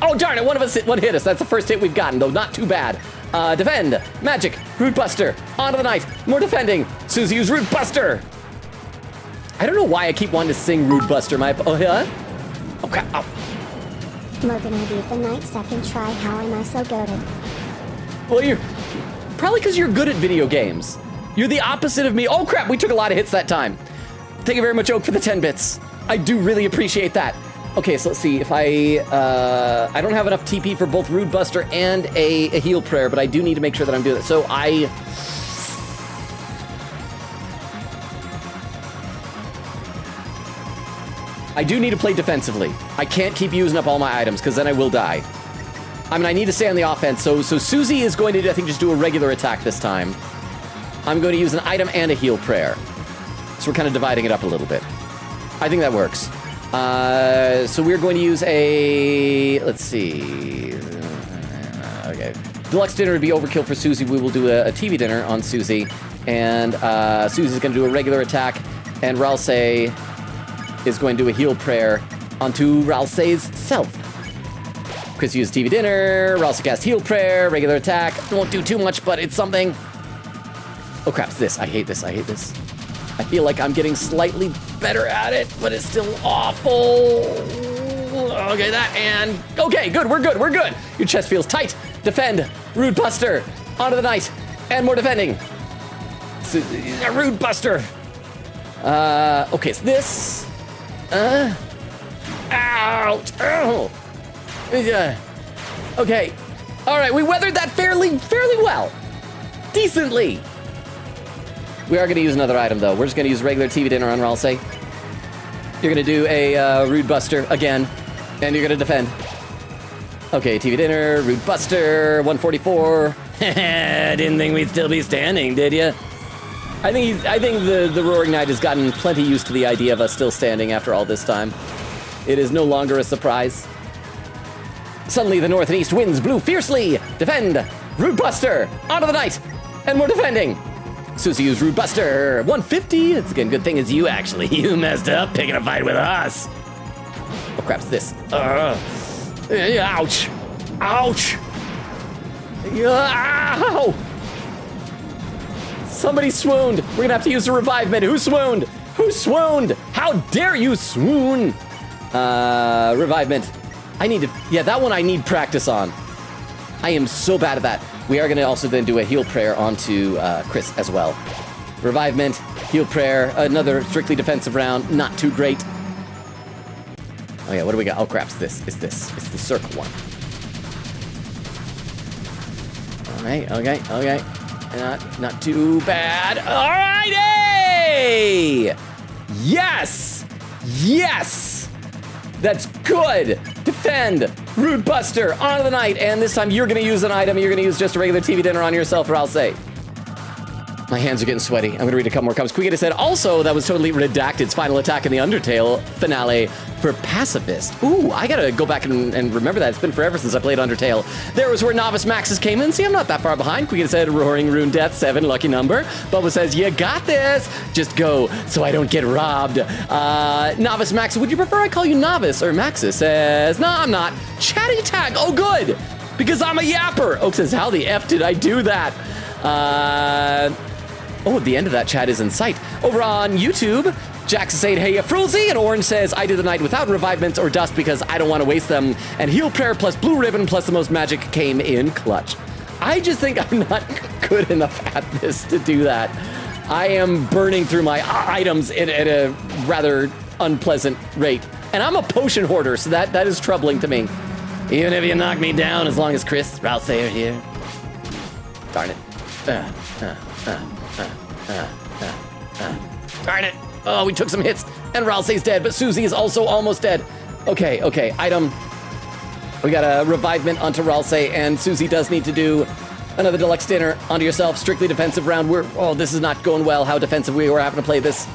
Oh, darn it. One hit us. That's the first hit we've gotten, though. Not too bad. Defend. Magic. Rude Buster. Onto the knight. More defending. Susie used Rude Buster. I don't know why I keep wanting to sing Rude Buster. Oh, yeah? Okay. Oh. Logan, I beat the knight second try. How am I so goated? Well, you're probably because you're good at video games. You're the opposite of me. Oh, crap. We took a lot of hits that time. Thank you very much, Oak, for the 10 bits. I do really appreciate that. Okay, so let's see. If I don't have enough TP for both Rude Buster and a heal prayer, but I do need to make sure that I'm doing it. So I do need to play defensively. I can't keep using up all my items, because then I will die. I mean, I need to stay on the offense, so Susie is going to, I think, just do a regular attack this time. I'm going to use an item and a heal prayer. So we're kind of dividing it up a little bit. I think that works. So we're going to use a, let's see. Okay. Deluxe dinner would be overkill for Susie. We will do a TV dinner on Susie. And Susie's going to do a regular attack, and Ralsei is going to do a heal prayer onto Ralsei's self. Chris used TV dinner, Ralsei cast heal prayer, regular attack. Won't do too much, but it's something. Oh crap, it's this. I hate this. I feel like I'm getting slightly better at it, but it's still awful. Okay, that and... Okay, good, we're good. Your chest feels tight. Defend. Rude Buster. Onto the knight. And more defending. Rude Buster. Okay, it's this. Ouch! Ow! Okay. All right, we weathered that fairly well. Decently. We are going to use another item, though. We're just going to use regular TV dinner on Ralsei. You're going to do a Rude Buster again, and you're going to defend. Okay, TV dinner, Rude Buster, 144. Didn't think we'd still be standing, did you? I think the Roaring Knight has gotten plenty used to the idea of us still standing after all this time. It is no longer a surprise. Suddenly, the north and east winds blew fiercely. Defend. Rude Buster. Onto the knight. And more defending. Susie used Rude Buster. 150. It's a good thing it's you, actually. You messed up picking a fight with us. Oh, crap's this. Ouch. Ouch. Ow. Somebody swooned. We're going to have to use a revivement. Who swooned? Who swooned? How dare you swoon? Revivement. I need to... Yeah, that one I need practice on. I am so bad at that. We are going to also then do a heal prayer onto Chris as well. Revivement, heal prayer, another strictly defensive round. Not too great. Oh yeah, what do we got? Oh crap, it's this. It's the circle one. Okay. Not too bad. All righty! Yes! That's good. Defend. Rude Buster. Onto the knight. And this time you're going to use an item. You're going to use just a regular TV dinner on yourself, or I'll say. My hands are getting sweaty. I'm going to read a couple more comments. Quiggita said, also, that was totally Redacted's final attack in the Undertale finale for Pacifist. Ooh, I got to go back and remember that. It's been forever since I played Undertale. There was where Novice Maxes came in. See, I'm not that far behind. Quiggita said, Roaring Rune Death, 7, lucky number. Bubba says, you got this. Just go so I don't get robbed. Novice Max, would you prefer I call you Novice? Or Maxis says, no, I'm not. Chatty Tag, oh good, because I'm a yapper. Oak says, how the F did I do that? Oh, the end of that chat is in sight. Over on YouTube, Jax is saying, hey, Frulzy, and Orange says, I did the night without revivements or dust because I don't want to waste them. And heal prayer plus blue ribbon plus the most magic came in clutch. I just think I'm not good enough at this to do that. I am burning through my items at a rather unpleasant rate. And I'm a potion hoarder, so that is troubling to me. Even if you knock me down, as long as Chris Rousey are here. Darn it. Darn it. Oh, we took some hits, and Rousey's dead, but Susie is also almost dead. Okay, item. We got a revivement onto Rousey, and Susie does need to do another deluxe dinner onto yourself. Strictly defensive round. This is not going well, how defensive we were having to play this.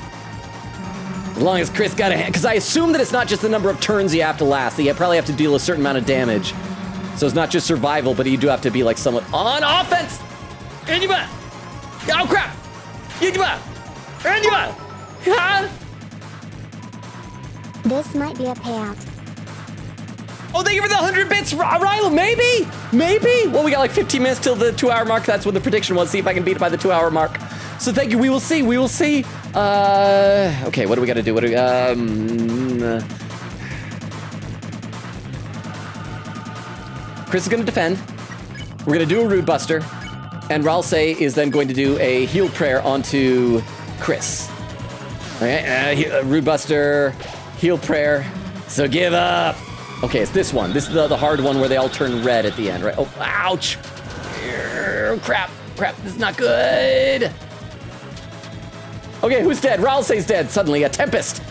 As long as Chris got a hand, because I assume that it's not just the number of turns you have to last, that you probably have to deal a certain amount of damage. So it's not just survival, but you do have to be like somewhat on offense. Oh crap! This might be a payout. Oh, thank you for the 100 bits, Ryla. Maybe. Well, we got like 15 minutes till the 2-hour mark. That's what the prediction was. See if I can beat it by the 2-hour mark. So thank you. We will see. Okay, what do we got to do? Chris is going to defend. We're going to do a Rude Buster. And Ralsei is then going to do a heal prayer onto Chris. Okay, Rude Buster, heal prayer. So give up. Okay, it's this one. This is the hard one where they all turn red at the end, right? Oh, ouch. Crap. This is not good. Okay, who's dead? Ralsei's dead. Suddenly, a Tempest.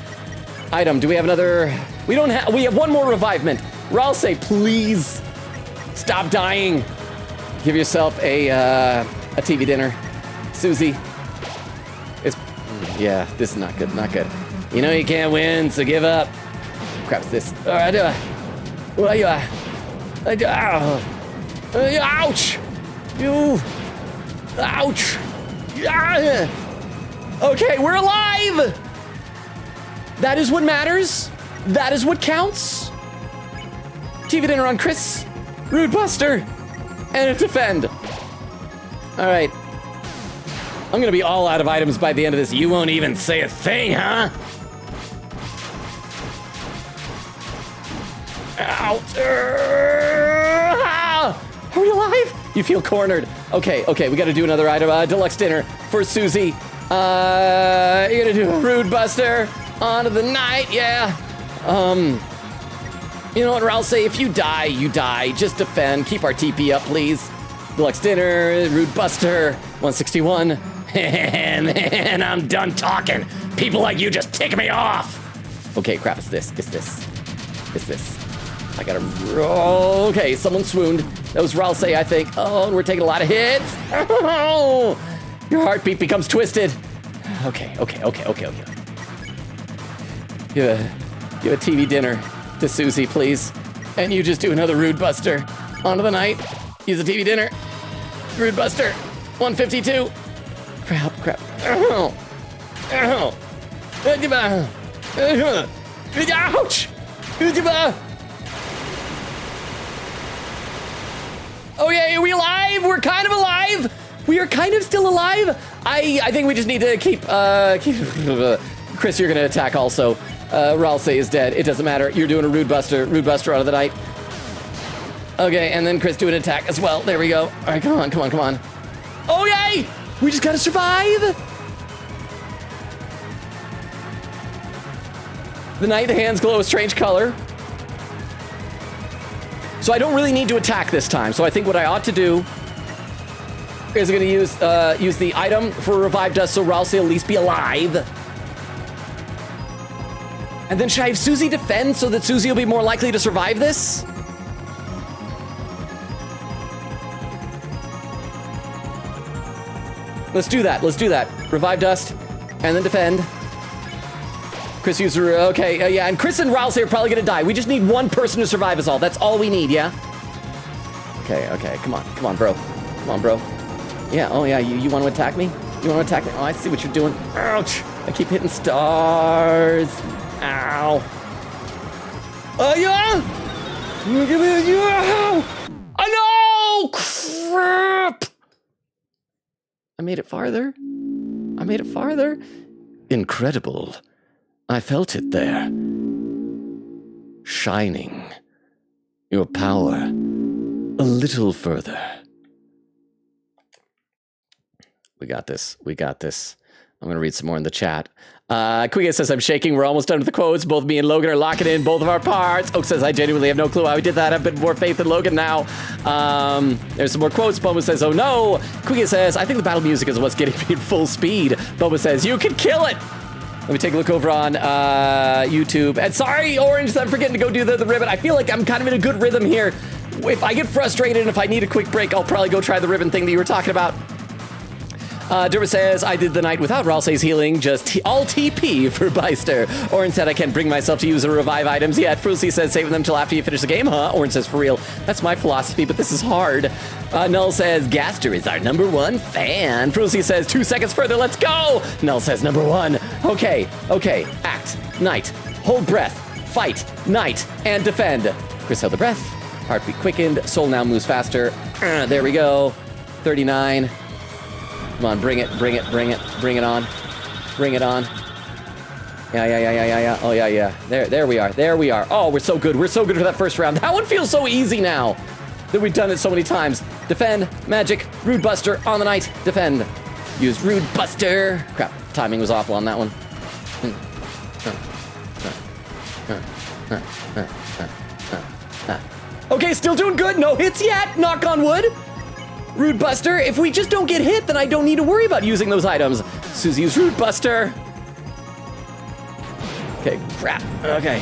Item, do we have another? We have one more revivement. Ralsei, please stop dying. Give yourself a TV dinner. Susie. Yeah, this is not good, You know you can't win, so give up. Crap's this. All right, ouch! Ouch! Okay, we're alive! That is what matters. That is what counts. TV dinner on Chris. Rude Buster. And a defend. All right. I'm gonna be all out of items by the end of this. You won't even say a thing, huh? Out. Are we alive? You feel cornered. Okay, we gotta do another item. Deluxe dinner for Susie. You're gonna do a Rude Buster onto the night, yeah. You know what, Ralsei, if you die, you die. Just defend. Keep our TP up, please. Deluxe dinner, Rude Buster, 161. And then I'm done talking. People like you just tick me off. Okay, crap, it's this. I gotta, okay, someone swooned. That was Ralsei, I think. Oh, and we're taking a lot of hits. Oh, your heartbeat becomes twisted. Okay. Give a TV dinner to Susie, please. And you just do another Rude Buster onto the night. Use a TV dinner. Rude Buster, 152. Crap. Ouch! Oh yeah, are we alive? We're kind of alive. We are kind of still alive. I think we just need to keep Chris, you're gonna attack also. Ralsei is dead. It doesn't matter. You're doing a Rude Buster out of the night. Okay, and then Chris do an attack as well. There we go. All right, come on. Oh yay! We just gotta survive. The night the hands glow a strange color. So I don't really need to attack this time. So I think what I ought to do is going to use the item for Revive Dust so Ralsei will at least be alive. And then should I have Susie defend so that Susie will be more likely to survive this? Let's do that. Revive Dust and then defend. Chris user, okay, yeah, and Chris and Ralsei are probably gonna die. We just need one person to survive us all. That's all we need, yeah? Okay, come on, bro. Yeah, oh yeah, you want to attack me? Oh, I see what you're doing. Ouch! I keep hitting stars. Ow. Oh, yeah! Oh, no! Crap! I made it farther. Incredible. I felt it there. Shining. Your power. A little further. We got this. I'm going to read some more in the chat. Quiga says, I'm shaking. We're almost done with the quotes. Both me and Logan are locking in both of our parts. Oak says, I genuinely have no clue how we did that. I've been more faith in Logan now. There's some more quotes. Boba says, oh no. Quiga says, I think the battle music is what's getting me at full speed. Boba says, you can kill it. Let me take a look over on YouTube. And sorry, Orange, that I'm forgetting to go do the ribbon. I feel like I'm kind of in a good rhythm here. If I get frustrated and if I need a quick break, I'll probably go try the ribbon thing that you were talking about. Dermot says, I did the night without Ralsei's healing, just all TP for Beister. Orin said, I can't bring myself to use the revive items yet. Frucy says, saving them till after you finish the game, huh? Orin says, for real. That's my philosophy, but this is hard. Null says, Gaster is our #1 fan. Frucy says, 2 seconds further, let's go. Null says, #1. Okay. Act, night, hold breath, fight, night, and defend. Chris held the breath. Heartbeat quickened. Soul now moves faster. There we go. 39. Come on, bring it on. Bring it on. Yeah. Oh, yeah. There we are. Oh, we're so good. We're so good for that first round. That one feels so easy now that we've done it so many times. Defend, magic, Rude Buster on the night. Defend. Use Rude Buster. Crap, timing was awful on that one. Okay, still doing good. No hits yet. Knock on wood. Rude Buster. If we just don't get hit, then I don't need to worry about using those items. Susie used Rude Buster. Okay, crap. Okay.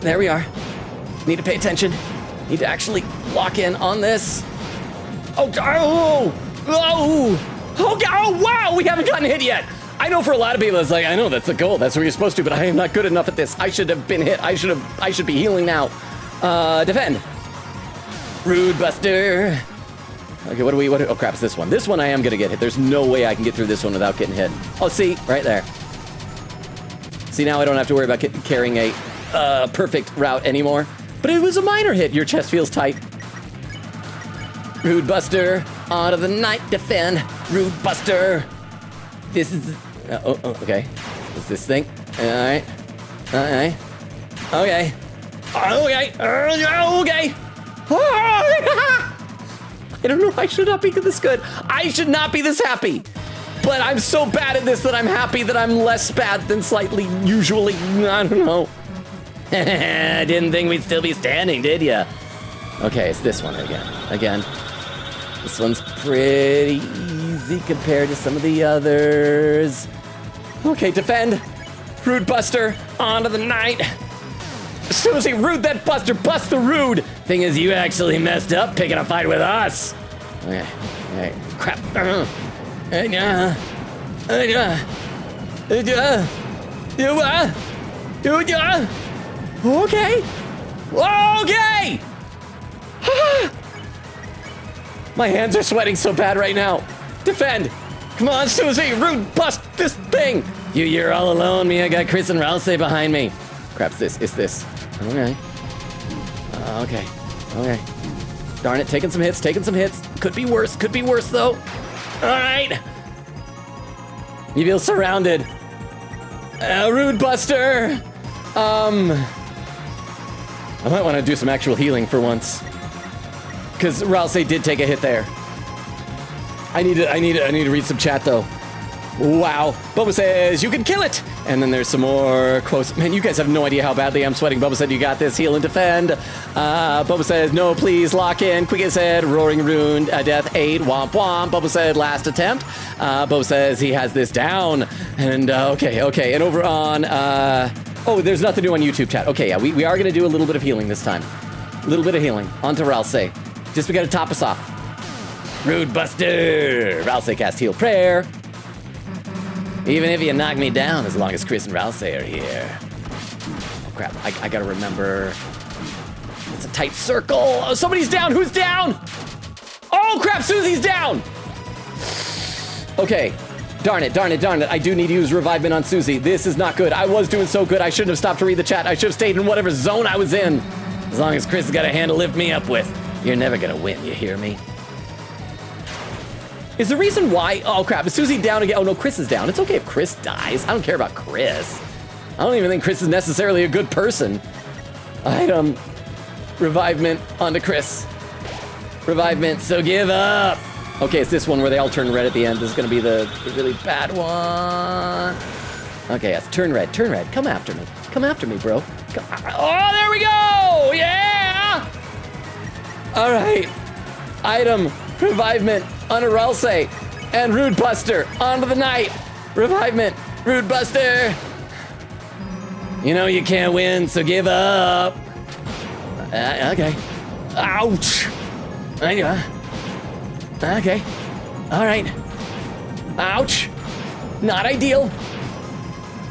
There we are. Need to pay attention. Need to actually lock in on this. Okay. Oh, wow. We haven't gotten hit yet. I know for a lot of people, it's like, I know that's the goal. That's where you're supposed to, but I am not good enough at this. I should have been hit. I should be healing now. Defend. Rude Buster. Okay, oh crap, it's this one. This one I am gonna get hit. There's no way I can get through this one without getting hit. Oh, see, right there. See, now I don't have to worry about carrying a perfect route anymore. But it was a minor hit. Your chest feels tight. Rude Buster, onto the night, defend. Rude Buster. This is, okay. What's this thing? All right. Okay. I don't know, I should not be this good. I should not be this happy. But I'm so bad at this that I'm happy that I'm less bad than slightly usually. I don't know. Didn't think we'd still be standing, did ya? Okay, it's this one again. This one's pretty easy compared to some of the others. Okay, defend. Rude Buster, onto the night. Susie, Rude that Buster, bust the Rude. Thing is, you actually messed up picking a fight with us. Okay, crap. Okay. My hands are sweating so bad right now. Defend. Come on, Susie, Rude, bust this thing. You're all alone. Me, I got Chris and Ralsei behind me. Crap, it's this. Okay. Darn it, taking some hits. Could be worse though. All right. You feel surrounded. Rude Buster. I might want to do some actual healing for once. Because Ralsei did take a hit there. I need to read some chat though. Wow. Boba says, you can kill it. And then there's some more quotes. Man, you guys have no idea how badly I'm sweating. Boba said, you got this. Heal and defend. Boba says, no, please, lock in. Quick said, roaring rune, death 8, womp womp. Boba said, last attempt. Boba says he has this down. And okay. And over on, there's nothing new on YouTube chat. Okay, yeah, we are going to do a little bit of healing this time. A little bit of healing. On to Ralsei. Just we got to top us off. Rude Buster. Ralsei cast heal prayer. Even if you knock me down, as long as Chris and Ralsei are here. Oh, crap. I gotta remember. It's a tight circle. Oh, somebody's down. Who's down? Oh, crap. Susie's down. Okay. Darn it. I do need to use Revivement on Susie. This is not good. I was doing so good. I shouldn't have stopped to read the chat. I should have stayed in whatever zone I was in. As long as Chris has got a hand to lift me up with. You're never gonna win, you hear me? Is the reason why... Oh, crap. Is Susie down again? Oh, no, Chris is down. It's okay if Chris dies. I don't care about Chris. I don't even think Chris is necessarily a good person. Item. Revivement onto Chris. Revivement, so give up. Okay, it's this one where they all turn red at the end. This is gonna be the really bad one. Okay, yes, turn red, turn red. Come after me. Come after me, bro. Oh, there we go! Yeah! All right. Item, revivement, on a Ralsei, and Rude Buster, onto the night. Revivement, Rude Buster. You know you can't win, so give up. Okay. Ouch. Okay. All right. Ouch. Not ideal.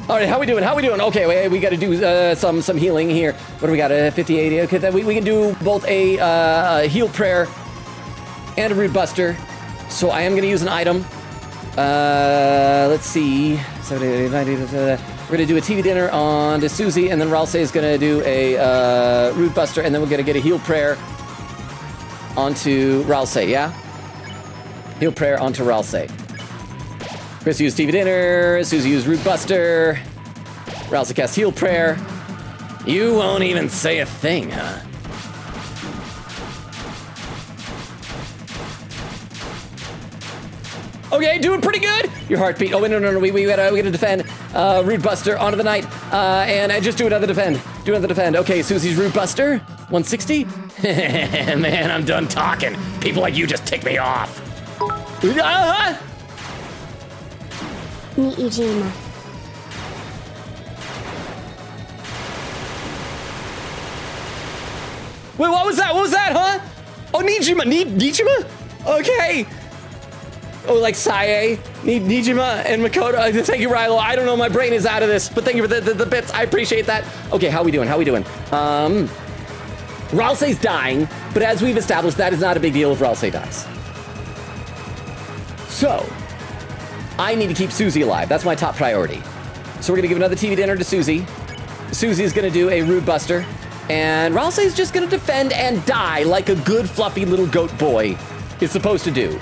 All right, how we doing? How we doing? Okay, we got to do some healing here. What do we got? 50, 80. Okay, we can do both a heal prayer and a Rude Buster. So I am going to use an item. Let's see. 70, 90, we're going to do a TV dinner on to Susie, and then Ralsei is going to do a Rude Buster, and then we're going to get a heal prayer onto Ralsei, yeah? Heal prayer onto Ralsei. Chris used TV dinner, Susie used Rude Buster, Ralsei cast heal prayer. You won't even say a thing, huh? Okay, doing pretty good. Your heartbeat. Oh, wait, no. We gotta defend. Rude Buster onto the night. And just do another defend. Do another defend. Okay, Susie's Rude Buster. 160. Man, I'm done talking. People like you just tick me off. Niijima. Wait, what was that? What was that, huh? Oh, Nijima. Nijima? Okay. Oh, like Sae, Nijima, and Makoto. Thank you, Rilo. I don't know, my brain is out of this, but thank you for the bits. I appreciate that. Okay, how we doing? How we doing? Ralsei's dying, but as we've established, that is not a big deal if Ralsei dies. So, I need to keep Susie alive. That's my top priority. So we're gonna give another TV dinner to Susie. Susie's gonna do a Rude Buster, and Ralsei's just gonna defend and die like a good fluffy little goat boy is supposed to do.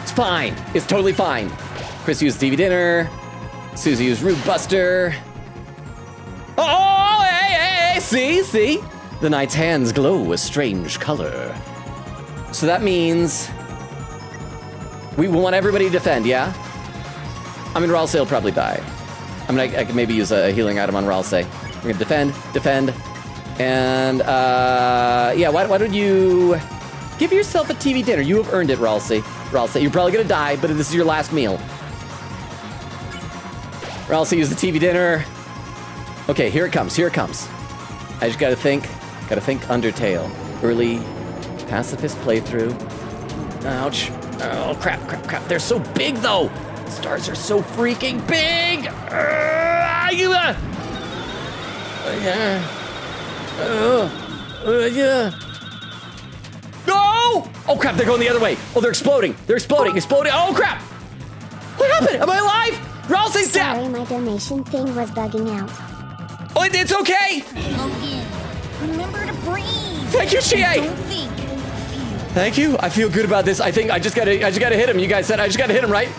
It's fine. It's totally fine. Chris used TV dinner. Susie used Rude Buster. Oh, hey, see? The knight's hands glow a strange color. So that means we want everybody to defend, yeah? I mean, Ralsei will probably die. I mean, I could maybe use a healing item on Ralsei. We're gonna defend. And, yeah, why don't you give yourself a TV dinner? You have earned it, Ralsei. You're probably gonna die, but this is your last meal. Ralsei used the TV dinner. Okay, here it comes. I just gotta think Undertale. Early pacifist playthrough. Ouch. Oh, crap. They're so big, though. Stars are so freaking big. Yeah. No! Oh, crap, they're going the other way. Oh, they're exploding. Exploding. Oh, crap. What happened? Am I alive? Ralsei's down. Sorry, my donation thing was bugging out. Oh, it's okay. Logan, remember to breathe. Thank you, Chie. Don't think. Thank you. I feel good about this. I think I just gotta hit him. You guys said I just gotta hit him, right?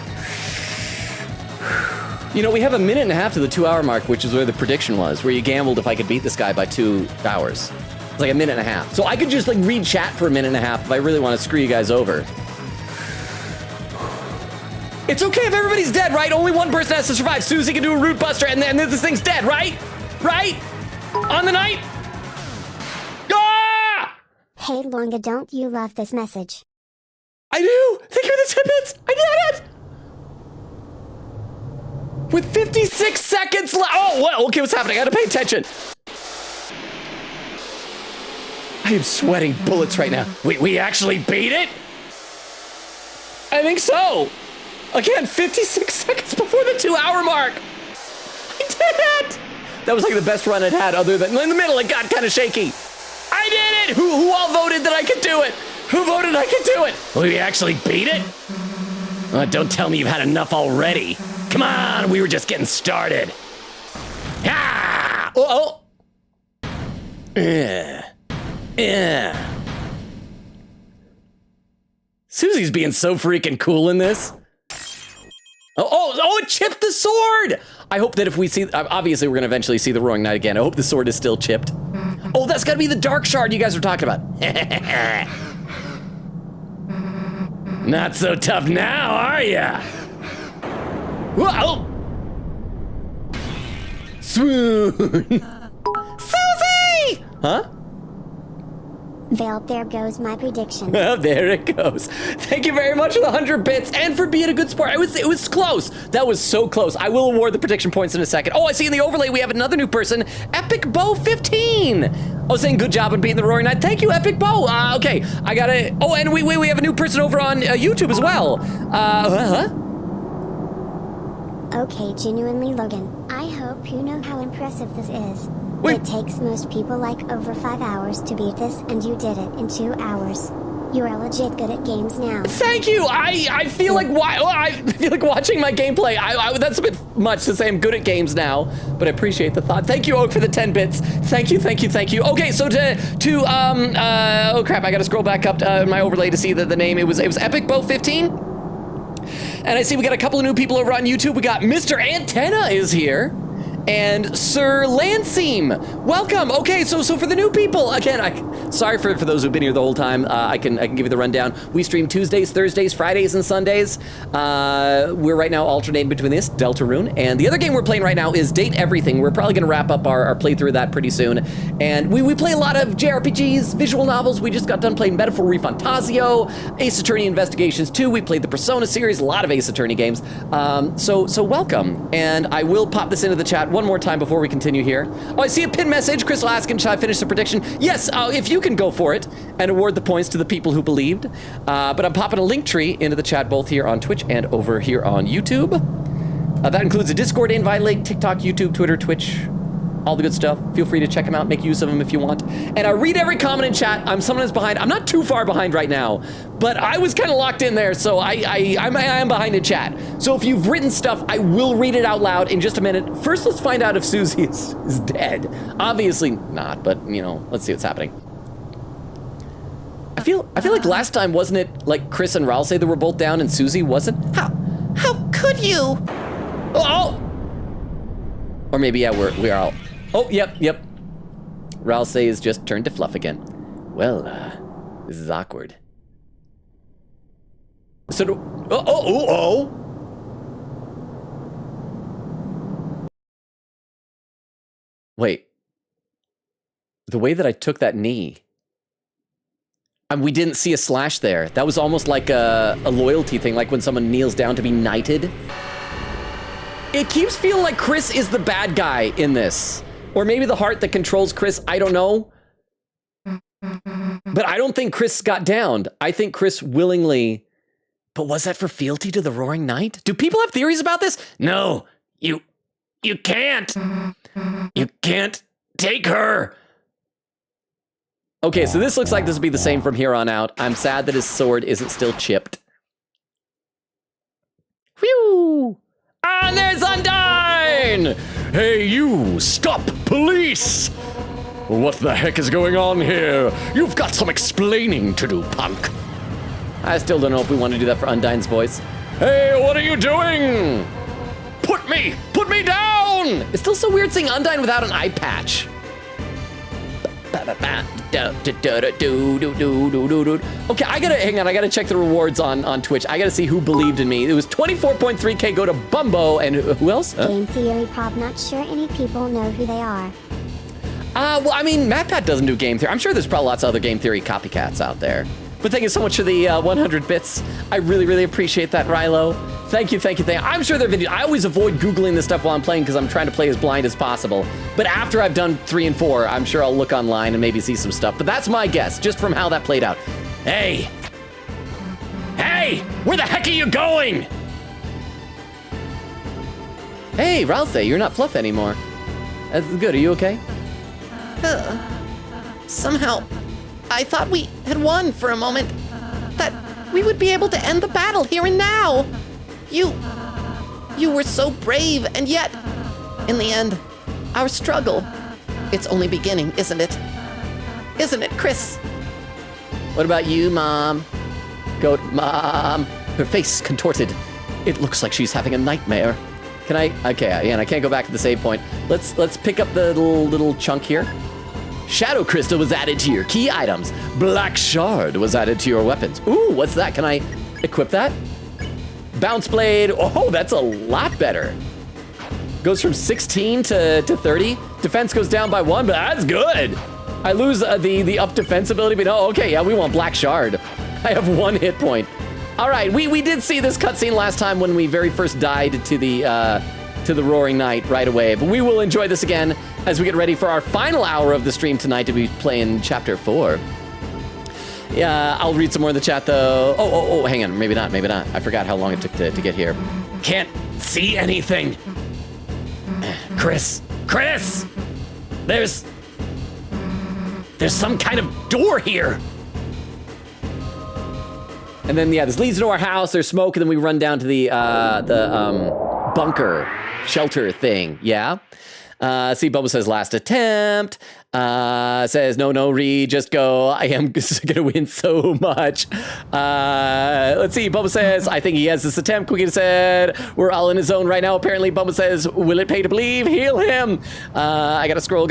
You know, we have a minute and a half to the 2 hour mark, which is where the prediction was, where you gambled if I could beat this guy by 2 hours. It's like a minute and a half. So I could just like read chat for a minute and a half if I really want to screw you guys over. It's okay if everybody's dead, right? Only one person has to survive. Susie can do a Rude Buster and then this thing's dead, right? Right? On the night? Ah! Hey Longa, don't you love this message? I do! Thank you for the tidbits! I did it! With 56 seconds left. Oh, well, okay, what's happening? I gotta pay attention. I am sweating bullets right now. We actually beat it? I think so. Again, 56 seconds before the 2 hour mark. I did it! That was like the best run I'd had other than, in the middle it got kind of shaky. I did it! Who all voted that I could do it? Who voted I could do it? We actually beat it? Don't tell me you've had enough already. Come on, we were just getting started. Ah! Oh! Yeah. Susie's being so freaking cool in this. Oh, it chipped the sword! I hope that if we see, obviously we're gonna eventually see the Roaring Knight again. I hope the sword is still chipped. Oh, that's gotta be the Dark Shard you guys were talking about. Not so tough now, are ya? Whoa! Swoon! Susie! Huh? Well, there goes my prediction. Well, there it goes. Thank you very much for the 100 bits and for being a good sport. It was close. That was so close. I will award the prediction points in a second. Oh, I see in the overlay we have another new person, Epic Bow 15. I was saying good job on beating the Roaring Knight. Thank you, Epic Bow. Okay, I gotta. Oh, and we have a new person over on YouTube as well. Okay, genuinely, Logan. I hope you know how impressive this is. Wait. It takes most people like over 5 hours to beat this, and you did it in 2 hours. You are legit good at games now. Thank you. I feel like I feel like watching my gameplay. That's a bit much to say I'm good at games now, but I appreciate the thought. Thank you, Oak, for the 10 bits. Thank you. Okay, so oh crap, I gotta scroll back up to my overlay to see the name. It was Epic Bow 15. And I see we got a couple of new people over on YouTube. We got Mr. Antenna is here. And Sir Lanseem, welcome. Okay, so for the new people, again, sorry for those who've been here the whole time. I can give you the rundown. We stream Tuesdays, Thursdays, Fridays, and Sundays. We're right now alternating between this, Deltarune, and the other game we're playing right now is Date Everything. We're probably gonna wrap up our playthrough of that pretty soon. And we play a lot of JRPGs, visual novels. We just got done playing Metaphor Refantasio, Ace Attorney Investigations 2. We played the Persona series, a lot of Ace Attorney games. So welcome. And I will pop this into the chat one more time before we continue here. Oh, I see a pin message. Chris Laskin, should I finish the prediction? Yes, if you can go for it and award the points to the people who believed. But I'm popping a link tree into the chat both here on Twitch and over here on YouTube. That includes a Discord invite link, TikTok, YouTube, Twitter, Twitch, all the good stuff. Feel free to check them out, make use of them if you want. And I read every comment in chat. I'm someone that's behind. I'm not too far behind right now, but I was kind of locked in there, so I am behind in chat. So if you've written stuff, I will read it out loud in just a minute. First, let's find out if Susie is dead. Obviously not, but you know, let's see what's happening. I feel like last time, wasn't it like Chris and Raul say they were both down and Susie wasn't? How could you? Oh! Or maybe yeah, we are all. Oh, yep. Raul says just turned to fluff again. Well, this is awkward. So, oh. Wait. The way that I took that knee. We didn't see a slash there. That was almost like a loyalty thing, like when someone kneels down to be knighted. It keeps feeling like Chris is the bad guy in this. Or maybe the heart that controls Chris, I don't know. But I don't think Chris got downed. I think Chris willingly... But was that for fealty to the Roaring Knight? Do people have theories about this? No, you can't. You can't take her. Okay, so this looks like this will be the same from here on out. I'm sad that his sword isn't still chipped. Whew! And there's Undyne! Hey, you! Stop! Police! What the heck is going on here? You've got some explaining to do, punk. I still don't know if we want to do that for Undyne's voice. Hey, what are you doing? Put me down! It's still so weird seeing Undyne without an eye patch. Okay, I gotta check the rewards on Twitch. I gotta see who believed in me. It was 24.3K go to Bumbo, and who else? Game Theory Pop, not sure any people know who they are. Well, I mean, MatPat doesn't do Game Theory. I'm sure there's probably lots of other Game Theory copycats out there. But thank you so much for the 100 bits. I really appreciate that, Rilo. Thank you. I'm sure there are videos. I always avoid Googling this stuff while I'm playing because I'm trying to play as blind as possible. But after I've done 3 and 4, I'm sure I'll look online and maybe see some stuff. But that's my guess, just from how that played out. Hey, where the heck are you going? Hey, Ralph, you're not Fluff anymore. That's good, are you okay? Somehow, I thought we had won for a moment. That we would be able to end the battle here and now. You were so brave, and yet, in the end, our struggle, it's only beginning, isn't it? Isn't it, Chris? What about you, Mom? Goat Mom. Her face contorted. It looks like she's having a nightmare. Can I? Okay, yeah, and I can't go back to the save point. Let's pick up the little chunk here. Shadow Crystal was added to your key items. Black Shard was added to your weapons. Ooh, what's that? Can I equip that. Bounce blade. Oh, that's a lot better. Goes from 16 to 30. Defense goes down by 1, but that's good. I lose the up defense ability, but oh, okay, yeah, we want Black Shard. I have 1 hit point. All right, we did see this cutscene last time when we very first died to the Roaring Knight right away, but we will enjoy this again as we get ready for our final hour of the stream tonight to be playing Chapter 4. Yeah, I'll read some more in the chat though. Oh, hang on, maybe not. I forgot how long it took to get here. Can't see anything. Chris, there's some kind of door here. And then, yeah, this leads to our house. There's smoke, and then we run down to the bunker shelter thing. Yeah. See, Bubba says last attempt. Says no, Reed, just go. I am gonna win so much. Let's see. Bubba says I think he has this attempt. Quickie said we're all in his zone right now. Apparently, Bubba says, will it pay to believe? Heal him. I gotta scroll.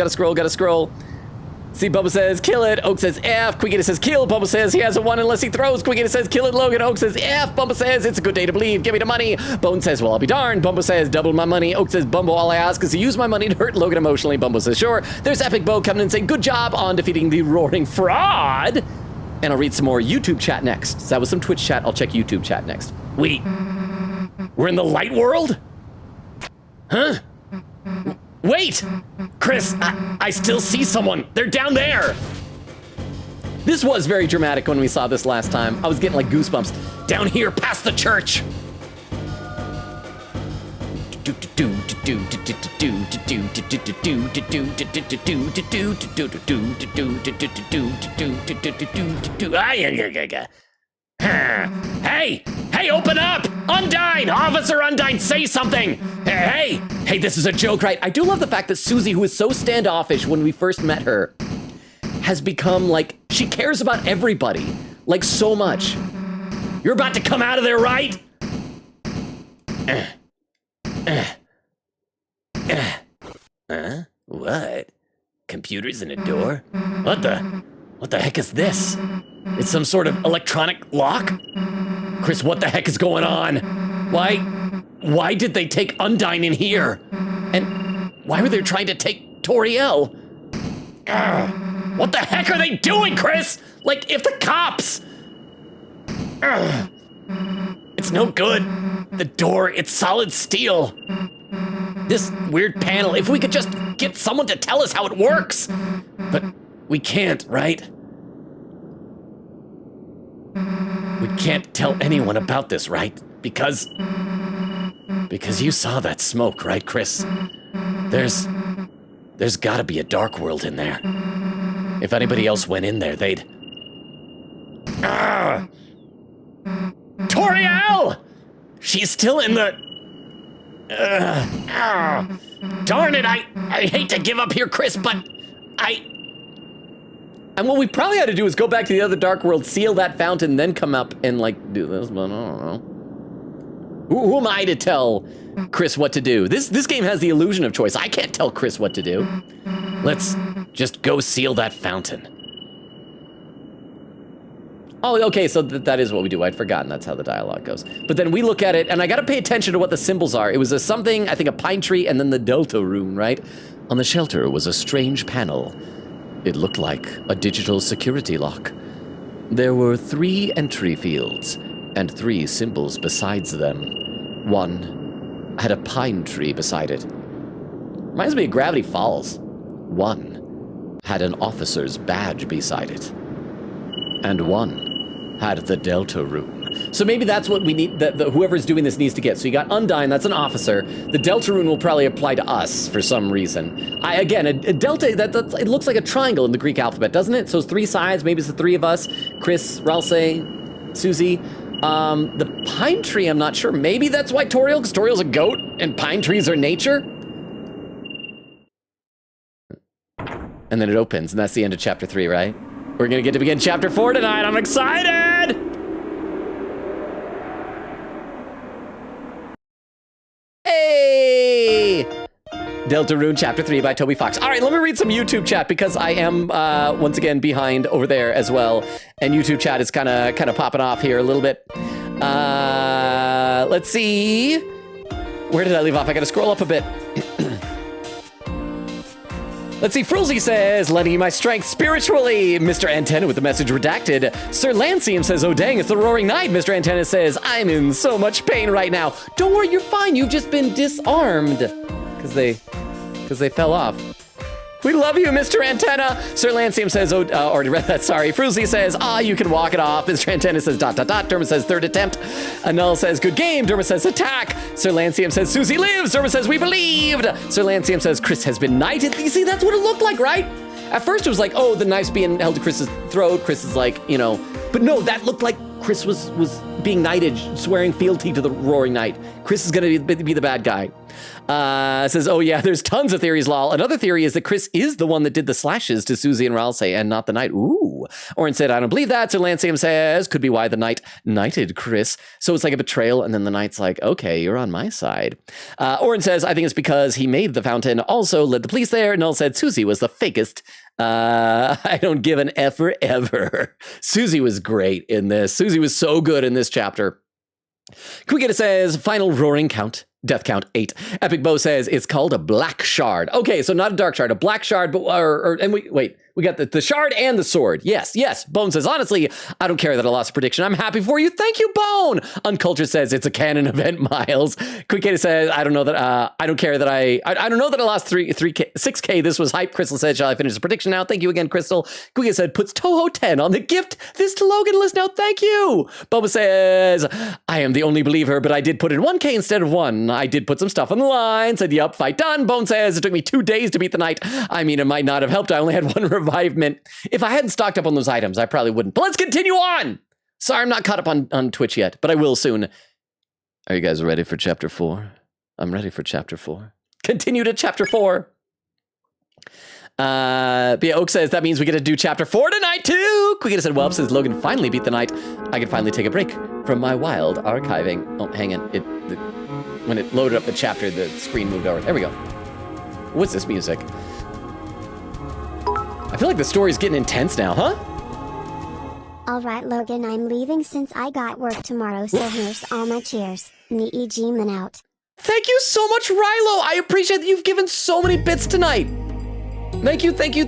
See, Bubba says, kill it. Oak says, F. Quiggita says, kill. Bubba says, he has a 1 unless he throws. Quiggita says, kill it. Logan. Oak says, F. Bubba says, it's a good day to believe. Give me the money. Bone says, well, I'll be darned. Bumbo says, double my money. Oak says, Bumbo, all I ask is to use my money to hurt Logan emotionally. Bumbo says, sure. There's Epic Bo coming in saying, good job on defeating the roaring fraud. And I'll read some more YouTube chat next. So that was some Twitch chat. I'll check YouTube chat next. Wait, we're in the light world? Huh? Wait! Chris, I still see someone. They're down there. This was very dramatic when we saw this last time. I was getting like goosebumps. Down here, past the church. Hey, open up! Undyne! Officer Undyne, say something! Hey, this is a joke, right? I do love the fact that Susie, who was so standoffish when we first met her, has become like, she cares about everybody, like so much. You're about to come out of there, right? What? Computers in a door? What the heck is this? It's some sort of electronic lock? Chris, what the heck is going on? Why did they take Undyne in here? And why were they trying to take Toriel? What the heck are they doing, Chris? Like, if the cops... It's no good. The door, it's solid steel. This weird panel, if we could just get someone to tell us how it works. But we can't, right? We can't tell anyone about this, right? Because you saw that smoke, right, Chris? There's gotta be a dark world in there. If anybody else went in there, they'd... Toriel! She's still in the... Darn it, I hate to give up here, Chris, but And what we probably ought to do is go back to the other dark world, seal that fountain, then come up and, like, do this, but I don't know. Who am I to tell Chris what to do? This game has the illusion of choice. I can't tell Chris what to do. Let's just go seal that fountain. Oh, okay, so that is what we do. I'd forgotten that's how the dialogue goes. But then we look at it, and I gotta pay attention to what the symbols are. It was a something, I think a pine tree, and then the Deltarune, right? On the shelter was a strange panel. It looked like a digital security lock. There were 3 entry fields, and 3 symbols besides them. One had a pine tree beside it. Reminds me of Gravity Falls. One had an officer's badge beside it. And one had the Deltarune. So maybe that's what we need, whoever's doing this needs to get. So you got Undyne, that's an officer. The Deltarune will probably apply to us for some reason. Again, a delta, it looks like a triangle in the Greek alphabet, doesn't it? So it's 3 sides, maybe it's the 3 of us. Chris, Ralsei, Susie. The pine tree, I'm not sure. Maybe that's why Toriel, because Toriel's a goat and pine trees are nature. And then it opens, and that's the end of chapter 3, right? We're gonna get to begin chapter 4 tonight. I'm excited! Hey! Deltarune Chapter 3 by Toby Fox. All right, let me read some YouTube chat because I am, once again, behind over there as well. And YouTube chat is kind of popping off here a little bit. Let's see. Where did I leave off? I gotta scroll up a bit. Let's see, Frulzy says, lending you my strength spiritually. Mr. Antenna with the message redacted. Sir Lancium says, oh dang, it's the Roaring Night. Mr. Antenna says, I'm in so much pain right now. Don't worry, you're fine. You've just been disarmed. Because they fell off. We love you, Mr. Antenna. Sir Lancium says, already read that, sorry. Fruzzy says, you can walk it off. Mr. Antenna says, ... Dermot says, third attempt. Annull says, good game. Dermot says, attack. Sir Lancium says, Susie lives. Dermot says, we believed. Sir Lancium says, Chris has been knighted. You see, that's what it looked like, right? At first it was like, oh, the knife's being held to Chris's throat. Chris is like, you know, but no, that looked like Chris was being knighted, swearing fealty to the Roaring Knight. Chris is gonna be the bad guy. Says, oh yeah, there's tons of theories, lol. Another theory is that Chris is the one that did the slashes to Susie and Ralsei and not the knight. Ooh. Orin said, I don't believe that. So Lancium says, could be why the knight knighted Chris. So it's like a betrayal, and then the knight's like, okay, you're on my side. Orin says, I think it's because he made the fountain, also led the police there. Null said, Susie was the fakest. I don't give an F ever. Susie was great in this. Susie was so good in this chapter. Quicketa says, final roaring count. Death count 8. Epic Bow says it's called a black shard. Okay, so not a dark shard, a black shard, but we got the shard and the sword. Yes. Bone says, honestly, I don't care that I lost a prediction. I'm happy for you. Thank you, Bone. Uncultured says it's a canon event, Miles. Quicketa says, I don't know that I don't care that I don't know that I lost 6K. This was hype. Crystal said, shall I finish the prediction now? Thank you again, Crystal. Quicketa said, puts Toho 10 on the gift this to Logan list now. Thank you. Bubba says, I am the only believer, but I did put in 1K instead of 1. I did put some stuff on the line. Said, yup, fight done. Bone says, it took me 2 days to beat the knight. I mean, it might not have helped. I only had 1 revivement. If I hadn't stocked up on those items, I probably wouldn't. But let's continue on. Sorry, I'm not caught up on Twitch yet, but I will soon. Are you guys ready for chapter 4? I'm ready for chapter 4. Continue to chapter 4. But yeah, Oak says, that means we get to do chapter 4 tonight too. Quicketa said, well, since Logan finally beat the knight, I can finally take a break from my wild archiving. Oh, hang on. When it loaded up the chapter, the screen moved over. There we go. What's this music? I feel like the story's getting intense now, huh? Alright, Logan, I'm leaving since I got work tomorrow, so here's all my cheers. Neeg man out. Thank you so much, Rilo. I appreciate that you've given so many bits tonight. Thank you. Thank you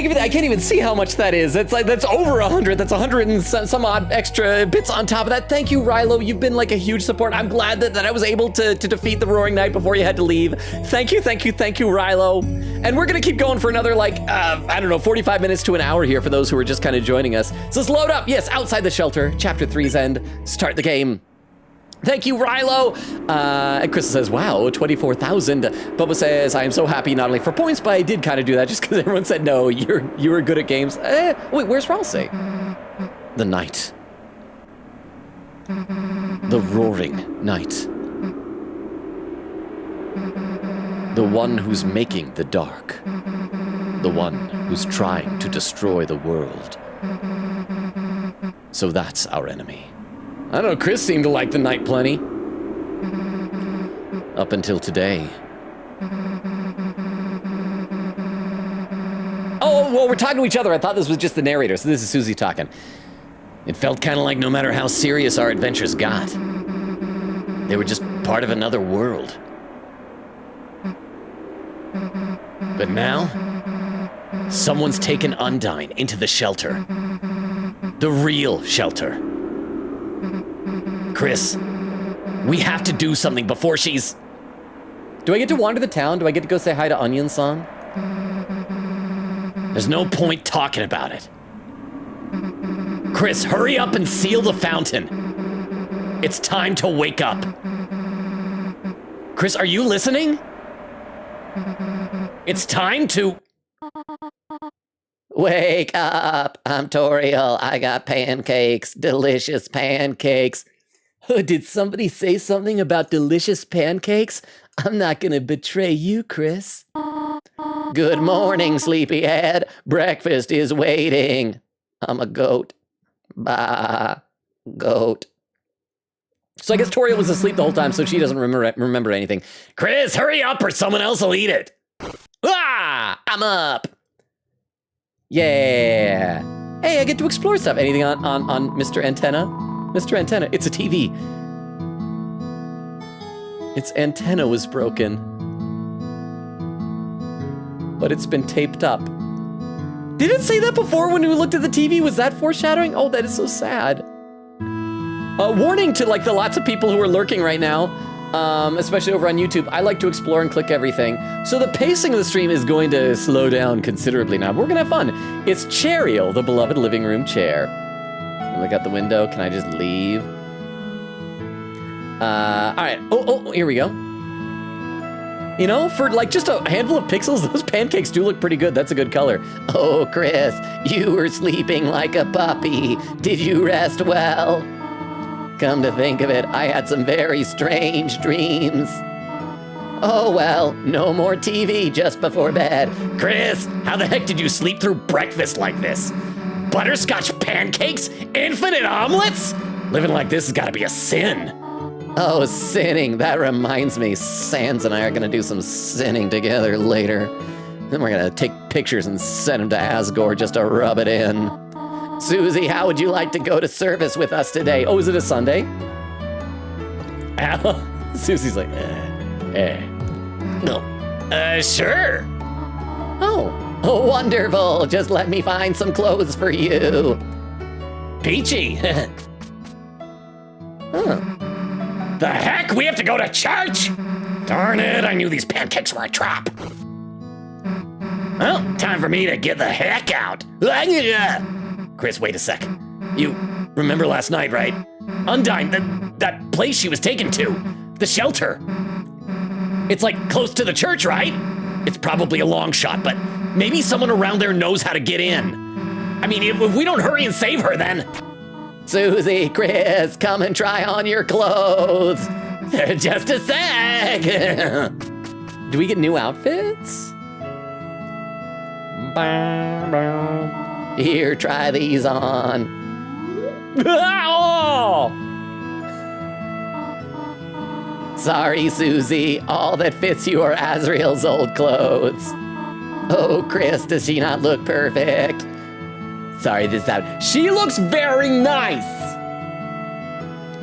for that. I can't even see how much that is. That's over 100. That's 100 and some odd extra bits on top of that. Thank you, Rilo. You've been like a huge support. I'm glad that I was able to defeat the Roaring Knight before you had to leave. Thank you, Rilo. And we're gonna keep going for another 45 minutes to an hour here for those who are just kind of joining us. So let's load up. Yes, Outside the Shelter, chapter 3's end. Start the game. Thank you, Rilo. And Crystal says, wow, 24,000. Bubba says, I am so happy not only for points, but I did kind of do that just because everyone said, no, you were good at games. Wait, where's Ralsei? The Knight. The Roaring Knight. The one who's making the dark. The one who's trying to destroy the world. So that's our enemy. I don't know, Chris seemed to like the knight plenty. Up until today. Oh, well, we're talking to each other. I thought this was just the narrator, so this is Susie talking. It felt kind of like no matter how serious our adventures got, they were just part of another world. But now, someone's taken Undyne into the shelter. The real shelter. Chris, we have to do something before she's... Do I get to wander the town? Do I get to go say hi to Onion Song? There's no point talking about it. Chris, hurry up and seal the fountain. It's time to wake up. Chris, are you listening? It's time to... Wake up, I'm Toriel. I got pancakes, delicious pancakes. Did somebody say something about delicious pancakes? I'm not gonna betray you, Chris. Good morning, sleepyhead. Breakfast is waiting. I'm a goat. Bah, goat. So I guess Toriel was asleep the whole time, so she doesn't remember anything. Chris, hurry up or someone else will eat it. Ah, I'm up. Yeah. Hey, I get to explore stuff. Anything on Mr. Antenna? Mr. Antenna, it's a TV. Its antenna was broken. But it's been taped up. Did it say that before when we looked at the TV? Was that foreshadowing? Oh, that is so sad. Warning to like the lots of people who are lurking right now, especially over on YouTube. I like to explore and click everything. So the pacing of the stream is going to slow down considerably now, but we're gonna have fun. It's Chariel, the beloved living room chair. Look out the window. Can I just leave? All right. Oh, here we go. You know, for like just a handful of pixels, those pancakes do look pretty good. That's a good color. Oh, Chris, you were sleeping like a puppy. Did you rest well? Come to think of it, I had some very strange dreams. Oh well, no more TV just before bed. Chris, how the heck did you sleep through breakfast like this? Butterscotch pancakes? Infinite omelets? Living like this has gotta be a sin. Oh, sinning. That reminds me, Sans and I are gonna do some sinning together later. Then we're gonna take pictures and send them to Asgore just to rub it in. Susie, how would you like to go to service with us today? Oh, is it a Sunday? Susie's like, No. Sure. Oh, wonderful. Just let me find some clothes for you. Peachy. Huh. The heck? We have to go to church? Darn it, I knew these pancakes were a trap. Well, time for me to get the heck out. Chris, wait a sec. You remember last night, right? Undyne, that place she was taken to. The shelter. It's like close to the church, right? It's probably a long shot, but maybe someone around there knows how to get in. I mean, if we don't hurry and save her, then... Susie, Chris, come and try on your clothes. Just a sec. Do we get new outfits? Here, try these on. Oh! Sorry, Susie. All that fits you are Azrael's old clothes. Oh, Chris, does she not look perfect? Sorry, this is out. She looks very nice.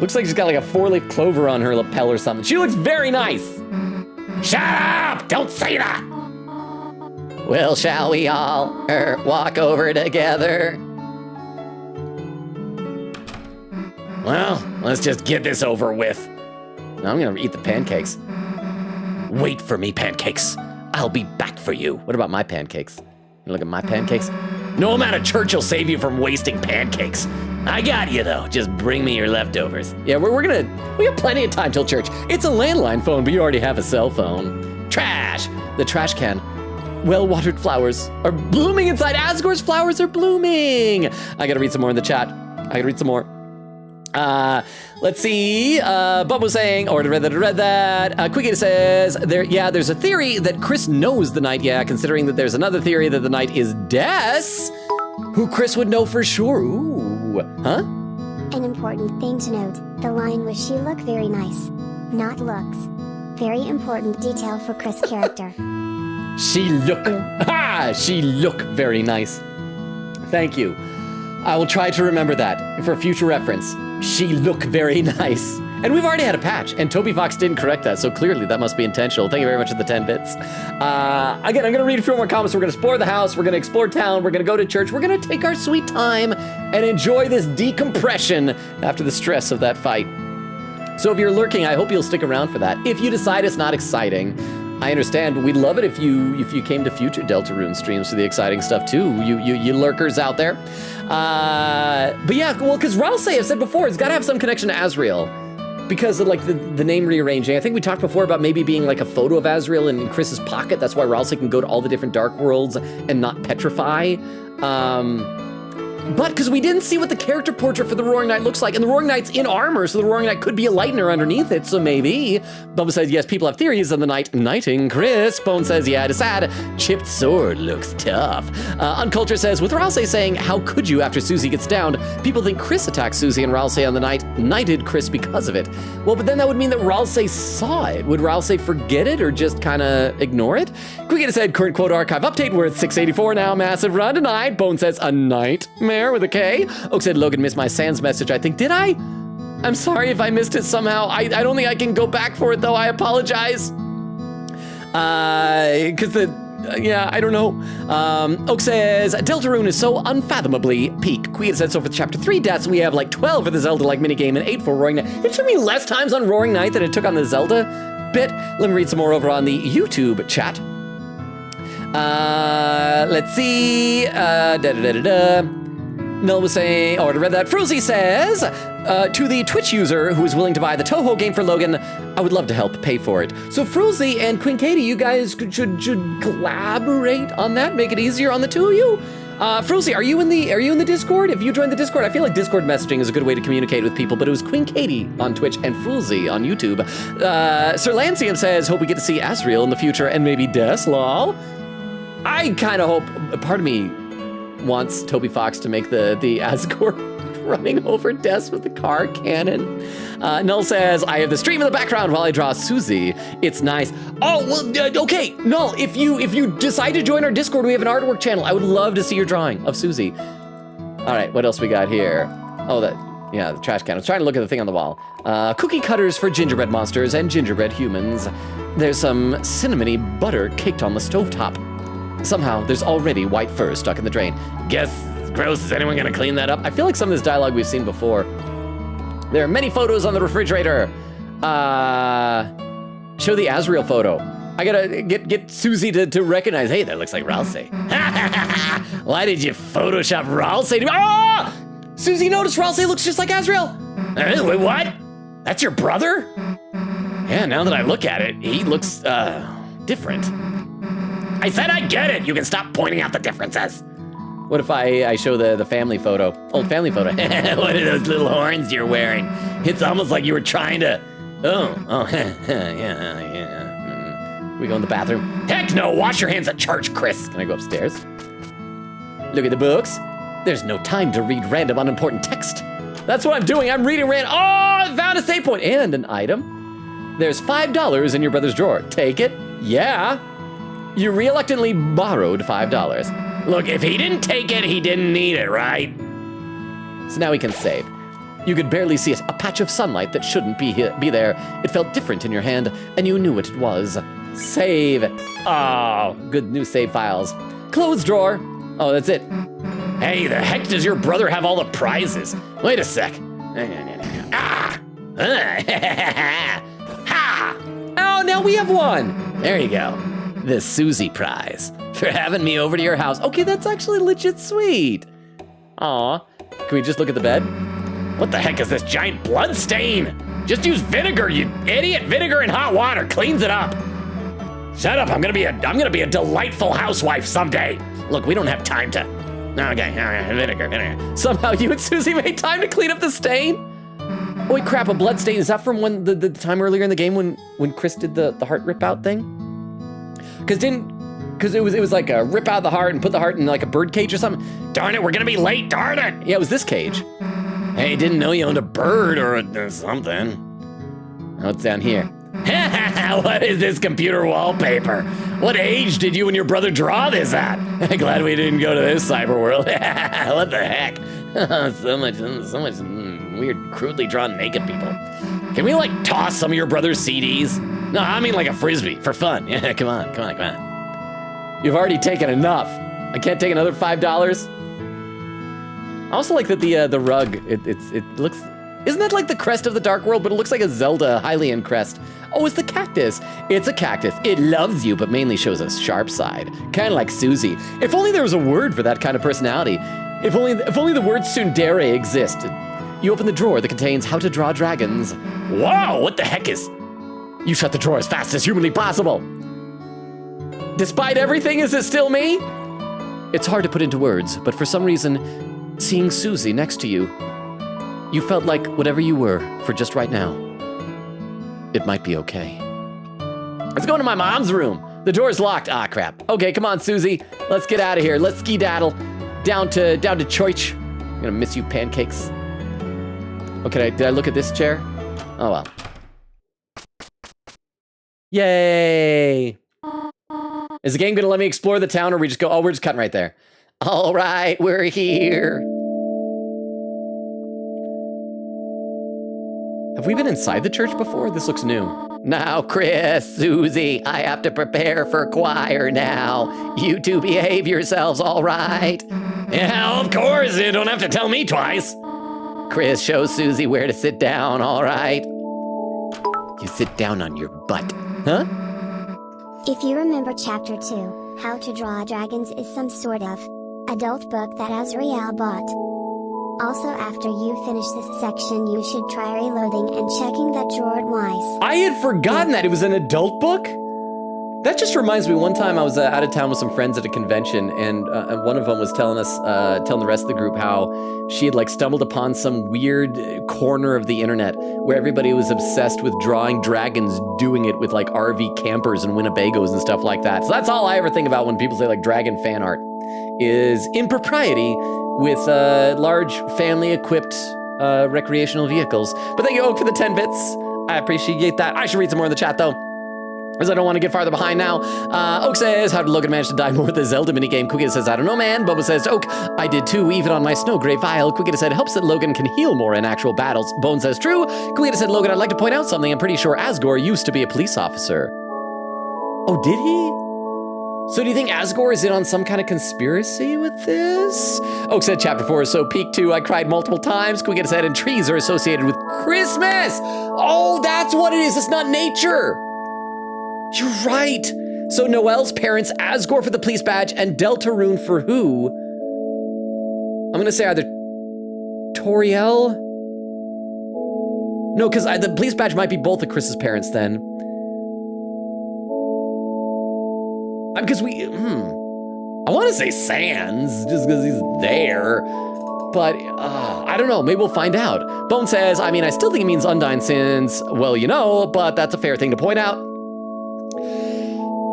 Looks like she's got like a 4-leaf clover on her lapel or something. She looks very nice. Shut up! Don't say that! Well, shall we all walk over together? Well, let's just get this over with. No, I'm gonna eat the pancakes. Wait for me, pancakes. I'll be back for you. What about my pancakes? You look at my pancakes. No amount of church will save you from wasting pancakes. I got you, though. Just bring me your leftovers. Yeah, we have plenty of time till church. It's a landline phone, but you already have a cell phone. Trash! The trash can. Well-watered flowers are blooming inside. Asgore's flowers are blooming. I gotta read some more in the chat. I gotta read some more. Let's see. Bubba saying, or read that. Quickie says, there's a theory that Chris knows the knight. Yeah, considering that there's another theory that the knight is Des, who Chris would know for sure. Ooh, huh? An important thing to note, the line was she look very nice. Not looks. Very important detail for Chris' character. She look very nice. Thank you. I will try to remember that for future reference. She look very nice. And we've already had a patch, and Toby Fox didn't correct that, so clearly that must be intentional. Thank you very much for the 10 bits. Again, I'm gonna read a few more comments. We're gonna explore the house, we're gonna explore town, we're gonna go to church, we're gonna take our sweet time and enjoy this decompression after the stress of that fight. So if you're lurking, I hope you'll stick around for that. If you decide it's not exciting, I understand, but we'd love it if you came to future Deltarune streams for the exciting stuff too, you lurkers out there. But yeah, well, because Ralsei, I've said before, it's gotta have some connection to Azrael. Because of like the name rearranging. I think we talked before about maybe being like a photo of Azrael in Chris's pocket. That's why Ralsei can go to all the different dark worlds and not petrify. But because we didn't see what the character portrait for the Roaring Knight looks like, and the Roaring Knight's in armor, so the Roaring Knight could be a lightener underneath it, so maybe. Bubba says, yes, people have theories on the knight knighting Chris. Bone says, yeah, it is sad. Chipped sword looks tough. Unculture says, with Ralsei saying, how could you after Susie gets downed, people think Chris attacked Susie and Ralsei on the night knighted Chris because of it. Well, but then that would mean that Ralsei saw it. Would Ralsei forget it or just kind of ignore it? Quick said, current quote archive update, we're at 684 now, massive run tonight. Bone says, a nightmare. Nightmare with a K. Oak said Logan missed my Sans message, I think. Did I? I'm sorry if I missed it somehow. I don't think I can go back for it, though. I apologize. Yeah, I don't know. Oak says, Deltarune is so unfathomably peak. Queen said, so for chapter 3 deaths, we have like 12 for the Zelda-like minigame and 8 for Roaring Night. It took me less times on Roaring Night than it took on the Zelda bit. Let me read some more over on the YouTube chat. Let's see. Nell was saying, oh, I read that. Fruzy says, to the Twitch user who is willing to buy the Toho game for Logan, I would love to help pay for it. So Fruzy and Queen Katie, you guys should collaborate on that, make it easier on the two of you. Fruzy, are you in the Discord? If you joined the Discord, I feel like Discord messaging is a good way to communicate with people, but it was Queen Katie on Twitch and Fruzy on YouTube. Sir Lancium says, hope we get to see Asriel in the future and maybe Des, lol. I kind of hope, part of me wants Toby Fox to make the Asgore running over Des with the car cannon. Null says, I have the stream in the background while I draw Susie. It's nice. Oh, well, okay. Null, if you decide to join our Discord, we have an artwork channel. I would love to see your drawing of Susie. All right, what else we got here? Oh, the trash can. I was trying to look at the thing on the wall. Cookie cutters for gingerbread monsters and gingerbread humans. There's some cinnamony butter caked on the stovetop. Somehow, there's already white fur stuck in the drain. Guess gross. Is anyone gonna clean that up? I feel like some of this dialogue we've seen before. There are many photos on the refrigerator. Show the Asriel photo. I gotta get Susie to recognize, hey, that looks like Ralsei. Why did you Photoshop Ralsei? Oh! Susie noticed Ralsei looks just like Asriel. Wait, what? That's your brother? Yeah, now that I look at it, he looks, different. I said I get it. You can stop pointing out the differences. What if I show the family photo? Old family photo. What are those little horns you're wearing? It's almost like you were trying to... Oh, yeah. We go in the bathroom? Heck no, wash your hands at church, Chris. Can I go upstairs? Look at the books. There's no time to read random unimportant text. That's what I'm doing. I'm reading random... Oh, I found a save point and an item. There's $5 in your brother's drawer. Take it. Yeah. You reluctantly borrowed $5. Look, if he didn't take it, he didn't need it, right? So now we can save. You could barely see it, a patch of sunlight that shouldn't be there. It felt different in your hand, and you knew what it was. Save. Oh, good new save files. Clothes drawer. Oh, that's it. Hey, the heck does your brother have all the prizes? Wait a sec. Ah! Ha! Oh, now we have one. There you go. The Susie prize for having me over to your house. Okay, that's actually legit sweet. Aw, can we just look at the bed? What the heck is this giant blood stain? Just use vinegar, you idiot. Vinegar and hot water cleans it up. Shut up, I'm gonna be a delightful housewife someday. Look, we don't have time to. Okay, vinegar. Somehow you and Susie made time to clean up the stain? Oh, wait, crap, a blood stain. Is that from when the time earlier in the game when Chris did the heart rip out thing? Because it was like a rip out the heart and put the heart in like a bird cage or something. Darn it, we're gonna be late, darn it. Yeah, it was this cage. Hey, didn't know you owned a bird or something. Oh, it's down here. What is this computer wallpaper? What age did you and your brother draw this at? Glad we didn't go to this cyber world. What the heck? so much weird, crudely drawn naked people. Can we like toss some of your brother's CDs? No, I mean like a frisbee for fun. Yeah, come on. You've already taken enough. I can't take another $5. I also like that the rug. It looks. Isn't that like the crest of the Dark World? But it looks like a Zelda Hylian crest. Oh, it's the cactus. It's a cactus. It loves you, but mainly shows a sharp side. Kind of like Susie. If only there was a word for that kind of personality. If only the word tsundere existed. You open the drawer that contains how to draw dragons. Whoa, what the heck is... You shut the drawer as fast as humanly possible. Despite everything, is it still me? It's hard to put into words, but for some reason, seeing Susie next to you, you felt like whatever you were for just right now, it might be okay. Let's go into my mom's room. The door's locked. Ah, crap. Okay, come on, Susie. Let's get out of here. Let's skedaddle down to church. I'm gonna miss you, pancakes. Okay, did I look at this chair? Oh, well. Yay! Is the game gonna let me explore the town, or we just go, oh, we're just cutting right there. All right, we're here. Have we been inside the church before? This looks new. Now, Chris, Susie, I have to prepare for choir now. You two behave yourselves, all right? Yeah, of course. You don't have to tell me twice. Chris, show Susie where to sit down, all right? You sit down on your butt, huh? If you remember Chapter 2, How to Draw Dragons is some sort of adult book that Azrael bought. Also, after you finish this section, you should try reloading and checking that drawer twice. I had forgotten that it was an adult book. That just reminds me, one time I was out of town with some friends at a convention, and one of them was telling the rest of the group how she had like stumbled upon some weird corner of the internet where everybody was obsessed with drawing dragons, doing it with like RV campers and Winnebagos and stuff like that. So that's all I ever think about when people say like dragon fan art, is impropriety with large family-equipped recreational vehicles. But thank you, Oak, for the 10 bits. I appreciate that. I should read some more in the chat, though, because I don't want to get farther behind now. Oak says, how did Logan manage to die more with the Zelda minigame? Quickita says, I don't know, man. Bubba says, Oak, I did too, even on my snow gray vial. Quickita said, helps that Logan can heal more in actual battles. Bone says, true. Quickita said, Logan, I'd like to point out something. I'm pretty sure Asgore used to be a police officer. Oh, did he? So do you think Asgore is in on some kind of conspiracy with this? Oak said chapter 4 is so peak too. I cried multiple times. Quickita said, and trees are associated with Christmas. Oh, that's what it is. It's not nature. You're right. So Noelle's parents, Asgore for the police badge and Deltarune for who? I'm going to say either Toriel. No, because the police badge might be both of Chris's parents then. Because I want to say Sans, just because he's there, but I don't know, maybe we'll find out. Bone says, I mean, I still think it means Undyne since, well, you know, but that's a fair thing to point out.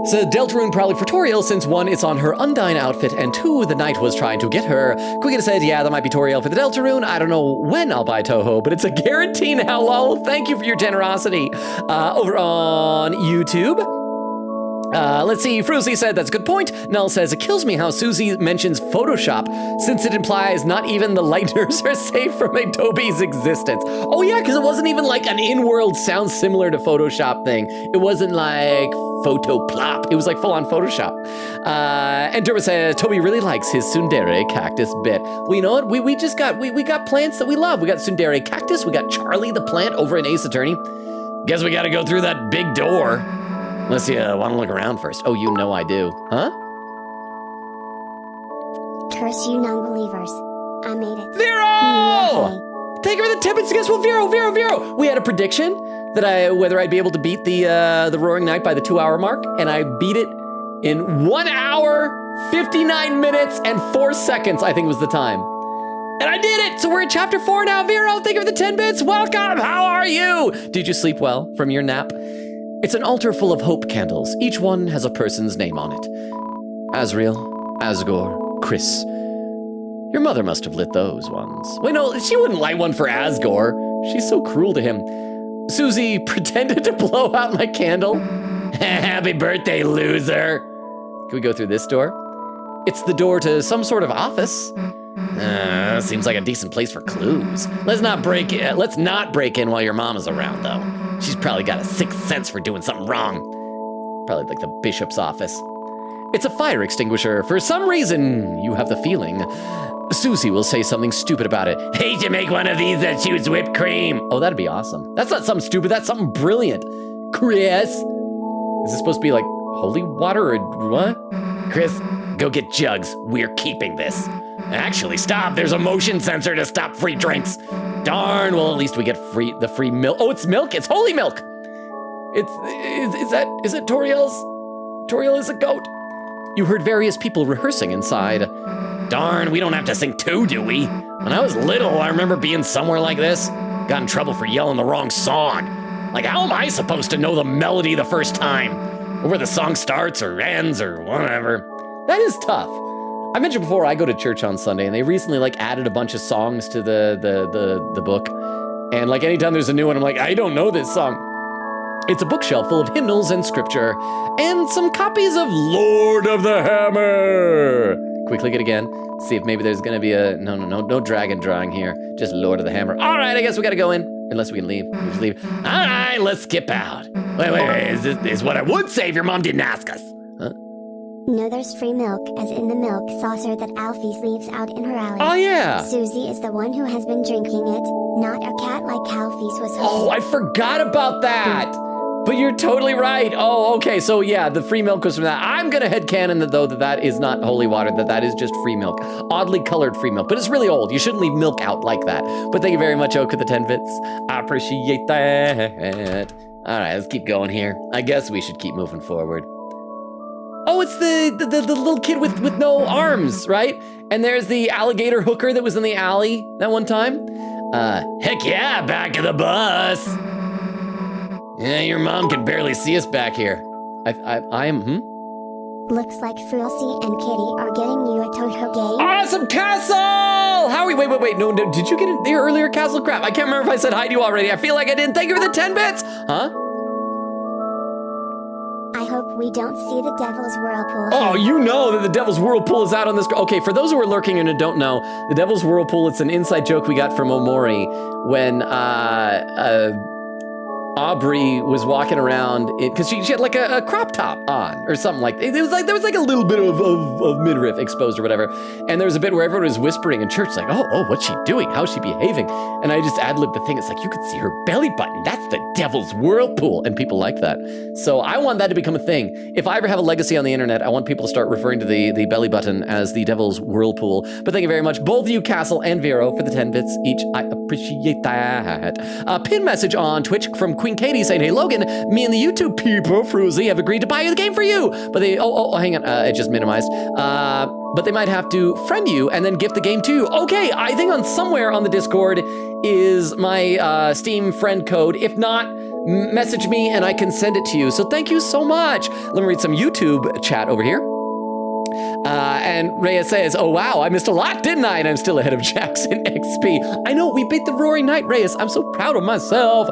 So Deltarune probably for Toriel, since 1, it's on her Undyne outfit, and 2, the knight was trying to get her. Quickita said, yeah, that might be Toriel for the Deltarune. I don't know when I'll buy Toho, but it's a guarantee now, lol. Thank you for your generosity. Over on YouTube. Let's see, Fruzy said, that's a good point. Null says, it kills me how Susie mentions Photoshop, since it implies not even the lighteners are safe from Adobe's existence. Oh yeah, because it wasn't even like an in-world sounds similar to Photoshop thing. It wasn't like Photoplop. It was like full-on Photoshop. And Durba says, Toby really likes his Tsundere cactus bit. Well, you know what? We got plants that we love. We got Tsundere cactus. We got Charlie the plant over in Ace Attorney. Guess we gotta go through that big door. Unless you want to look around first. Oh, you know I do. Huh? Curse you non-believers. I made it. Vero! Thank you for the 10 bits. Guess what? Vero. We had a prediction that whether I'd be able to beat the Roaring Night by the 2-hour mark, and I beat it in 1 hour, 59 minutes, and 4 seconds, I think was the time. And I did it! So we're in chapter 4 now. Vero, thank you for the 10 bits. Welcome! How are you? Did you sleep well from your nap? It's an altar full of hope candles. Each one has a person's name on it. Azrael, Asgore, Chris. Your mother must have lit those ones. Wait, no, she wouldn't light one for Asgore. She's so cruel to him. Susie pretended to blow out my candle. Happy birthday, loser. Can we go through this door? It's the door to some sort of office. Seems like a decent place for clues. Let's not break in while your mom is around, though. She's probably got a 6th sense for doing something wrong. Probably like the bishop's office. It's a fire extinguisher. For some reason, you have the feeling Susie will say something stupid about it. Hey, to make one of these that shoots whipped cream. Oh, that'd be awesome. That's not something stupid. That's something brilliant. Chris, is this supposed to be like holy water or what? Chris, go get jugs. We're keeping this. Actually, stop. There's a motion sensor to stop free drinks. Darn. Well, at least we get the free milk. Oh, it's milk. It's holy milk. Is it Toriel's? Toriel is a goat. You heard various people rehearsing inside. Darn, we don't have to sing too, do we? When I was little, I remember being somewhere like this. Got in trouble for yelling the wrong song. Like, how am I supposed to know the melody the first time? Or where the song starts or ends or whatever. That is tough. I mentioned before, I go to church on Sunday, and they recently like added a bunch of songs to the book. And like anytime there's a new one, I'm like, I don't know this song. It's a bookshelf full of hymnals and scripture, and some copies of Lord of the Hammer. Can we click it again? See if maybe there's gonna be a, no dragon drawing here, just Lord of the Hammer. All right, I guess we gotta go in. Unless we can leave. We just leave. All right, let's skip out. Wait. Is what I would say if your mom didn't ask us. Huh? No, there's free milk, as in the milk saucer that Alfie leaves out in her alley. Oh, yeah. Susie is the one who has been drinking it, not a cat like Alfie's was. Oh, I forgot about that. But you're totally right. Oh, okay. So yeah, the free milk was from that. I'm gonna headcanon that though that is not holy water, that is just free milk. Oddly colored free milk, but it's really old. You shouldn't leave milk out like that. But thank you very much, Oak, for the 10 bits. I appreciate that. All right, let's keep going here. I guess we should keep moving forward. Oh, it's the little kid with no arms, right? And there's the alligator hooker that was in the alley that one time. Heck yeah, back of the bus. Yeah, your mom can barely see us back here. I am, Looks like Fruelsy and Kitty are getting you a Toto game. Awesome castle! How are we? Wait. No, did you get in there earlier, castle? Crap, I can't remember if I said hi to you already. I feel like I didn't. Thank you for the 10 bits. Huh? I hope we don't see the Devil's Whirlpool. Oh, you know that the Devil's Whirlpool is out on this. Okay, for those who are lurking and don't know, the Devil's Whirlpool, it's an inside joke we got from Omori when Aubrey was walking around because she had like a crop top on or something like it. There was like a little bit of midriff exposed or whatever, and there was a bit where everyone was whispering in church like, oh, what's she doing? How's she behaving? And I just ad-libbed the thing. It's like you could see her belly button. That's the Devil's Whirlpool, and people like that. So I want that to become a thing. If I ever have a legacy on the internet, I want people to start referring to the belly button as the Devil's Whirlpool. But thank you very much, both of you, Castle and Vero, for the 10 bits each. I appreciate that. Pin message on Twitch from Queen Katie saying, hey Logan, me and the YouTube people, Fruzy, have agreed to buy the game for you. But they, hang on, it just minimized. But they might have to friend you and then gift the game to you. Okay, I think on somewhere on the Discord is my Steam friend code. If not, message me and I can send it to you. So thank you so much. Let me read some YouTube chat over here. And Rhea says, oh wow, I missed a lot, didn't I? And I'm still ahead of Jackson XP. I know, we beat the Roaring Knight, Reyes. I'm so proud of myself.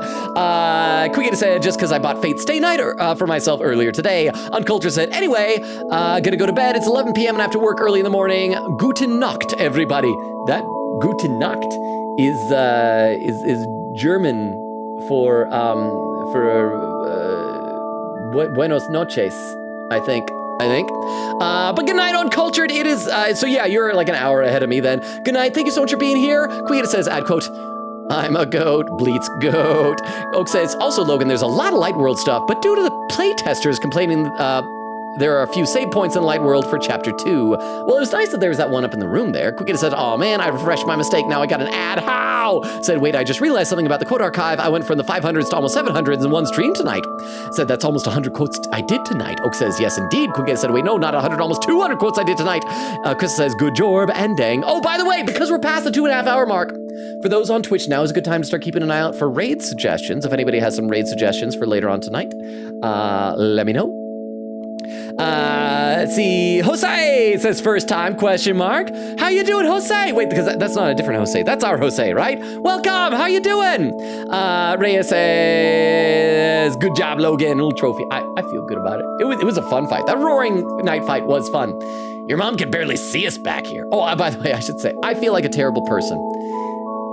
Quick to say, just because I bought Fate Stay Night for myself earlier today. Unculture said, anyway, gonna go to bed. It's 11 p.m. and I have to work early in the morning. Guten Nacht, everybody. That Guten Nacht is German for Buenos noches, I think. But good night, Uncultured. It is, so yeah, you're like an hour ahead of me then. Good night. Thank you so much for being here. Queen says, ad quote, I'm a goat, Bleats goat. Oak says, also, Logan, there's a lot of Light World stuff, but due to the playtesters complaining, there are a few save points in Light World for Chapter 2. Well, it was nice that there was that one up in the room there. Quickita said, oh man, I refreshed my mistake. Now I got an ad. How? Said, wait, I just realized something about the quote archive. I went from the 500s to almost 700s in one stream tonight. Said, that's almost 100 quotes I did tonight. Oak says, yes, indeed. Quickita said, wait, no, not 100, almost 200 quotes I did tonight. Chris says, good job and dang. Oh, by the way, because we're past the 2.5 hour mark, for those on Twitch, now is a good time to start keeping an eye out for raid suggestions. If anybody has some raid suggestions for later on tonight, let me know. Let's see. Jose says first time, question mark. How you doing, Jose? Wait, because that's not a different Jose. That's our Jose, right? Welcome. How you doing? Reyes says, good job, Logan. Little trophy. I feel good about it. It was a fun fight. That Roaring Knight fight was fun. Your mom can barely see us back here. Oh, by the way, I should say, I feel like a terrible person.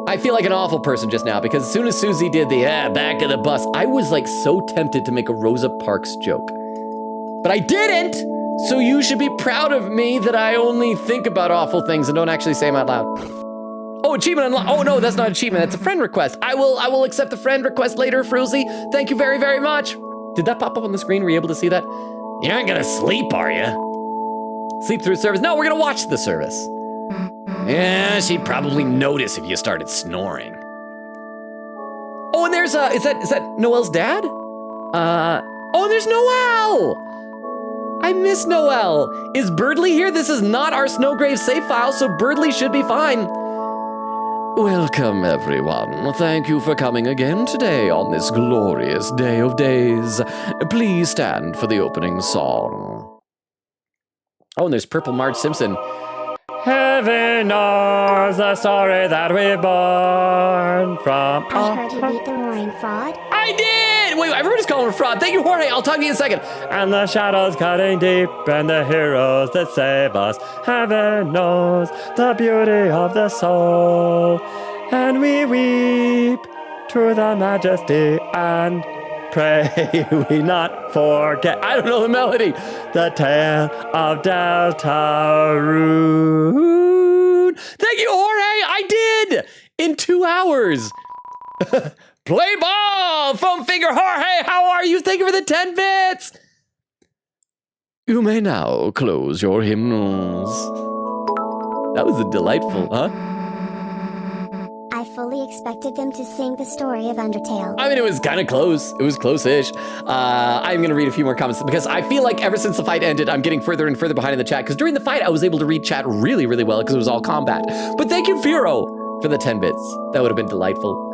I feel like an awful person just now because as soon as Susie did the back of the bus, I was like so tempted to make a Rosa Parks joke. But I didn't, so you should be proud of me that I only think about awful things and don't actually say them out loud. Oh, achievement unlocked. Oh no, that's not achievement, that's a friend request. I will accept the friend request later, Fruzy. Thank you very, very much. Did that pop up on the screen? Were you able to see that? You aren't gonna sleep, are you? Sleep through service? No, we're gonna watch the service. Yeah, she'd probably notice if you started snoring. Oh, and there's, is that Noel's dad? Oh, there's Noel! I miss Noel. Is Birdly here? This is not our Snowgrave save file, so Birdly should be fine. Welcome, everyone. Thank you for coming again today on this glorious day of days. Please stand for the opening song. Oh, and there's Purple Marge Simpson. Heaven knows the story that we're born from. I heard you beat the Roaring Fraud. I did! Wait, everybody's calling him a fraud. Thank you, Jorge. I'll talk to you in a second. And the shadows cutting deep, and the heroes that save us. Heaven knows the beauty of the soul. And we weep to the majesty and pray we not forget. I don't know the melody. The tale of Deltarune. Thank you, Jorge. I did in 2 hours. Play ball, foam finger Jorge. How are you? Thank you for the 10 bits. You may now close your hymnals. That was a delightful, huh? I fully expected them to sing the story of Undertale. I mean, it was kind of close. It was close-ish. I'm going to read a few more comments because I feel like ever since the fight ended, I'm getting further and further behind in the chat because during the fight, I was able to read chat really, really well because it was all combat. But thank you, Vero, for the 10 bits. That would have been delightful.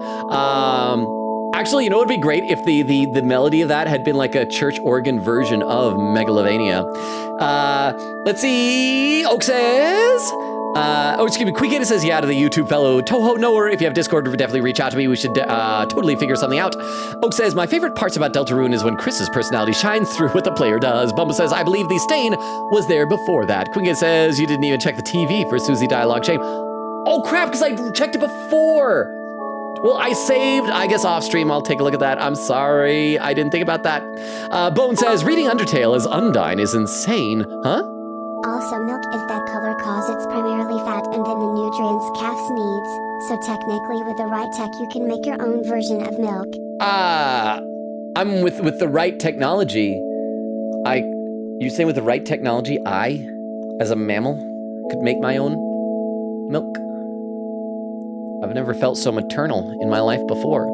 Actually, you know what would be great if the melody of that had been like a church organ version of Megalovania. Let's see. Oak says... excuse me, Quick says, yeah, to the YouTube fellow Toho Knower, if you have Discord, definitely reach out to me. We should totally figure something out. Oak says, my favorite parts about Deltarune is when Chris's personality shines through what the player does. Bumble says, I believe the stain was there before that. Quick says, you didn't even check the TV for Susie dialogue. Shame. Oh, crap, because I checked it before. Well, I saved, I guess off stream, I'll take a look at that. I'm sorry, I didn't think about that. Bone says, reading Undertale as Undyne is insane. Huh? Also, milk is that color cause it's primarily fat and then the nutrients calves needs, so technically with the right tech you can make your own version of milk. I'm with the right technology. You're saying with the right technology, I, as a mammal, could make my own milk? I've never felt so maternal in my life before.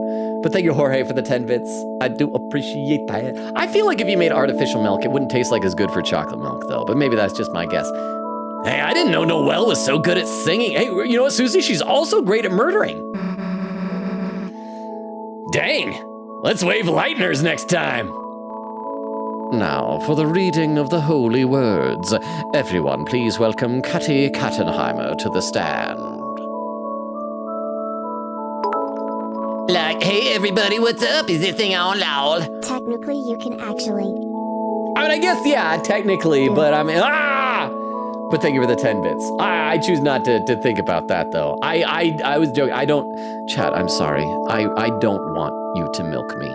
But thank you, Jorge, for the 10 bits. I do appreciate that. I feel like if you made artificial milk, it wouldn't taste like as good for chocolate milk, though. But maybe that's just my guess. Hey, I didn't know Noelle was so good at singing. Hey, you know what, Susie? She's also great at murdering. Dang. Let's wave lighteners next time. Now, for the reading of the holy words, everyone please welcome Catty Kattenheimer to the stand. Like, hey everybody, what's up? Is this thing on loud? Technically, you can actually. I mean, I guess, yeah, technically, but I mean, But thank you for the 10 bits. I choose not to think about that, though. I was joking. I don't, chat, I'm sorry. I don't want you to milk me,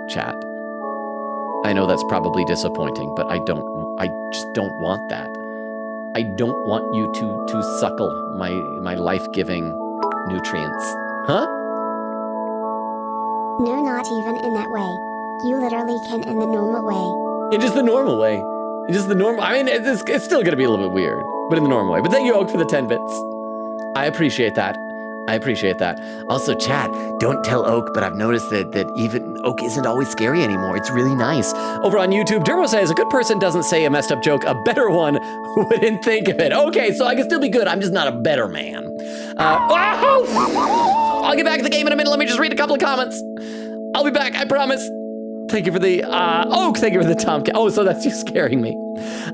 chat. I know that's probably disappointing, but I just don't want that. I don't want you to suckle my life-giving nutrients. Huh? No, not even in that way. You literally can in the normal way. In just the normal way. In just the normal, I mean, it's still gonna be a little bit weird, but in the normal way. But thank you, Oak, for the 10 bits. I appreciate that. I appreciate that. Also, chat, don't tell Oak, but I've noticed that even Oak isn't always scary anymore. It's really nice. Over on YouTube, Durbo says, a good person doesn't say a messed up joke, a better one wouldn't think of it. Okay, so I can still be good. I'm just not a better man. I'll get back to the game in a minute. Let me just read a couple of comments. I'll be back, I promise. Thank you for the, Oak, thank you for the Tomcat. Oh, so that's you scaring me.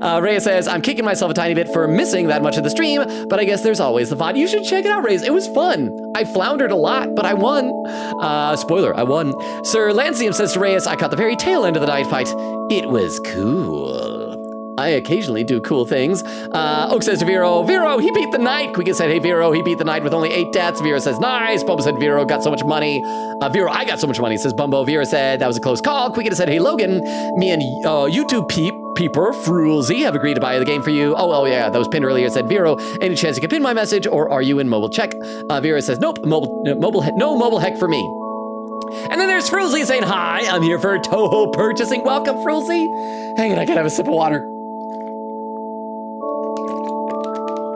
Reyes says, I'm kicking myself a tiny bit for missing that much of the stream, but I guess there's always the VOD. You should check it out, Reyes. It was fun. I floundered a lot, but I won. Spoiler, I won. Sir Lancium says to Reyes, I caught the very tail end of the night fight. It was cool. I occasionally do cool things. Oak says to Vero, he beat the night. Quicken said, hey, Vero, he beat the night with only 8 deaths. Vero says, nice. Bumbo said, Vero got so much money. Vero, I got so much money, says Bumbo. Vero said, that was a close call. Quicken said, hey, Logan, me and YouTube peeper, Frulzy, have agreed to buy the game for you. Oh, yeah, that was pinned earlier. It said, Vero, any chance you can pin my message, or are you in mobile check? Vero says, nope, no mobile heck for me. And then there's Frulzy saying, hi, I'm here for Toho purchasing. Welcome, Frulzy. Hang on, I gotta have a sip of water.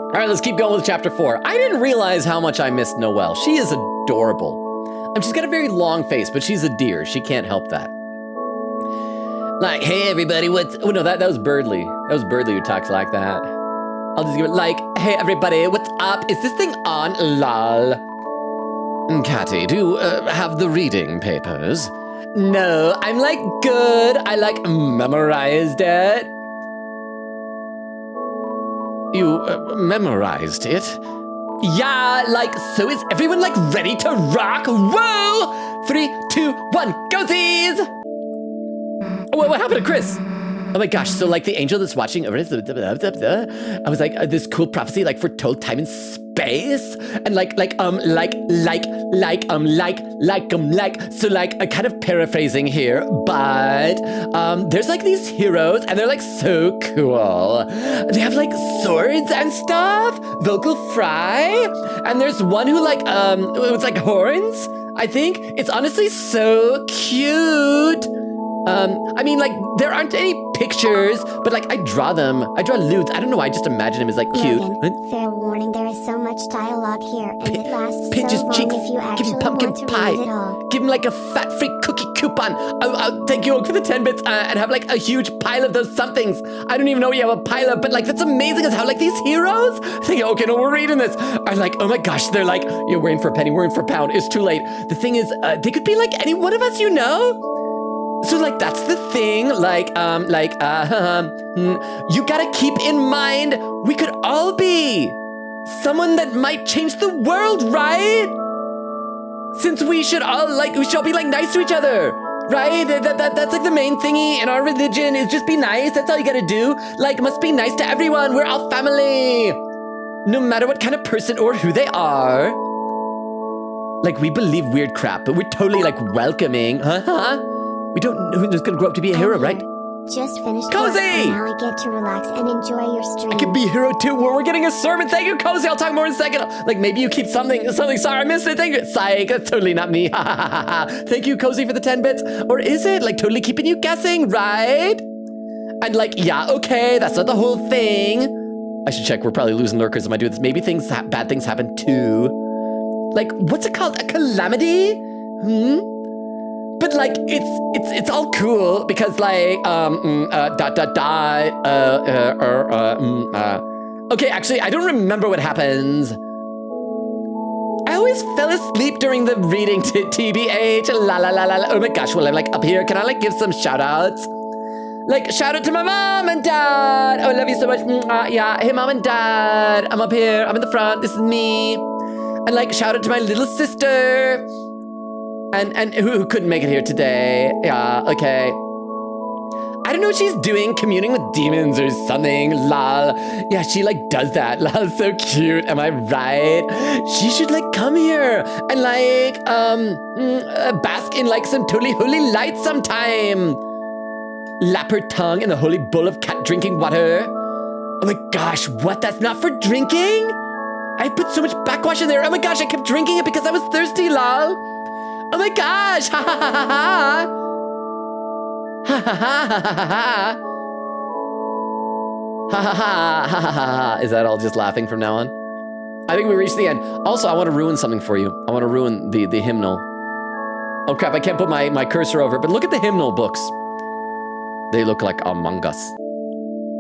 All right, let's keep going with chapter 4. I didn't realize how much I missed Noelle. She is adorable. And she's got a very long face, but she's a deer. She can't help that. Like, hey, everybody, what's... Oh, no, that was Birdly. That was Birdly who talks like that. I'll just give it like, hey, everybody, what's up? Is this thing on? Lol. Catty, do you have the reading papers? No, I'm like good. I like memorized it. You memorized it? Yeah, like, so is everyone like ready to rock? Whoa! 3, 2, 1, go-sies! Oh, what happened to Chris? Oh my gosh, so like the angel that's watching over, I was like, this cool prophecy like foretold time and space. space and so I'm kind of paraphrasing here, but there's like these heroes and they're like so cool. They have like swords and stuff, vocal fry, and there's one who like it's like horns, I think. It's honestly so cute. I mean, like, there aren't any pictures, but like, I draw them. I draw Lutz. I don't know why, I just imagine him as like cute. Logan, fair warning, there is so much dialogue here, and it lasts Pinch his so long cheeks, if you give actually him pumpkin want to pie, read it all. give him like a fat free cookie coupon. Thank you for the 10 bits and have like a huge pile of those somethings. I don't even know what you have a pile of, but like, that's amazing as how like these heroes, thinking, okay, no, we're reading this, are like, oh my gosh, they're like, you're we're in for a penny, we're in for a pound, it's too late. The thing is, they could be like any one of us, you know? So like that's the thing, you gotta keep in mind, we could all be someone that might change the world, right? Since we should all be like nice to each other, right? That's like the main thingy in our religion is just be nice, that's all you gotta do. Like, must be nice to everyone, we're all family. No matter what kind of person or who they are. Like, we believe weird crap, but we're totally like welcoming, We don't know who's gonna grow up to be a hero, right? Just finished Cozy! work, and now I get to relax and enjoy your stream. I could be a hero too. We're getting a sermon. Thank you, Cozy. I'll talk more in a second. Like maybe you keep something. Sorry, I missed it. Thank you. Psych, that's totally not me. Thank you, Cozy, for the 10 bits. Or is it like totally keeping you guessing, right? And like, yeah, okay, that's not the whole thing. I should check. We're probably losing lurkers if I do this. Maybe bad things happen too. Like, what's it called? A calamity? But like it's all cool because like okay, actually I don't remember what happens. I always fell asleep during the reading to TBH. La. Oh my gosh, well I'm like up here. Can I like give some shout outs? Like shout out to my mom and dad. Oh, I love you so much. Yeah, hey mom and dad. I'm up here. I'm in the front. This is me. And like shout out to my little sister. And who couldn't make it here today. Yeah, okay. I don't know what she's doing, communing with demons or something, lol. Yeah, she like does that, lol, so cute, am I right? She should like come here and like, bask in like some totally holy light sometime. Lap her tongue in the holy bowl of cat drinking water. Oh my gosh, what, that's not for drinking? I put so much backwash in there, oh my gosh, I kept drinking it because I was thirsty, lol. Oh my gosh! Ha ha ha ha ha! Ha ha ha ha ha ha! Ha ha ha ha ha ha! Is that all just laughing from now on? I think we reached the end. Also, I want to ruin something for you. I want to ruin the hymnal. Oh crap! I can't put my cursor over it. But look at the hymnal books. They look like Among Us.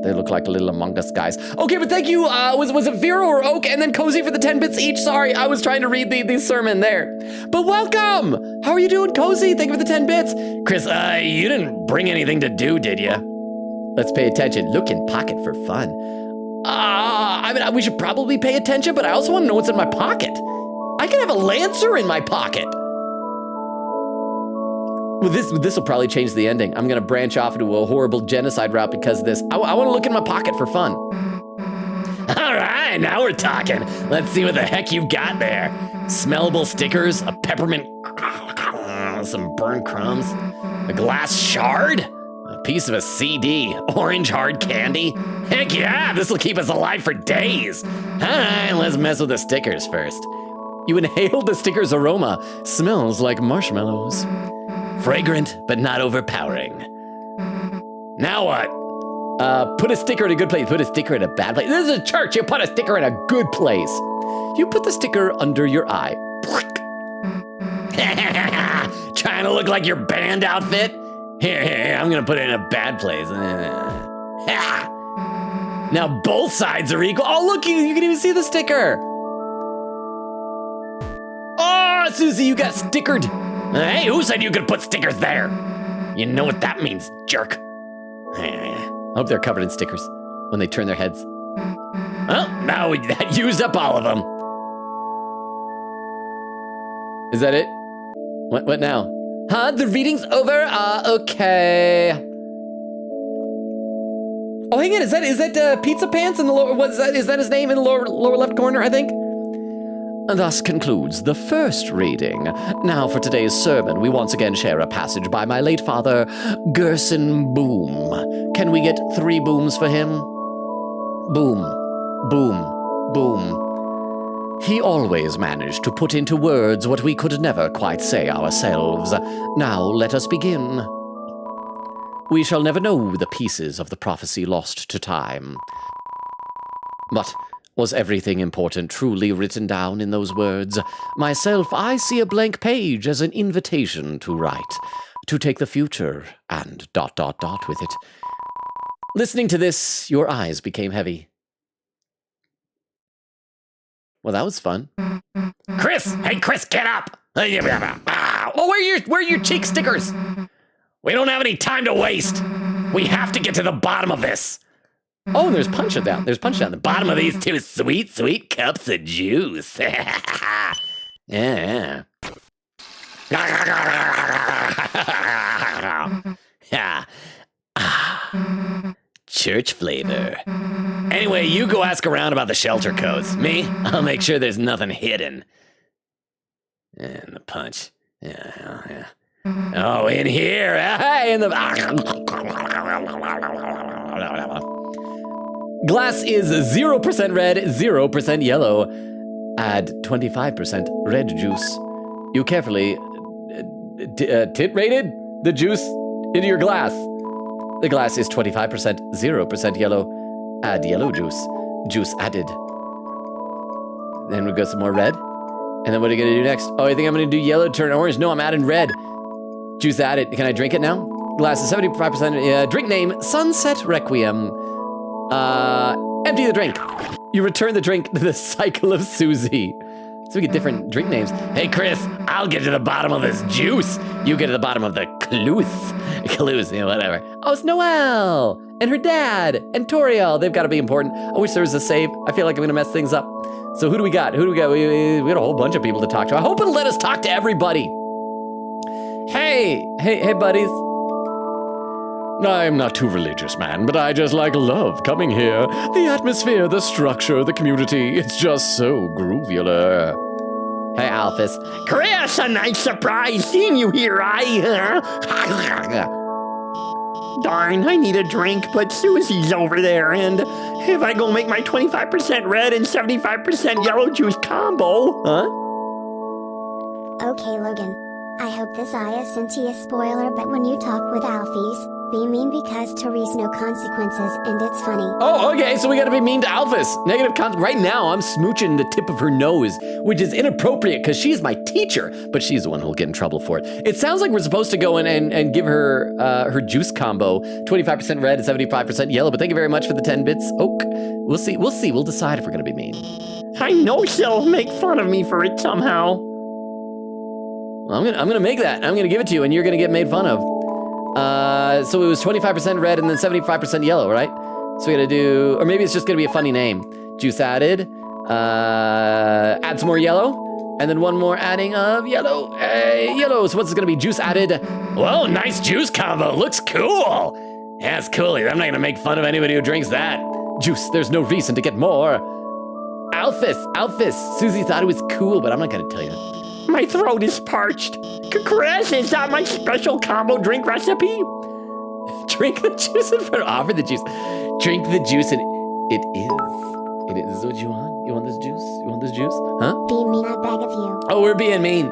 They look like little Among Us guys. Okay, but thank you. Was it Vera or Oak and then Cozy for the 10 bits each? Sorry, I was trying to read the sermon there. But welcome. How are you doing, Cozy? Thank you for the 10 bits. Chris, you didn't bring anything to do, did you? Let's pay attention. Look in pocket for fun. I mean, we should probably pay attention, but I also want to know what's in my pocket. I can have a Lancer in my pocket. Well, this will probably change the ending. I'm gonna branch off into a horrible genocide route because of this. I want to look in my pocket for fun. All right, now we're talking. Let's see what the heck you've got there. Smellable stickers, a peppermint, some burnt crumbs, a glass shard, a piece of a CD, orange hard candy. Heck yeah, this will keep us alive for days. All right, let's mess with the stickers first. You inhaled the sticker's aroma. Smells like marshmallows. Fragrant, but not overpowering. Now what? Put a sticker in a good place. Put a sticker in a bad place. This is a church. You put a sticker in a good place. You put the sticker under your eye. Trying to look like your band outfit? Here, I'm gonna put it in a bad place. Now both sides are equal. Oh, look, you can even see the sticker. Oh, Susie, you got stickered. Hey, who said you could put stickers there? You know what that means, jerk. I hope they're covered in stickers when they turn their heads. Well, now that used up all of them. Is that it? What now? Huh? The reading's over? Okay. Oh, hang on. Is that Pizza Pants in the lower? What is that? Is that his name in the lower left corner? I think. Thus concludes the first reading. Now for today's sermon, we once again share a passage by my late father, Gerson Boom. Can we get 3 booms for him? Boom, boom, boom. He always managed to put into words what we could never quite say ourselves. Now let us begin. We shall never know the pieces of the prophecy lost to time. But was everything important truly written down in those words? Myself, I see a blank page as an invitation to write, to take the future and ... with it. Listening to this, your eyes became heavy. Well, that was fun. Chris! Hey, Chris, get up! Oh, where are your cheek stickers? We don't have any time to waste. We have to get to the bottom of this. Oh, there's punch down. There's punch down the Bottom of these 2 sweet, sweet cups of juice. Yeah. Church flavor. Anyway, you go ask around about the shelter codes. Me, I'll make sure there's nothing hidden. And the punch. Yeah. Oh, in here. Hey, in the... Glass is 0% red, 0% yellow. Add 25% red juice. You carefully tit-rated the juice into your glass. The glass is 25%, 0% yellow. Add yellow juice. Juice added. Then we got some more red. And then what are you gonna do next? Oh, you think I'm gonna do yellow, turn orange? No, I'm adding red. Juice added. Can I drink it now? Glass is 75%. Drink name, Sunset Requiem. Empty the drink. You return the drink to the cycle of Susie. So we get different drink names. Hey, Chris, I'll get to the bottom of this juice. You get to the bottom of the cluth. Whatever. Oh, it's Noelle and her dad and Toriel. They've got to be important. I wish there was a save. I feel like I'm going to mess things up. So who do we got? We got a whole bunch of people to talk to. I hope it'll let us talk to everybody. Hey, buddies. I'm not too religious, man, but I just love coming here. The atmosphere, the structure, the community, it's just so groovular. Hey, Alphys. Chris, a nice surprise seeing you here, Darn, I need a drink, but Susie's over there, and if I go make my 25% red and 75% yellow juice combo, Okay, Logan. I hope this isn't a spoiler, but when you talk with Alphys, be mean because Therese no consequences and it's funny. Oh, okay, so we gotta be mean to Alphys. Negative right now, I'm smooching the tip of her nose, which is inappropriate because she's my teacher, but she's the one who'll get in trouble for it. It sounds like we're supposed to go in and give her her juice combo, 25% red and 75% yellow, but thank you very much for the 10 bits, Oak. We'll see. We'll decide if we're gonna be mean. I know she'll make fun of me for it somehow. Well, I'm gonna make that. I'm gonna give it to you, and you're gonna get made fun of. So it was 25% red and then 75% yellow, right? So we gotta do, or maybe it's just gonna be a funny name. Juice added, add some more yellow, and then one more adding of yellow. Yellow, so what's it gonna be? Juice added. Whoa, nice juice combo, looks cool. Yeah, it's cool. I'm not gonna make fun of anybody who drinks that. Juice, there's no reason to get more. Alphys, Susie thought it was cool, but I'm not gonna tell you that. My throat is parched. Chris, is that my special combo drink recipe? Drink the juice in front. Offer the juice. Drink the juice, and it is. It is what you want. You want this juice? You want this juice? Huh? Be mean, I beg of you. Oh, we're being mean.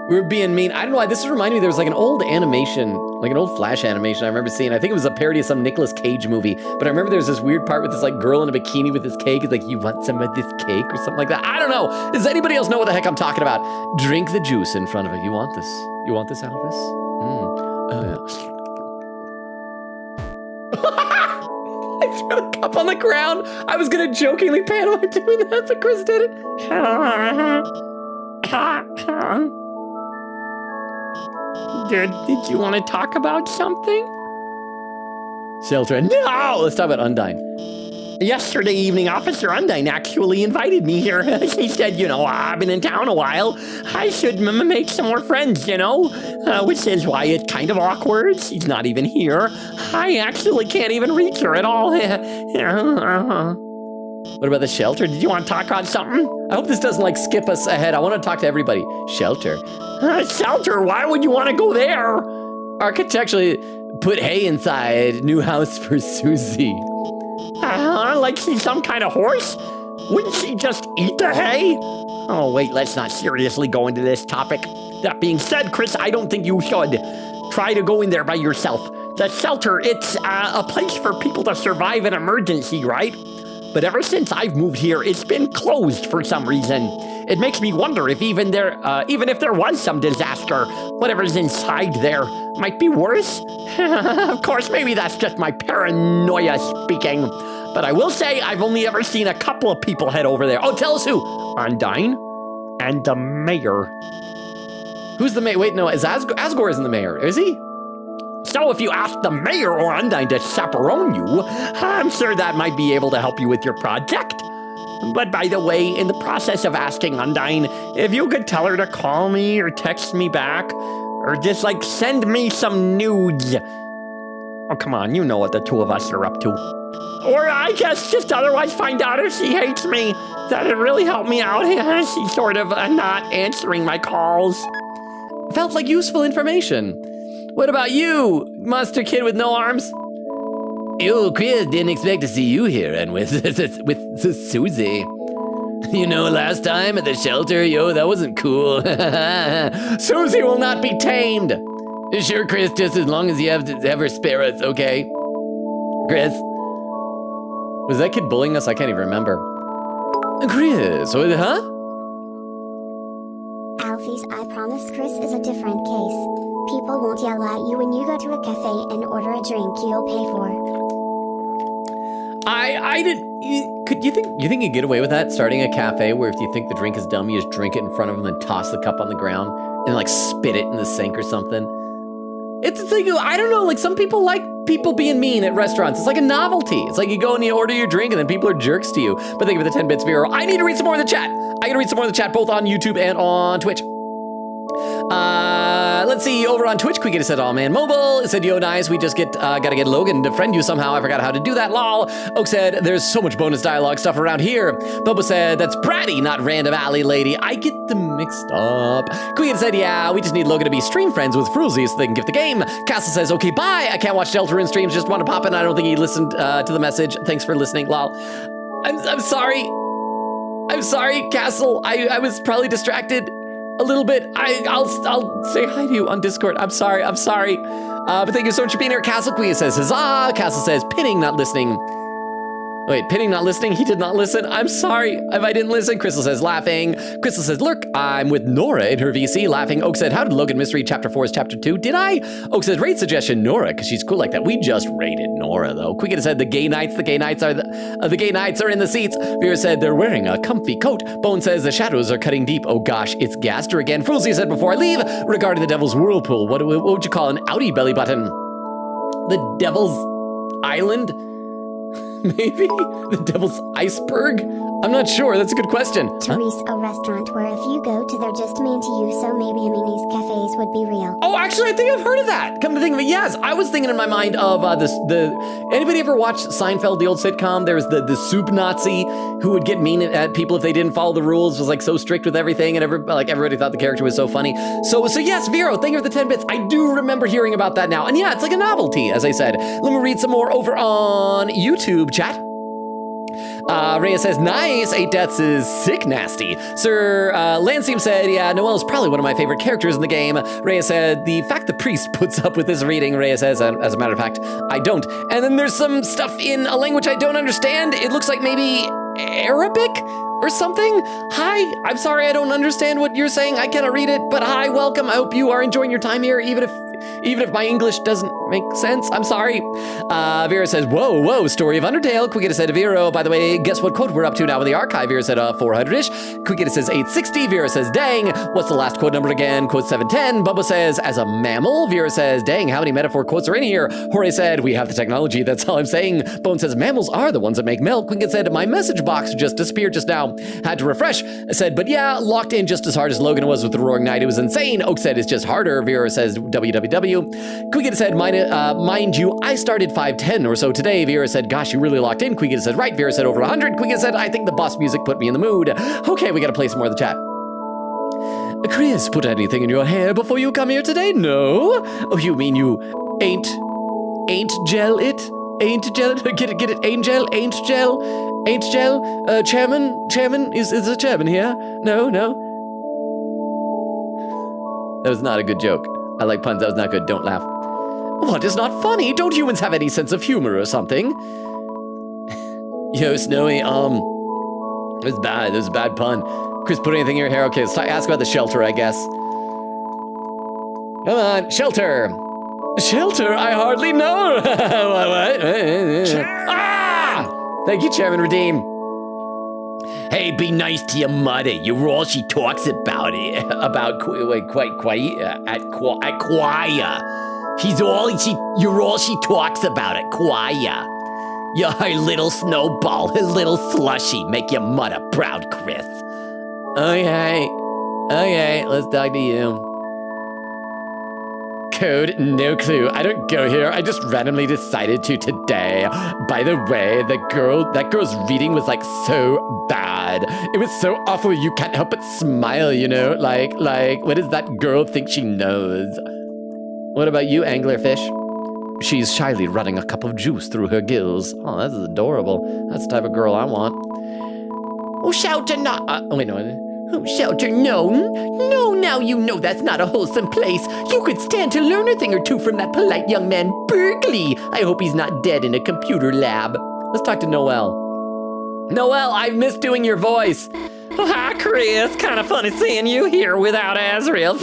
We're being mean. I don't know why. This is reminding me. There was like an old animation, like an old Flash animation I remember seeing. I think it was a parody of some Nicolas Cage movie. But I remember there was this weird part with this like girl in a bikini with this cake. It's like, you want some of this cake or something like that. I don't know. Does anybody else know what the heck I'm talking about? Drink the juice in front of it. You want this? You want this, Alphys? I threw the cup on the ground. I was gonna jokingly pantomime doing that, but Chris did it. Did you want to talk about something? Shelter. No! Let's talk about Undyne. Yesterday evening, Officer Undyne actually invited me here. She said, I've been in town a while. I should make some more friends, which is why it's kind of awkward. She's not even here. I actually can't even reach her at all. What about the shelter? Did you want to talk about something? I hope this doesn't like skip us ahead. I want to talk to everybody. Shelter. Shelter? Why would you want to go there? Architecturally, put hay inside. New house for Susie. Like she's some kind of horse? Wouldn't she just eat the hay? Oh, wait, let's not seriously go into this topic. That being said, Chris, I don't think you should try to go in there by yourself. The shelter, it's a place for people to survive an emergency, right? But ever since I've moved here, it's been closed for some reason. It makes me wonder if even if there was some disaster, whatever's inside there might be worse. Of course, maybe that's just my paranoia speaking. But I will say I've only ever seen a couple of people head over there. Oh, tell us who. Undyne and the mayor. Who's the mayor? Wait, no, Asgore isn't the mayor, is he? So if you ask the mayor or Undyne to chaperone you, I'm sure that might be able to help you with your project. But by the way, in the process of asking Undyne, if you could tell her to call me or text me back, or just like send me some nudes. Oh, come on, you know what the two of us are up to. Or I guess just otherwise find out if she hates me. That'd really help me out. She's sort of not answering my calls. Felt like useful information. What about you, monster kid with no arms? Yo, Chris, didn't expect to see you here and with Susie. You know, last time at the shelter, yo, that wasn't cool. Susie will not be tamed. Sure, Chris, just as long as you have her spare us, okay? Chris? Was that kid bullying us? I can't even remember. Chris, huh? Alphys, I promise Chris is a different case. People won't yell at you when you go to a cafe and order a drink you'll pay for. You think you'd get away with that? Starting a cafe where if you think the drink is dumb, you just drink it in front of them and then toss the cup on the ground and like spit it in the sink or something. It's like, I don't know, like some people like people being mean at restaurants. It's like a novelty. It's like you go and you order your drink and then people are jerks to you. But thank you for the 10 bits, Vero. I need to read some more in the chat. I gotta read some more in the chat, both on YouTube and on Twitch. Let's see, over on Twitch, Quick said, "Oh man, mobile." It said, "Yo, nice, we just gotta get Logan to friend you somehow. I forgot how to do that, lol." Oak said, "There's so much bonus dialogue stuff around here." Bubba said, "That's Bratty, not Random Alley Lady. I get them mixed up." Quick said, "Yeah, we just need Logan to be stream friends with Fruzy so they can gift the game." Castle says, "Okay, bye. I can't watch Deltarune streams, just want to pop in. I don't think he listened to the message. Thanks for listening, lol." I'm sorry. I'm sorry, Castle. I was probably distracted a little bit. I'll say hi to you on Discord. I'm sorry. But thank you so much for being here. Castle Queen says, "Huzzah!" Castle says, "Pinning not listening." Wait, Pinning not listening? He did not listen? I'm sorry if I didn't listen. Crystal says, "Laughing." Crystal says, "Look, I'm with Nora in her VC." Laughing. Oak said, "How did Logan Mystery Chapter 4 is Chapter 2? Did I?" Oak said, "Rate suggestion Nora, because she's cool like that." We just rated Nora, though. Quicket said, "The gay knights are in the seats." Vera said, "They're wearing a comfy coat." Bone says, "The shadows are cutting deep." Oh gosh, it's Gaster again. Fruzy said, "Before I leave, regarding the Devil's Whirlpool, what would you call an outie belly button?" The Devil's Island? Maybe? The Devil's Iceberg? I'm not sure. That's a good question. Therese, a restaurant where if you go to, they're just mean to you, so maybe Amini's cafes would be real. Oh, actually, I think I've heard of that. Come to think of it, yes. I was thinking in my mind of anybody ever watch Seinfeld, the old sitcom? There was the soup Nazi who would get mean at people if they didn't follow the rules, was like so strict with everything, and everybody thought the character was so funny. So yes, Vero, thank you for the 10 bits. I do remember hearing about that now. And yeah, it's like a novelty, as I said. Let me read some more over on YouTube chat. Rhea says, "Nice, 8 deaths is sick nasty." Sir Lansing said, "Yeah, Noelle is probably one of my favorite characters in the game." Rhea said, "The fact the priest puts up with this reading," Rhea says, "as a matter of fact, I don't." And then there's some stuff in a language I don't understand. It looks like maybe Arabic or something. Hi, I'm sorry I don't understand what you're saying. I cannot read it, but hi, welcome. I hope you are enjoying your time here, even if my English doesn't make sense. I'm sorry. Vera says, whoa, Story of Undertale. Quickita said, "Vero, by the way, guess what quote we're up to now with the archive?" Vera said, 400-ish. Quickita says, 860. Vera says, "Dang, what's the last quote number again?" Quote 710. Bubba says, "As a mammal." Vera says, "Dang, how many metaphor quotes are in here?" Jorge said, "We have the technology, that's all I'm saying." Bone says, "Mammals are the ones that make milk." Quickita said, "My message box just disappeared just now." Had to refresh. I said, but yeah, locked in just as hard as Logan was with the Roaring Knight. It was insane. Oak said it's just harder. Vera says WWW. Quiggett said, mind you, I started 5:10 or so today. Vera said, gosh, you really locked in. Quiggett said, right. Vera said over 100. Quiggett said, I think the boss music put me in the mood. Okay, we gotta play some more of the chat. Chris, put anything in your hair before you come here today? No? Oh, you mean you ain't gel it? Ain't gel it? Get it? Ain't gel? Chairman? Is the chairman here? No? That was not a good joke. I like puns, that was not good, don't laugh. What is not funny? Don't humans have any sense of humor or something? Yo, Snowy, it was bad, it was a bad pun. Chris, put anything in your hair? Okay, let's ask about the shelter, I guess. Come on, shelter! Shelter? I hardly know! What? Ah! Thank you, Chairman Redeem. Hey, be nice to your mother. You're all she talks about it. About at choir. You're all she talks about at choir. You're her little snowball, her little slushy. Make your mother proud, Chris. Okay, let's talk to you. Code, no clue. I don't go here. I just randomly decided to today. By the way, that girl's reading was like so bad. It was so awful you can't help but smile, you know? Like, what does that girl think she knows? What about you, anglerfish? She's shyly running a cup of juice through her gills. Oh, that's adorable. That's the type of girl I want. Oh, shelter, no. Wait, no. Oh, shelter, no. No, now you know that's not a wholesome place. You could stand to learn a thing or two from that polite young man, Berkeley. I hope he's not dead in a computer lab. Let's talk to Noelle. Noelle, I miss doing your voice. Oh, hi, Chris. Kind of funny seeing you here without Azrael.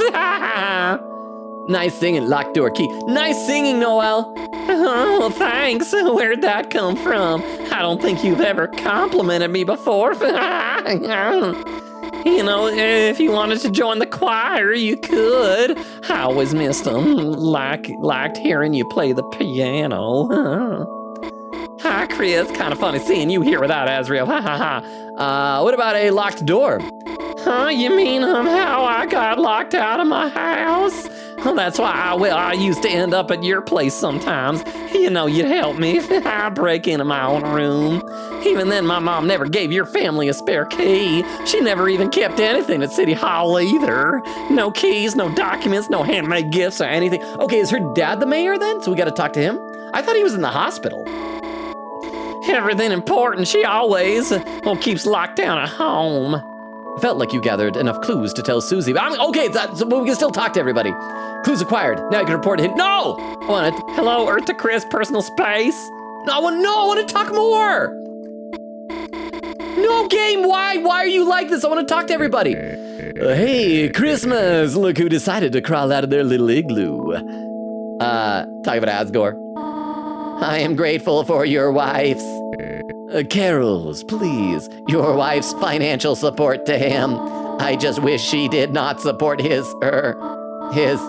Nice singing, locked door key. Nice singing, Noelle. Oh, well, thanks. Where'd that come from? I don't think you've ever complimented me before. You know, if you wanted to join the choir, you could. I always missed them. Liked hearing you play the piano. Hi, Chris. Kind of funny seeing you here without Azrael. What about a locked door? Huh? You mean how I got locked out of my house? Well, that's why I used to end up at your place sometimes. You know, you'd help me. I break into my own room. Even then, my mom never gave your family a spare key. She never even kept anything at City Hall either. No keys, no documents, no handmade gifts or anything. Okay, is her dad the mayor then? So we gotta talk to him? I thought he was in the hospital. Everything important, she always keeps locked down at home. Felt like you gathered enough clues to tell Susie. But so we can still talk to everybody. Clues acquired. Now I can report to him. No! I want it. Hello, Earth to Chris, personal space. No, I want to talk more. No, game, why? Why are you like this? I want to talk to everybody. Hey, Christmas. Look who decided to crawl out of their little igloo. Talk about Asgore. I am grateful for your wife's carols, please. Your wife's financial support to him. I just wish she did not support his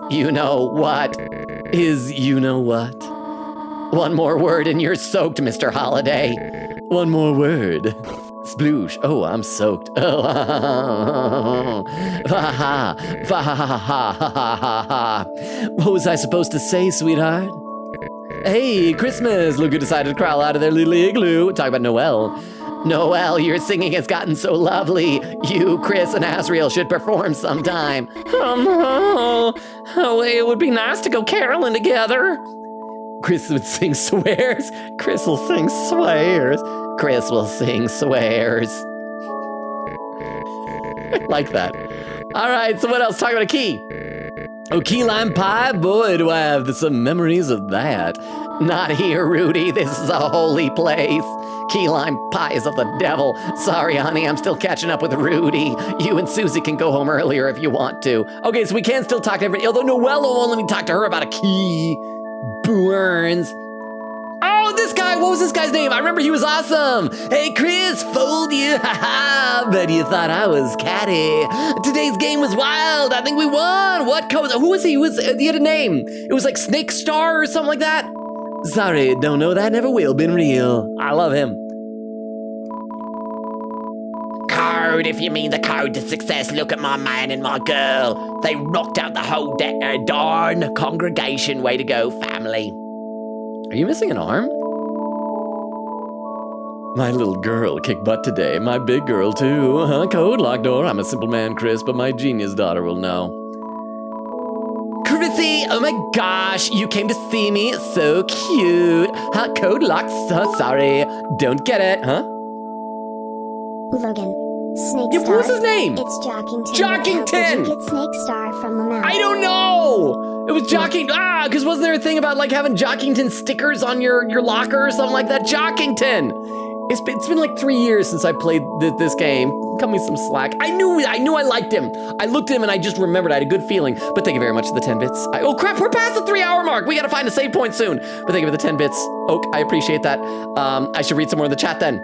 you-know-what. His you-know-what. One more word and you're soaked, Mr. Holiday. One more word. Sploosh. Oh, I'm soaked. Oh, ha ha. What was I supposed to say, sweetheart? Hey, Christmas! Look who decided to crawl out of their little igloo. Talk about Noelle. Noelle, your singing has gotten so lovely. You, Chris, and Asriel should perform sometime. Oh, it would be nice to go caroling together. Chris would sing swears. Chris will sing swears. Chris will sing swears. Like that. All right, so what else? Talk about a key. Oh, key lime pie? Boy, do I have some memories of that. Not here, Rudy. This is a holy place. Key lime pie is of the devil. Sorry, honey, I'm still catching up with Rudy. You and Susie can go home earlier if you want to. Okay, so we can still talk to everybody. Although Noelle won't let me talk to her about a key. Burns. Oh, this guy, what was this guy's name? I remember he was awesome. Hey, Chris, fooled you. Haha, bet you thought I was catty. Today's game was wild. I think we won. What code? Who was he? He had a name. It was like Snake Star or something like that. Sorry, don't know that. Never will. Been real. I love him. code if you mean the code to success. Look at my man and my girl. They knocked out the whole darn congregation. Way to go, family. Are you missing an arm? My little girl kicked butt today. My big girl, too. Code, locked door. I'm a simple man, Chris, but my genius daughter will know. Chrissy, oh my gosh, you came to see me. So cute. Code locked. So sorry. Don't get it, huh? Logan. Snake Yeah, Star. what's his name? It's Jockington. Jockington! Did you get Snake Star from the mouth? I don't know. It was because wasn't there a thing about like having Jockington stickers on your locker or something like that? Jockington. It's been like 3 years since I played this game. Cut me some slack. I knew I liked him. I looked at him and I just remembered I had a good feeling. But thank you very much for the 10 bits. Oh crap, we're past the 3-hour mark. We gotta find a save point soon. But thank you for the 10 bits. Oak, I appreciate that. I should read some more in the chat then.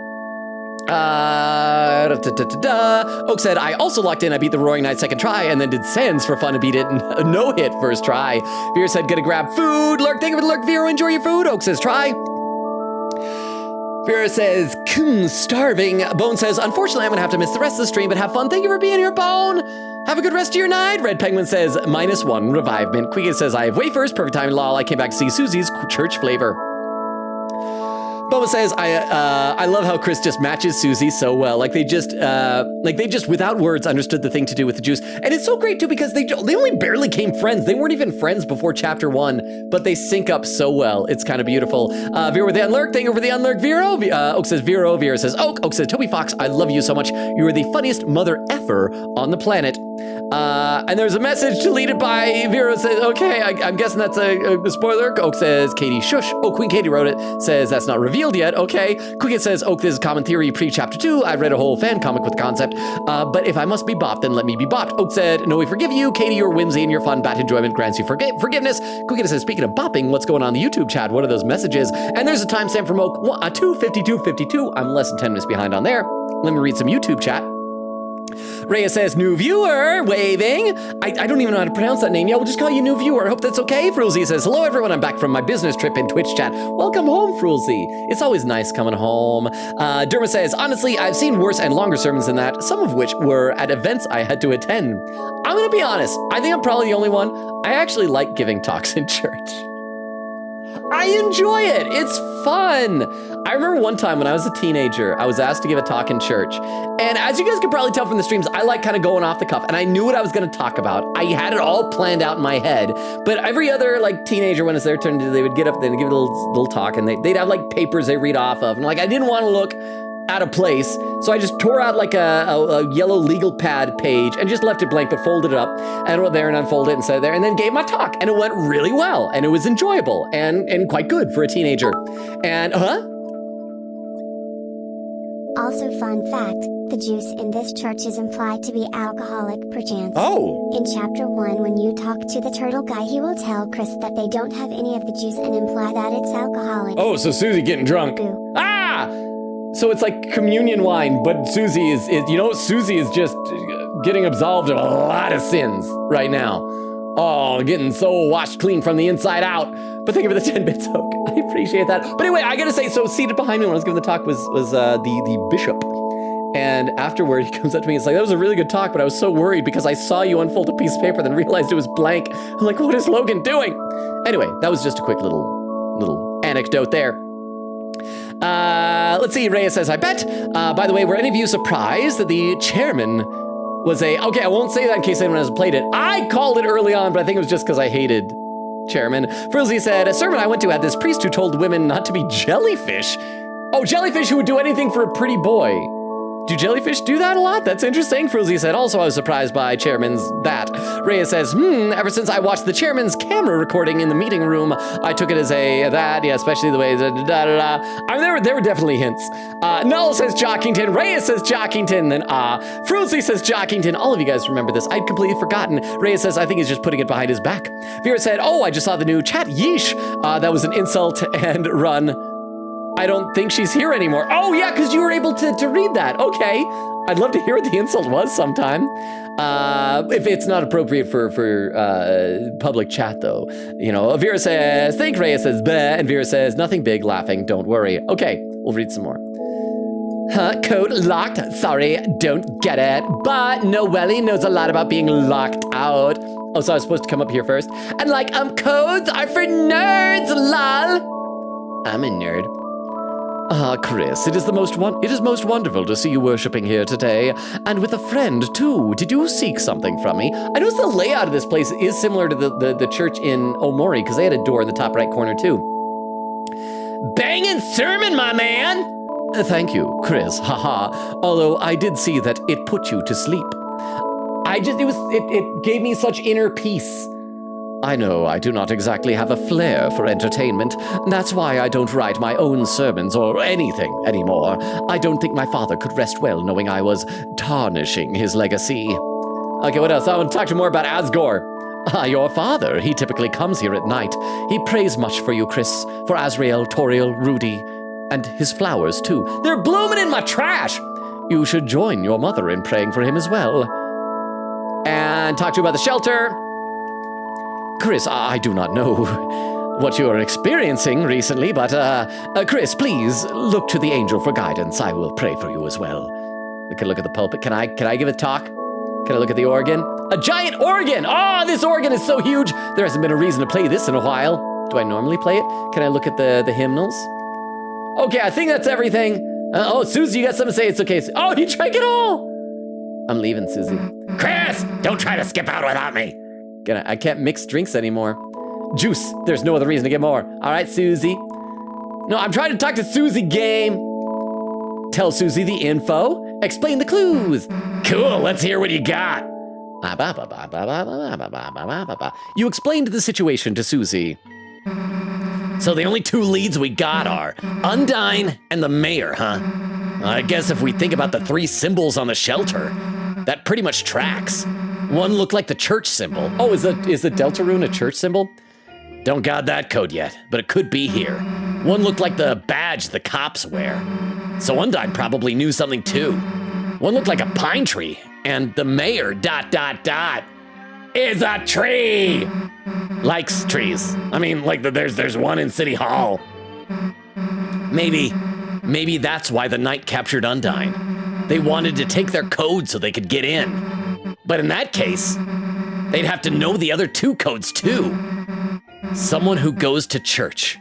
Oak said, I also locked in. I beat the Roaring Knight second try and then did Sands for fun to beat it. No hit first try. Vera said, gonna grab food. Lurk, thank you for the lurk. Vera, enjoy your food. Oak says, try. Vera says, starving. Bone says, unfortunately, I'm gonna have to miss the rest of the stream, but have fun. Thank you for being here, Bone. Have a good rest of your night. Red Penguin says, -1 revivement. Quiggy says, I have wafers. Perfect time, lol. I came back to see Susie's church flavor. Boba says, I love how Chris just matches Susie so well. Like they just without words understood the thing to do with the juice. And it's so great too because they only barely came friends. They weren't even friends before chapter 1, but they sync up so well. It's kind of beautiful. Vera with the unlurk, thank you for the unlurk, Vero. Oak says Vero. Vera says Oak. Oak says Toby Fox, I love you so much. You are the funniest mother effer on the planet. And there's a message deleted by Vero says, okay, I'm guessing that's a spoiler. Oak says Katie shush. Oh, Queen Katie wrote it. Says that's not revealed yet. Okay. Quicket says, Oak, this is common theory pre-chapter 2. I've read a whole fan comic with the concept. But if I must be bopped, then let me be bopped. Oak said, no, we forgive you. Katie, your whimsy and your fun bat enjoyment grants you forgiveness. Quicket says, speaking of bopping, what's going on in the YouTube chat? What are those messages? And there's a timestamp from Oak 2:52:52. I'm less than 10 minutes behind on there. Let me read some YouTube chat. Rhea says, new viewer, waving. I don't even know how to pronounce that name. Yeah, we'll just call you new viewer. I hope that's okay. Frulzy says, hello everyone, I'm back from my business trip in Twitch chat. Welcome home, Frulzy. It's always nice coming home. Derma says, honestly, I've seen worse and longer sermons than that, some of which were at events I had to attend. I'm gonna be honest, I think I'm probably the only one. I actually like giving talks in church. I enjoy it. It's fun. I remember one time when I was a teenager, I was asked to give a talk in church. And as you guys can probably tell from the streams, I like kind of going off the cuff and I knew what I was going to talk about. I had it all planned out in my head. But every other like teenager, when it's their turn, they would get up there and give a little talk and they'd have like papers they read off of. And like, I didn't want to look out of place. So I just tore out like a yellow legal pad page and just left it blank, but folded it up and went there and unfolded it and said there and then gave my talk. And it went really well and it was enjoyable and quite good for a teenager. And, Also, fun fact, the juice in this church is implied to be alcoholic perchance. Oh. In chapter 1, when you talk to the turtle guy, he will tell Chris that they don't have any of the juice and imply that it's alcoholic. Oh, so Susie getting drunk. Boo. Ah! So it's like communion wine, but Susie is Susie is just getting absolved of a lot of sins right now. Oh, getting so washed clean from the inside out. But thank you for the 10 bits, Oak. I appreciate that. But anyway, I gotta say, so seated behind me when I was giving the talk was the bishop. And afterward, he comes up to me, he's like, that was a really good talk, but I was so worried because I saw you unfold a piece of paper, then realized it was blank. I'm like, what is Logan doing? Anyway, that was just a quick little anecdote there. Let's see, Rhea says, I bet. By the way, were any of you surprised that the chairman was okay, I won't say that in case anyone hasn't played it. I called it early on, but I think it was just because I hated chairman. Frilzy said, a sermon I went to had this priest who told women not to be jellyfish. Oh, jellyfish who would do anything for a pretty boy. Do jellyfish do that a lot? That's interesting. Frilzy said, also I was surprised by chairman's that. Rhea says, ever since I watched the chairman's camera recording in the meeting room, I took it as that, yeah, especially the way, I mean, there were definitely hints. Null says Jockington, Rhea says Jockington, then Frilzy says Jockington. All of you guys remember this. I'd completely forgotten. Rhea says, I think he's just putting it behind his back. Vera said, oh, I just saw the new chat, yeesh. That was an insult and run. I don't think she's here anymore. Oh yeah, because you were able to read that. Okay, I'd love to hear what the insult was sometime. If it's not appropriate for public chat though. You know, Vera says, think Rhea says, bleh, and Vera says, nothing big, laughing, don't worry. Okay, we'll read some more. Huh? Code locked? Sorry, don't get it. But Noelle knows a lot about being locked out. Oh, so I was supposed to come up here first. And like, codes are for nerds, lol. I'm a nerd. Ah, Chris, it is most wonderful to see you worshipping here today, and with a friend too. Did you seek something from me? I noticed the layout of this place is similar to the church in Omori, because they had a door in the top right corner too. Banging sermon, my man! Thank you, Chris, haha. Although I did see that it put you to sleep. It gave me such inner peace. I know I do not exactly have a flair for entertainment. That's why I don't write my own sermons or anything anymore. I don't think my father could rest well knowing I was tarnishing his legacy. Okay, what else? I want to talk to you more about Asgore. Your father, he typically comes here at night. He prays much for you, Chris, for Azrael, Toriel, Rudy, and his flowers, too. They're blooming in my trash! You should join your mother in praying for him as well. And talk to you about the shelter. Chris, I do not know what you are experiencing recently, but, Chris, please look to the angel for guidance. I will pray for you as well. We can look at the pulpit. Can I give a talk? Can I look at the organ? A giant organ! Oh, this organ is so huge! There hasn't been a reason to play this in a while. Do I normally play it? Can I look at the hymnals? Okay, I think that's everything. Oh, Susie, you got something to say? It's okay. Oh, you drank it all! I'm leaving, Susie. Chris, don't try to skip out without me. I can't mix drinks anymore. Juice, there's no other reason to get more. All right, Susie. No, I'm trying to talk to Susie, game. Tell Susie the info. Explain the clues. Cool, let's hear what you got. You explained the situation to Susie. So the only two leads we got are Undyne and the mayor, huh? I guess if we think about the three symbols on the shelter, that pretty much tracks. One looked like the church symbol. Oh, is the Deltarune a church symbol? Don't got that code yet, but it could be here. One looked like the badge the cops wear. So Undyne probably knew something too. One looked like a pine tree, and the mayor, ... is a tree! Likes trees. I mean, like there's one in City Hall. Maybe that's why the knight captured Undyne. They wanted to take their code so they could get in. But in that case, they'd have to know the other two codes too. Someone who goes to church,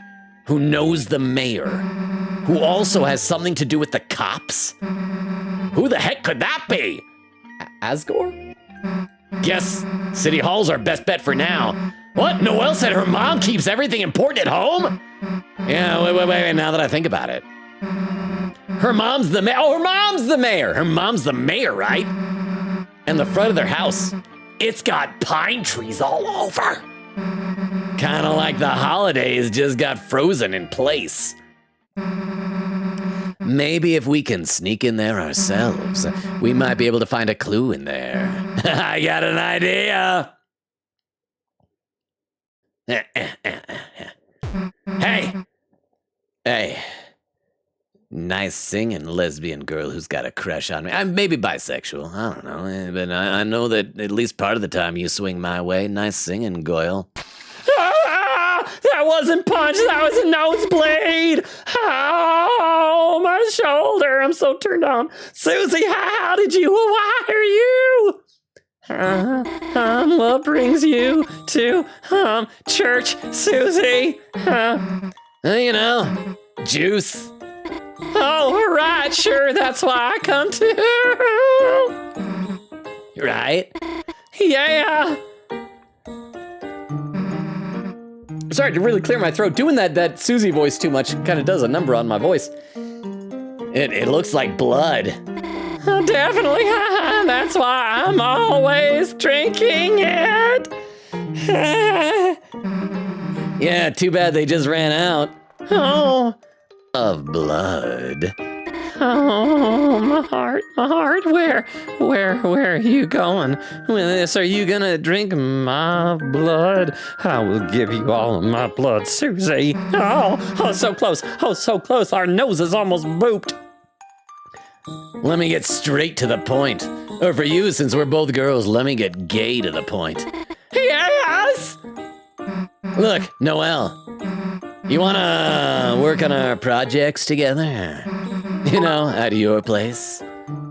who knows the mayor, who also has something to do with the cops. Who the heck could that be? Asgore? Guess City Hall's our best bet for now. What? Noelle said her mom keeps everything important at home? Yeah, wait, now that I think about it. Her mom's the mayor. Oh, her mom's the mayor. Her mom's the mayor, right? And the front of their house, it's got pine trees all over. Kind of like the holidays just got frozen in place. Maybe if we can sneak in there ourselves, we might be able to find a clue in there. I got an idea. Hey. Nice singing lesbian girl who's got a crush on me. I'm maybe bisexual, I don't know, but I know that at least part of the time you swing my way. Nice singing, Goyle. That wasn't punch, that was a nosebleed. Oh, my shoulder, I'm so turned on. Susie, how did you, why are you? What brings you to church, Susie? You know, juice. Oh, right, sure, that's why I come too. Right? Yeah. Sorry to really clear my throat. Doing that Susie voice too much kind of does a number on my voice. It looks like blood. Definitely, that's why I'm always drinking it. Yeah, too bad they just ran out. Oh. Of blood. Oh, my heart, where are you going with this? Are you gonna drink my blood? I will give you all of my blood, Susie. Oh, so close, our noses almost booped. Let me get straight to the point. Or for you, since we're both girls, let me get gay to the point. Yes! Look, Noelle. You wanna work on our projects together? You know, at your place,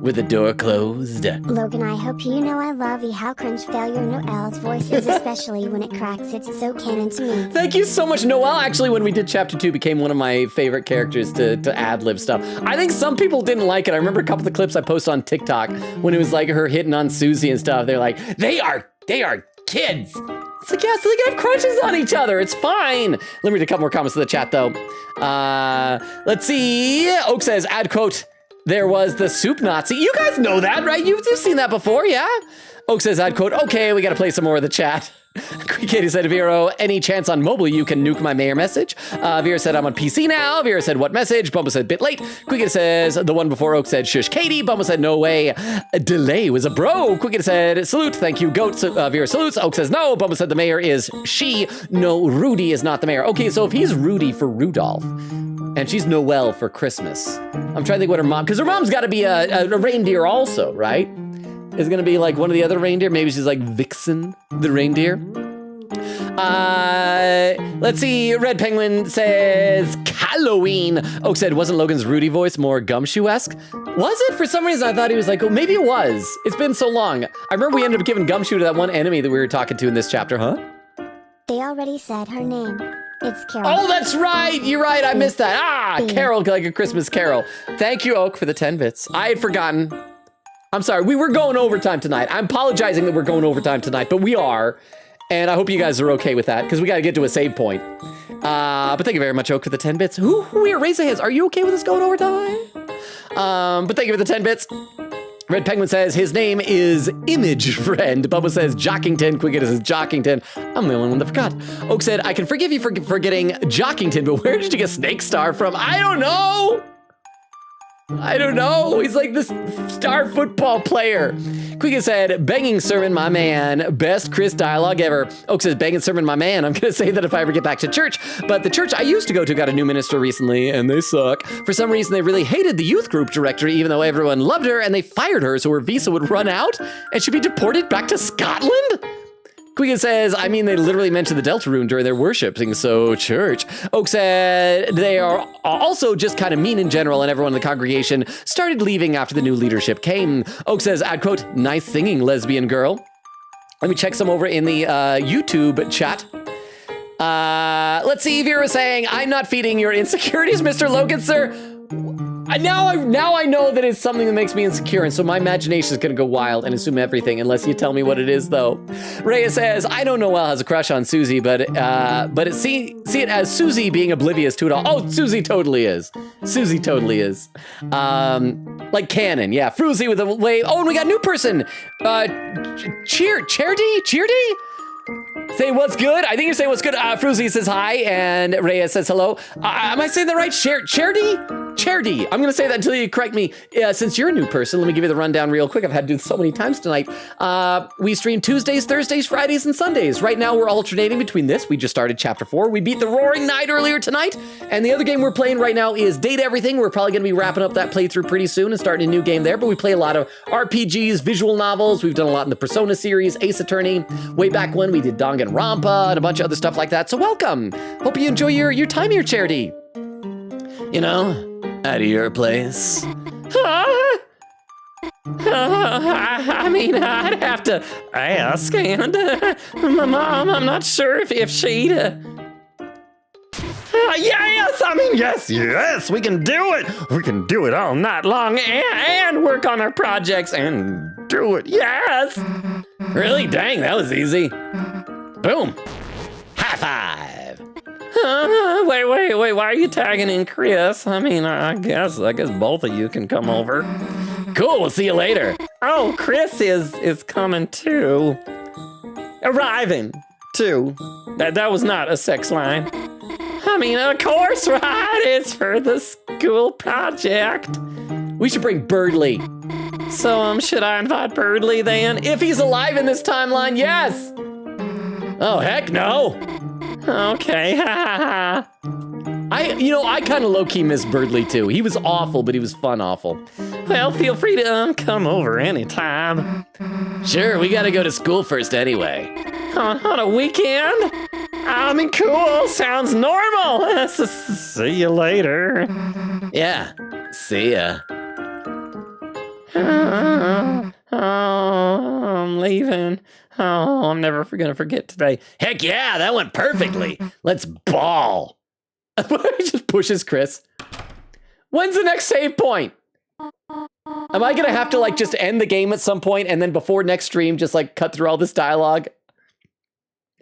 with the door closed. Logan, I hope you know I love you. How cringe failure Noelle's voice is, especially when it cracks. It's so canon to me. Thank you so much. Noelle, actually, when we did chapter 2, became one of my favorite characters to ad-lib stuff. I think some people didn't like it. I remember a couple of the clips I posted on TikTok when it was like her hitting on Susie and stuff. They're like, they are kids. It's like, yeah, so they can have crushes on each other. It's fine. Let me read a couple more comments in the chat, though. Let's see. Oak says, add quote, there was the soup Nazi. You guys know that, right? You've seen that before, yeah? Oak says, add quote, okay, we gotta play some more of the chat. Katie said, Vero, any chance on mobile you can nuke my mayor message? Vera said, I'm on PC now. Vera said, what message? Bumble said, bit late. Quickita says, the one before Oak said, shush Katie. Bumble said, no way. A delay was a bro. Quickita said, salute, thank you, goat. Vera salutes. Oak says, no. Bumble said, the mayor is she. No, Rudy is not the mayor. Okay, so if he's Rudy for Rudolph, and she's Noelle for Christmas, I'm trying to think what her mom, because her mom's got to be a reindeer also, right? Is gonna be like one of the other reindeer. Maybe she's like Vixen, the reindeer. Let's see. Red Penguin says Halloween. Oak said, wasn't Logan's Rudy voice more Gumshoe-esque? Was it? For some reason, I thought he was like, oh, maybe it was. It's been so long. I remember we ended up giving Gumshoe to that one enemy that we were talking to in this chapter, huh? They already said her name. It's Carol. Oh, that's right. You're right. I missed that. Carol, like a Christmas carol. Thank you, Oak, for the 10 bits. I had forgotten. I'm sorry, we were going overtime tonight. I'm apologizing that we're going overtime tonight, but we are. And I hope you guys are okay with that, because we got to get to a save point. But thank you very much, Oak, for the 10 bits. Who here? Raise their hands. Are you okay with us going overtime? But thank you for the 10 bits. Red Penguin says his name is Image Friend. Bubba says Jockington. Quickita says Jockington. I'm the only one that forgot. Oak said, I can forgive you for forgetting Jockington, but where did you get Snake Star from? I don't know. He's like this star football player. Quicken said, banging sermon, my man. Best Chris dialogue ever. Oak says, banging sermon, my man. I'm going to say that if I ever get back to church. But the church I used to go to got a new minister recently, and they suck. For some reason, they really hated the youth group director, even though everyone loved her, and they fired her so her visa would run out, and she'd be deported back to Scotland? Quicken says, I mean, they literally mentioned the Deltarune during their worshiping, so church. Oak said they are also just kind of mean in general, and everyone in the congregation started leaving after the new leadership came. Oak says, add quote, nice singing, lesbian girl. Let me check some over in the YouTube chat. Let's see, Vera saying, I'm not feeding your insecurities, Mr. Logan, sir. Now I know that it's something that makes me insecure, and so my imagination is gonna go wild and assume everything unless you tell me what it is, though. Rhea says, I know Noelle has a crush on Susie, but see it as Susie being oblivious to it all. Oh, Susie totally is. Susie totally is. Like canon, yeah. Fruzy with a wave. Oh, and we got a new person. Cheerdy? Say what's good. I think you say what's good. Fruzy says hi, and Rhea says hello. Am I saying that right? Charity. I'm gonna say that until you correct me. Since you're a new person, let me give you the rundown real quick. I've had to do this so many times tonight. We stream Tuesdays, Thursdays, Fridays, and Sundays. Right now we're alternating between this. We just started chapter 4. We beat the Roaring Knight earlier tonight. And the other game we're playing right now is Date Everything. We're probably gonna be wrapping up that playthrough pretty soon and starting a new game there. But we play a lot of RPGs, visual novels. We've done a lot in the Persona series, Ace Attorney. Way back when we did Danganronpa and a bunch of other stuff like that. So welcome. Hope you enjoy your time here, Charity. You know, at your place. I mean, I'd have to ask, and my mom, I'm not sure if she'd... yes, we can do it. We can do it all night long and work on our projects and do it, yes. Really? Dang, that was easy. Boom. High five. Wait, why are you tagging in Chris? I mean, I guess both of you can come over. Cool, we'll see you later. Oh, Chris is coming too. Arriving too. That was not a sex line. I mean, of course, right? It's for the school project. We should bring Birdley. So, should I invite Birdley then? If he's alive in this timeline, yes. Oh, heck no. Okay. I kind of low-key miss Birdley too. He was awful, but he was fun awful. Well, feel free to come over anytime. Sure, we gotta go to school first anyway. On a weekend? I mean, cool. Sounds normal. See you later. Yeah, See ya. I'm leaving. Oh, I'm never gonna forget today. Heck yeah, that went perfectly. Let's ball. He just pushes Chris. When's the next save point? Am I gonna have to like just end the game at some point and then before next stream just like cut through all this dialogue?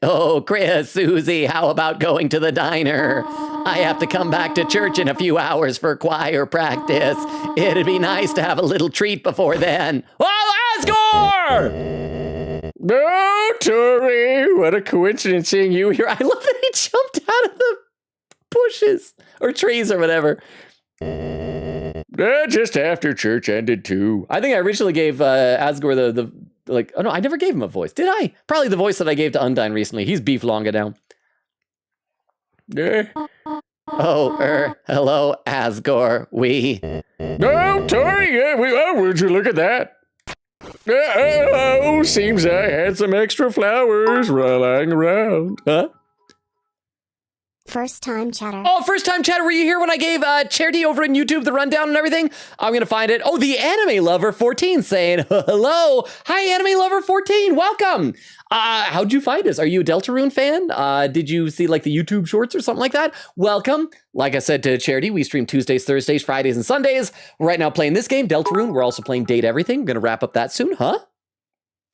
Oh, Chris, Susie, how about going to the diner? I have to come back to church in a few hours for choir practice. It'd be nice to have a little treat before then. Oh, Asgore! No, Tori, what a coincidence seeing you here. I love that he jumped out of the bushes or trees or whatever. Just after church ended too. I think I originally gave Asgore the oh no, I never gave him a voice. Did I? Probably the voice that I gave to Undyne recently. He's beef longa now. Oh, hello, Asgore. No, Tori, would you look at that? Seems I had some extra flowers lying around. Huh? First time chatter. Oh, first time chatter. Were you here when I gave Charity over on YouTube the rundown and everything? I'm going to find it. Oh, the Anime Lover 14 saying, hello. Hi, Anime Lover 14. Welcome. How'd you find us? Are you a Deltarune fan? Did you see like the YouTube shorts or something like that? Welcome. Like I said to Charity, we stream Tuesdays, Thursdays, Fridays, and Sundays. We're right now playing this game, Deltarune. We're also playing Date Everything. We're going to wrap up that soon, huh?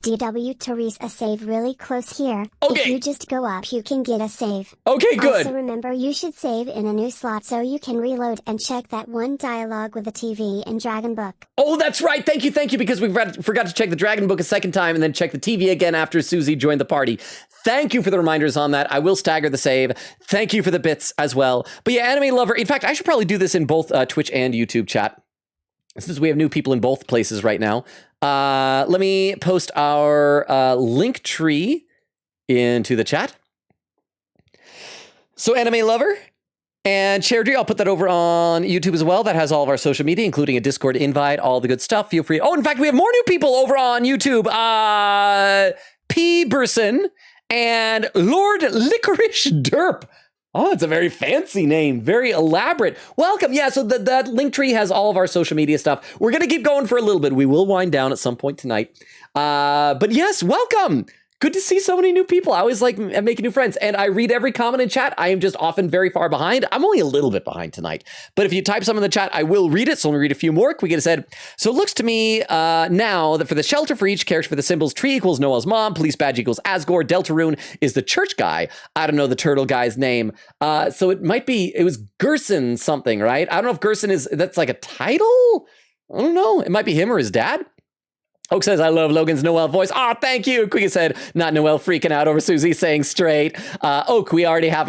DW Therese, a save really close here. Okay. If you just go up, you can get a save. Okay, good. Also remember, you should save in a new slot so you can reload and check that one dialogue with the TV and Dragon Book. Oh, that's right. Thank you, because we forgot to check the Dragon Book a second time and then check the TV again after Susie joined the party. Thank you for the reminders on that. I will stagger the save. Thank you for the bits as well. But yeah, Anime Lover. In fact, I should probably do this in both Twitch and YouTube chat, since we have new people in both places right now. Let me post our link tree into the chat. So Anime Lover and Charity, I'll put that over on YouTube as well. That has all of our social media, including a Discord invite, all the good stuff. Feel free. Oh, in fact, we have more new people over on YouTube. P. Burson and Lord Licorice Derp. Oh, it's a very fancy name, very elaborate. Welcome. Yeah, so that link tree has all of our social media stuff. We're going to keep going for a little bit. We will wind down at some point tonight. But yes, welcome. Good to see so many new people. I always like making new friends, and I read every comment in chat. I am just often very far behind. I'm only a little bit behind tonight, but if you type some in the chat, I will read it. So let me read a few more. Quick said, so it looks to me now that for the shelter for each character for the symbols, tree equals Noel's mom, police badge equals Asgore, Deltarune is the church guy. I don't know the turtle guy's name. So it was Gerson something, right? I don't know if Gerson that's like a title. I don't know. It might be him or his dad. Oak says, I love Logan's Noel voice. Oh, thank you. Quick said, not Noel freaking out over Susie saying straight. Oak, we already have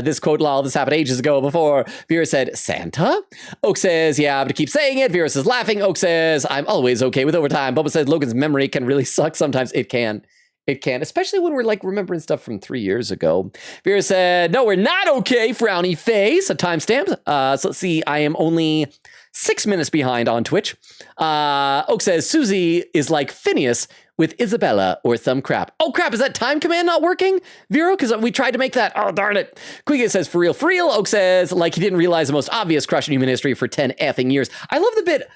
this quote lol. This happened ages ago before. Vera said, Santa? Oak says, yeah, but to keep saying it. Vera says, laughing. Oak says, I'm always okay with overtime. Bubba says, Logan's memory can really suck sometimes. It can. It can, especially when we're like remembering stuff from 3 years ago. Vera said, no, we're not okay. Frowny face. A timestamp. So let's see. I am only 6 minutes behind on Twitch. Oak says, Susie is like Phineas with Isabella or some crap. Oh, crap. Is that time command not working, Vero? Because we tried to make that. Oh, darn it. Quiga says, for real, for real. Oak says, like he didn't realize the most obvious crush in human history for 10 effing years. I love the bit.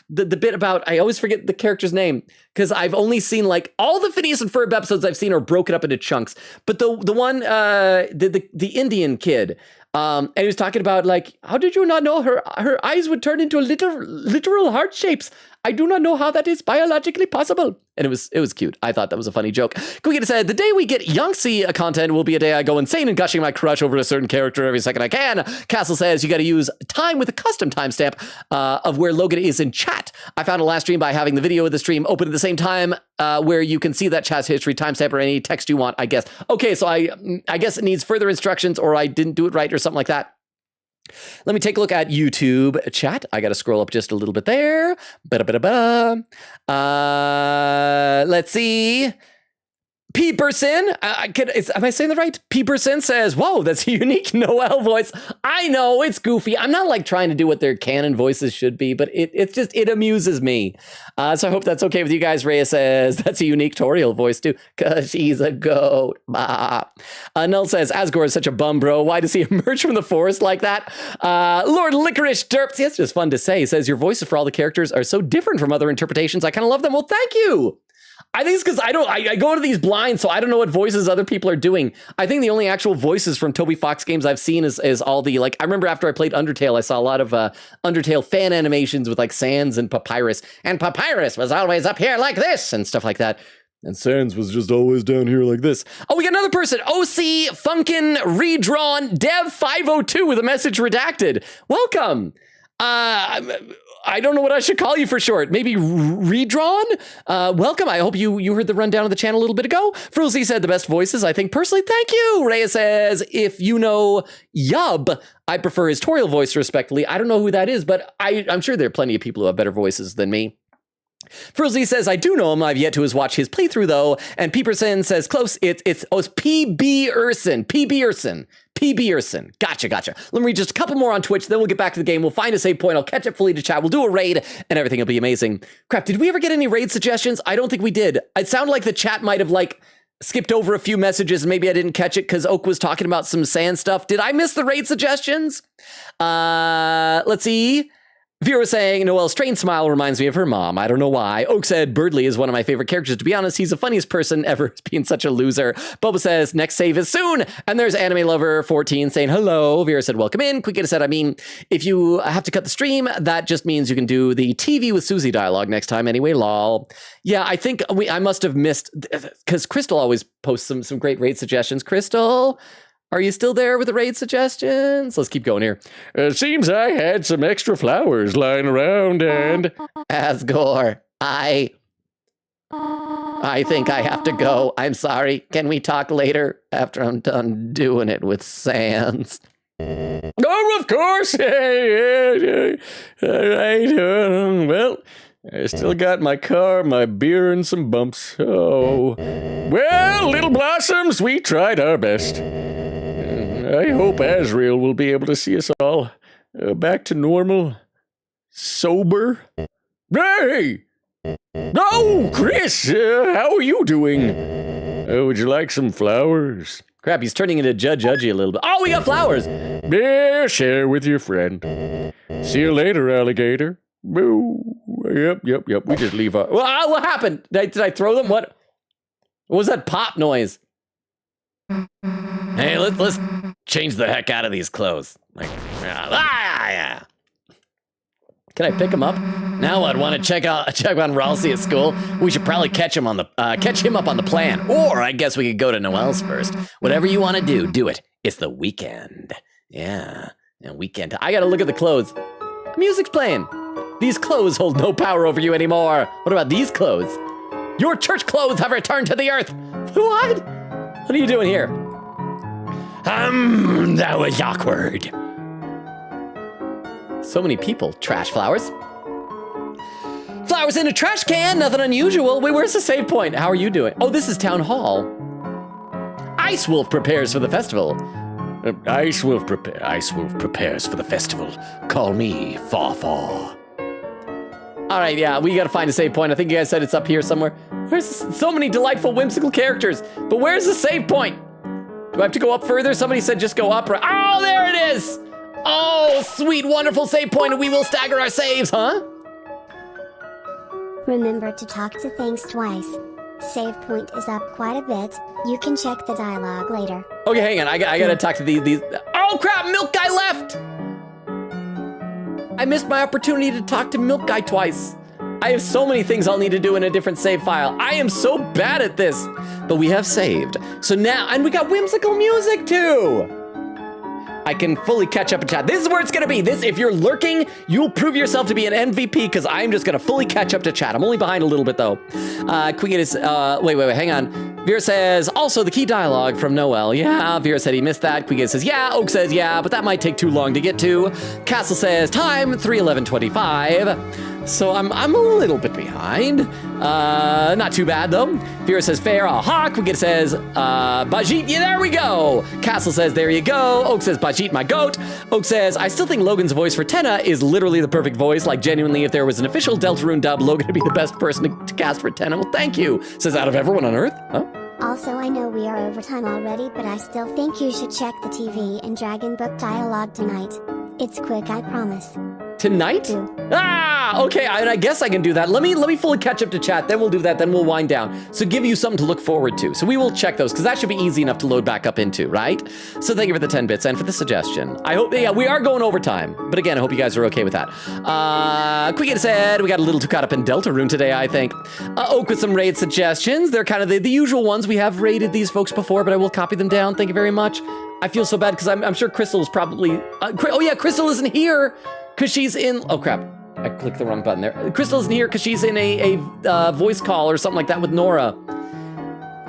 The bit about, I always forget the character's name because I've only seen like all the Phineas and Ferb episodes I've seen are broken up into chunks. But the one, the Indian kid, and he was talking about like, how did you not know her eyes would turn into literal heart shapes? I do not know how that is biologically possible. And it was cute. I thought that was a funny joke. Quick said, the day we get Yangtze content will be a day I go insane and gushing my crush over a certain character every second I can. Castle says, you got to use time with a custom timestamp of where Logan is in chat. I found a last stream by having the video of the stream open at the same time where you can see that chat's history timestamp or any text you want, I guess. Okay, so I guess it needs further instructions or I didn't do it right or something like that. Let me take a look at YouTube chat. I got to scroll up just a little bit there. Let's see. Peeperson, am I saying that right? Peeperson says, whoa, that's a unique Noelle voice. I know, it's goofy. I'm not like trying to do what their canon voices should be, but it amuses me. So I hope that's okay with you guys. Rhea says, that's a unique Toriel voice too, because she's a goat. Null says, Asgore is such a bum, bro. Why does he emerge from the forest like that? Lord Licorice Derps, that's just fun to say. He says, your voices for all the characters are so different from other interpretations. I kind of love them. Well, thank you. I think it's because I go into these blind, so I don't know what voices other people are doing. I think the only actual voices from Toby Fox games I've seen is all the, like, I remember after I played Undertale, I saw a lot of Undertale fan animations with like Sans and Papyrus. And Papyrus was always up here like this and stuff like that. And Sans was just always down here like this. Oh, we got another person. OC Funkin Redrawn Dev 502 with a message redacted. Welcome. I don't know what I should call you for short. Maybe Redrawn? Welcome. I hope you heard the rundown of the channel a little bit ago. Frulzy said the best voices, I think personally. Thank you. Rhea says, if you know Yub, I prefer his Toriel voice respectfully. I don't know who that is, but I'm sure there are plenty of people who have better voices than me. Frulzy says, I do know him. I've yet to watch his playthrough, though. And Peeperson says, close. It's PB Urson. PB Urson. PB Urson. Gotcha. Let me read just a couple more on Twitch, then we'll get back to the game. We'll find a save point. I'll catch up fully to chat. We'll do a raid, and everything will be amazing. Crap, did we ever get any raid suggestions? I don't think we did. It sounded like the chat might have, like, skipped over a few messages. Maybe I didn't catch it because Oak was talking about some sand stuff. Did I miss the raid suggestions? Let's see. Vera saying, Noelle's strange smile reminds me of her mom. I don't know why. Oak said, Birdley is one of my favorite characters. To be honest, he's the funniest person ever, being such a loser. Boba says, next save is soon. And there's Anime Lover 14 saying, hello. Vera said, welcome in. Quick said, I mean, if you have to cut the stream, that just means you can do the TV with Susie dialogue next time anyway, lol. Yeah, I think I must have missed, because Crystal always posts some great raid suggestions. Crystal, are you still there with the raid suggestions? Let's keep going here. Seems I had some extra flowers lying around and... Asgore, I think I have to go. I'm sorry. Can we talk later after I'm done doing it with Sans? Oh, of course. All right. Well, I still got my car, my beer, and some bumps. Oh. Well, little blossoms, we tried our best. I hope Azrael will be able to see us all back to normal, sober. Hey! Oh, Chris, how are you doing? Would you like some flowers? Crap, he's turning into Judgy a little bit. Oh, we got flowers! Yeah, share with your friend. See you later, alligator. Boo. Yep. We just leave. Well, what happened? Did I throw them? What was that pop noise? Hey, let's change the heck out of these clothes. Like, yeah. Can I pick him up? Now I'd want to check on Ralsei at school. We should probably catch him up on the plan. Or I guess we could go to Noelle's first. Whatever you want to do it. It's the weekend. Yeah, weekend. I gotta look at the clothes. Music's playing. These clothes hold no power over you anymore. What about these clothes? Your church clothes have returned to the earth. What? What are you doing here? That was awkward. So many people. Trash flowers. Flowers in a trash can. Nothing unusual. Wait, where's the save point? How are you doing? Oh, this is Town Hall. Ice Wolf prepares for the festival. Ice Wolf prepares for the festival. Call me Faw. All right, yeah, we gotta find a save point. I think you guys said it's up here somewhere. So many delightful, whimsical characters. But where's the save point? Do I have to go up further? Somebody said just go up. Oh, there it is. Oh, sweet, wonderful save point, and we will stagger our saves, huh? Remember to talk to things twice. Save point is up quite a bit. You can check the dialogue later. Okay, hang on. I gotta talk to these. Oh crap! Milk Guy left. I missed my opportunity to talk to Milk Guy twice. I have so many things I'll need to do in a different save file. I am so bad at this. But we have saved. So now, and we got whimsical music too. I can fully catch up in chat. This is where it's gonna be. This, if you're lurking, you'll prove yourself to be an MVP because I'm just gonna fully catch up to chat. I'm only behind a little bit though. Queen is, wait, hang on. Vera says, also the key dialogue from Noelle. Yeah, Vera said he missed that. Queen says, yeah. Oak says, yeah, but that might take too long to get to. Castle says, time, 3:11:25. So I'm a little bit behind. Not too bad though. Vera says fair, hawk. Wicked says Bajit, yeah, there we go. Castle says there you go. Oak says Bajit, my goat. Oak says I still think Logan's voice for Tenna is literally the perfect voice. Like genuinely, if there was an official Deltarune dub, Logan would be the best person to cast for Tenna. Well, thank you. Says out of everyone on Earth. Huh? Also, I know we are over time already, but I still think you should check the TV and Dragon Book dialogue tonight. It's quick, I promise. Tonight? Ah, okay, I guess I can do that. Let me fully catch up to chat, then we'll do that, then we'll wind down. So give you something to look forward to. So we will check those, because that should be easy enough to load back up into, right? So thank you for the 10 bits and for the suggestion. I hope, yeah, we are going overtime. But again, I hope you guys are okay with that. Quick said, we got a little too caught up in Deltarune today, I think. Oak with some raid suggestions. They're kind of the usual ones. We have raided these folks before, but I will copy them down. Thank you very much. I feel so bad, because I'm sure Crystal is probably... oh yeah, Crystal isn't here. Because she's in, oh crap, I clicked the wrong button there. Crystal isn't here because she's in a voice call or something like that with Nora.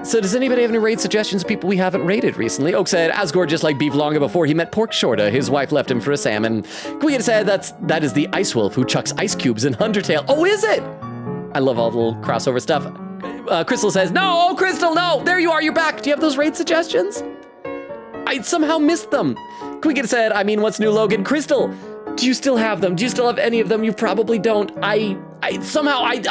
So does anybody have any raid suggestions of people we haven't raided recently? Oak said, as gorgeous like beef longa before he met Pork Shorta. His wife left him for a salmon. Queen said, that is the ice wolf who chucks ice cubes in Undertale. Oh, is it? I love all the little crossover stuff. Crystal says, no, oh Crystal, no, there you are, you're back. Do you have those raid suggestions? I somehow missed them. Queen said, I mean, what's new, Logan? Crystal, do you still have them? Do you still have any of them? You probably don't. I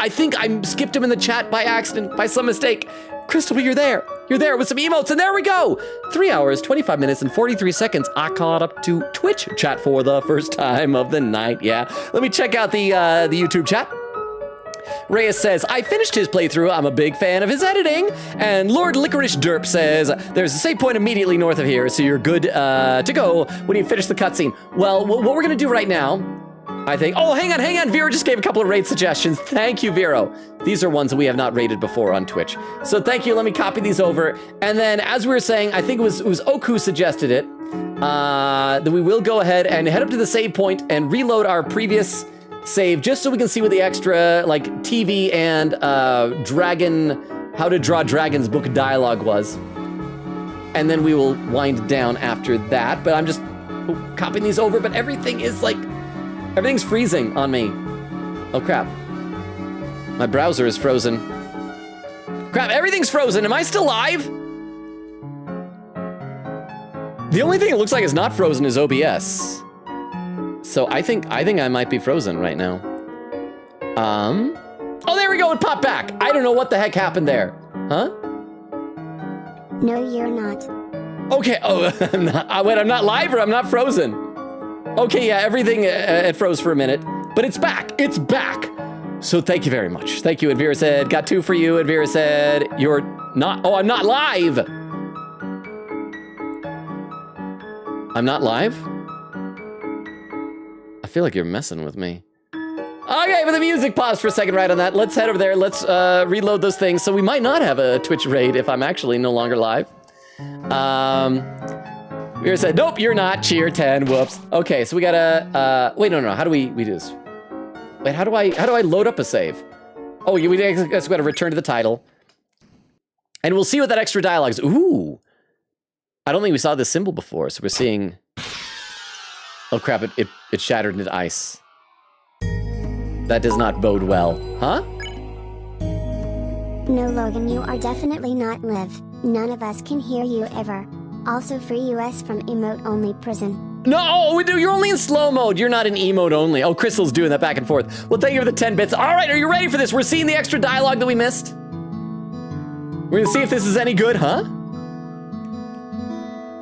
think I skipped them in the chat by accident, by some mistake. Crystal, but you're there. You're there with some emotes, and there we go. 3 hours, 25 minutes, and 43 seconds. I caught up to Twitch chat for the first time of the night. Yeah, let me check out the YouTube chat. Reyes says, I finished his playthrough. I'm a big fan of his editing. And Lord Licorice Derp says, there's a save point immediately north of here, so you're good to go when you finish the cutscene. Well, what we're going to do right now, I think... Oh, hang on. Vero just gave a couple of raid suggestions. Thank you, Vero. These are ones that we have not raided before on Twitch. So thank you. Let me copy these over. And then, as we were saying, I think it was Oak who suggested it, that we will go ahead and head up to the save point and reload our previous... save just so we can see what the extra like TV and how to draw dragons book dialogue was, and then we will wind down after that. But I'm just copying these over, but everything's freezing on me. Oh crap, my browser is frozen. Crap, everything's frozen. Am I still live? The only thing it looks like is not frozen is OBS. So I think I might be frozen right now. Oh, there we go, it popped back. I don't know what the heck happened there. Huh? No, you're not. Okay, oh, I'm not live or I'm not frozen. Okay, yeah, everything, it froze for a minute, but it's back, So thank you very much. Thank you, and Vera said, got 2 for you, and Vera said, you're not, oh, I'm not live. I'm not live? I feel like you're messing with me. Okay, but the music paused for a second right on that. Let's head over there. Let's reload those things. So we might not have a Twitch raid if I'm actually no longer live. We said, nope, you're not. Cheer 10. Whoops. Okay, so we gotta. Wait, no. How do we do this? Wait, how do I load up a save? Oh, we guess we gotta return to the title, and we'll see what that extra dialogue is. Ooh, I don't think we saw this symbol before, so we're seeing. Oh crap! It shattered into ice. That does not bode well, huh? No, Logan, you are definitely not live. None of us can hear you ever. Also free us from emote-only prison. No, you're only in slow mode. You're not in emote only. Oh, Crystal's doing that back and forth. Well, thank you for the 10 bits. All right, are you ready for this? We're seeing the extra dialogue that we missed. We're gonna see if this is any good, huh?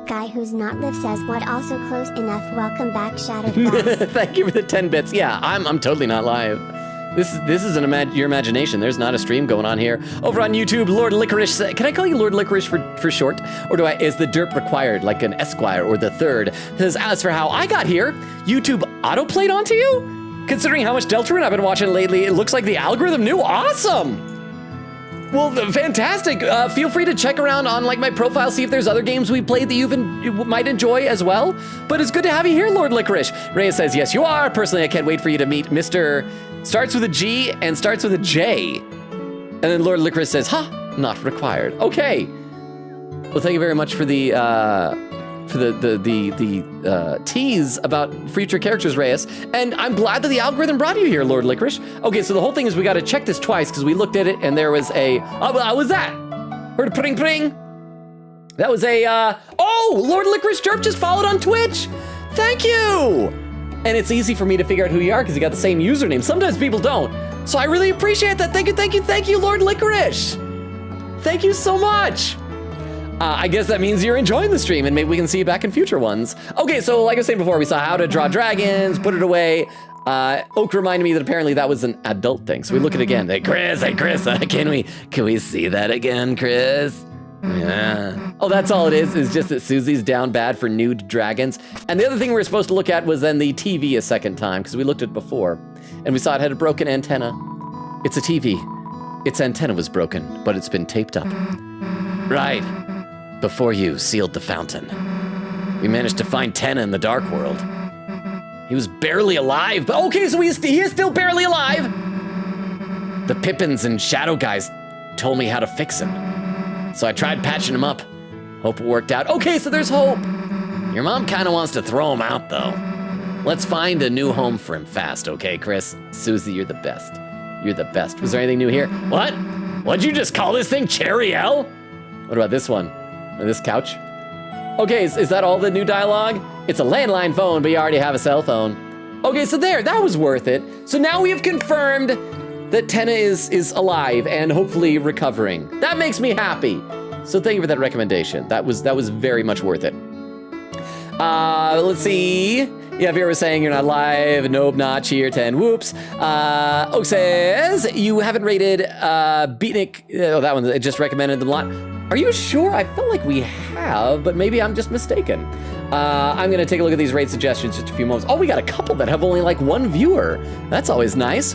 Guy who's not live says what, also close enough. Welcome back, Shattered Glass. Thank you for the 10 bits. Yeah, I'm totally not live. This is your imagination. There's not a stream going on here. Over on YouTube, Lord Licorice. Can I call you Lord Licorice for short? Or is the derp required, like an Esquire or the third? Because as for how I got here, YouTube auto-played onto you? Considering how much Deltarune I've been watching lately, it looks like the algorithm knew. Awesome! Well, fantastic. Feel free to check around on my profile, see if there's other games we played that you might enjoy as well. But it's good to have you here, Lord Licorice. Reyes says, yes, you are. Personally, I can't wait for you to meet Mr. Starts with a G and starts with a J. And then Lord Licorice says, not required. Okay. Well, thank you very much for the for the tease about future characters, Reyes. And I'm glad that the algorithm brought you here, Lord Licorice. Okay, so the whole thing is we got to check this twice because we looked at it and there was a, what was that? Heard a pring pring. That was a, oh, Lord Licorice Derp just followed on Twitch. Thank you. And it's easy for me to figure out who you are because you got the same username. Sometimes people don't. So I really appreciate that. Thank you, Lord Licorice. Thank you so much. I guess that means you're enjoying the stream and maybe we can see you back in future ones. Okay, so like I was saying before, we saw how to draw dragons, put it away. Oak reminded me that apparently that was an adult thing. So we look at it again. Hey, Chris, can we see that again, Chris? Yeah. Oh, that's all it is just that Susie's down bad for nude dragons. And the other thing we were supposed to look at was then the TV a second time, because we looked at it before, and we saw it had a broken antenna. It's a TV. Its antenna was broken, but it's been taped up. Right. Before you sealed the fountain, we managed to find Tenna in the Dark World. He was barely alive, but okay, so he is still barely alive. The Pippins and Shadow guys told me how to fix him. So I tried patching him up. Hope it worked out. Okay, so there's hope. Your mom kind of wants to throw him out, though. Let's find a new home for him fast, okay, Chris? Susie, you're the best. You're the best. Was there anything new here? What? What'd you just call this thing, Cherry L? What about this one? Or this couch? Okay, is that all the new dialogue? It's a landline phone, but you already have a cell phone. Okay, so there, that was worth it. So now we have confirmed that Tenna is alive and hopefully recovering. That makes me happy. So thank you for that recommendation. That was very much worth it. Let's see. Yeah, Vera was saying you're not live. Nope, not cheer 10. Whoops. Oak says you haven't rated Beatnik. Oh, that one. It just recommended them a lot. Are you sure? I felt like we have, but maybe I'm just mistaken. I'm gonna take a look at these rate suggestions just a few moments. Oh, we got a couple that have only like one viewer. That's always nice.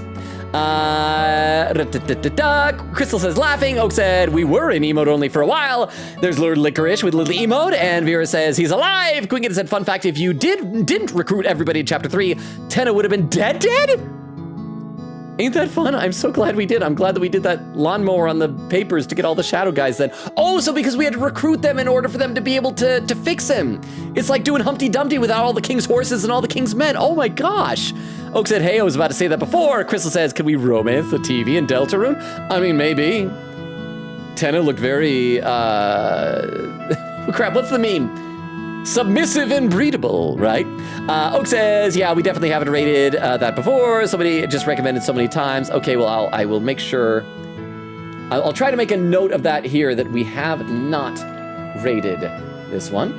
Crystal says laughing. Oak said we were in emote only for a while. There's Lord Licorice with little emote, and Vera says he's alive. Quinkin said fun fact: if you didn't recruit everybody in chapter 3, Tenna would have been dead. Ain't that fun? I'm so glad we did. I'm glad that we did that lawnmower on the papers to get all the shadow guys then. Oh, so because we had to recruit them in order for them to be able to fix him. It's like doing Humpty Dumpty without all the king's horses and all the king's men. Oh my gosh. Oak said, hey, I was about to say that before. Crystal says, can we romance the TV in Deltarune? I mean, maybe. Tenna looked very, crap, what's the meme? Submissive and breedable, right? Oak says, yeah, we definitely haven't rated that before. Somebody just recommended so many times. Okay, well, I will make sure. I'll try to make a note of that here that we have not rated this one.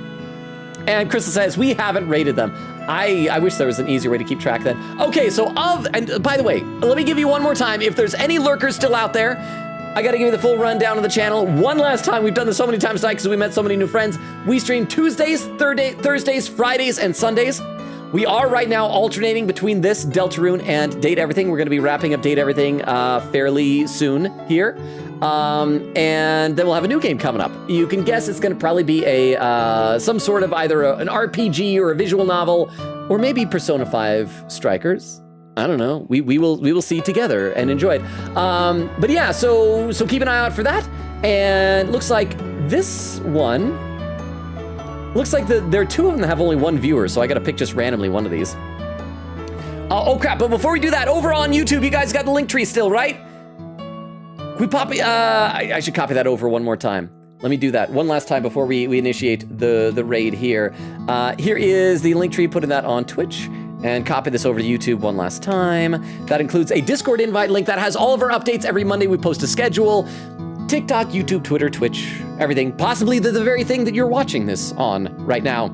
And Crystal says, we haven't rated them. I wish there was an easier way to keep track then. Okay, so and by the way, let me give you one more time. If there's any lurkers still out there, I gotta give you the full rundown of the channel. One last time, we've done this so many times tonight because we met so many new friends. We stream Tuesdays, Thursdays, Fridays, and Sundays. We are right now alternating between this, Deltarune, and Date Everything. We're gonna be wrapping up Date Everything fairly soon here. And then we'll have a new game coming up. You can guess it's gonna probably be a some sort of either an RPG or a visual novel, or maybe Persona 5 Strikers. I don't know. We will see together and enjoy it. But yeah, so keep an eye out for that. And looks like this one. Looks like there are two of them that have only one viewer, so I got to pick just randomly one of these. Oh crap! But before we do that, over on YouTube, you guys got the link tree still, right? Can we pop? I should copy that over one more time. Let me do that one last time before we initiate the raid here. Here is the link tree. Putting that on Twitch. And copy this over to YouTube one last time. That includes a Discord invite link that has all of our updates. Every Monday we post a schedule. TikTok, YouTube, Twitter, Twitch, everything. Possibly the very thing that you're watching this on right now.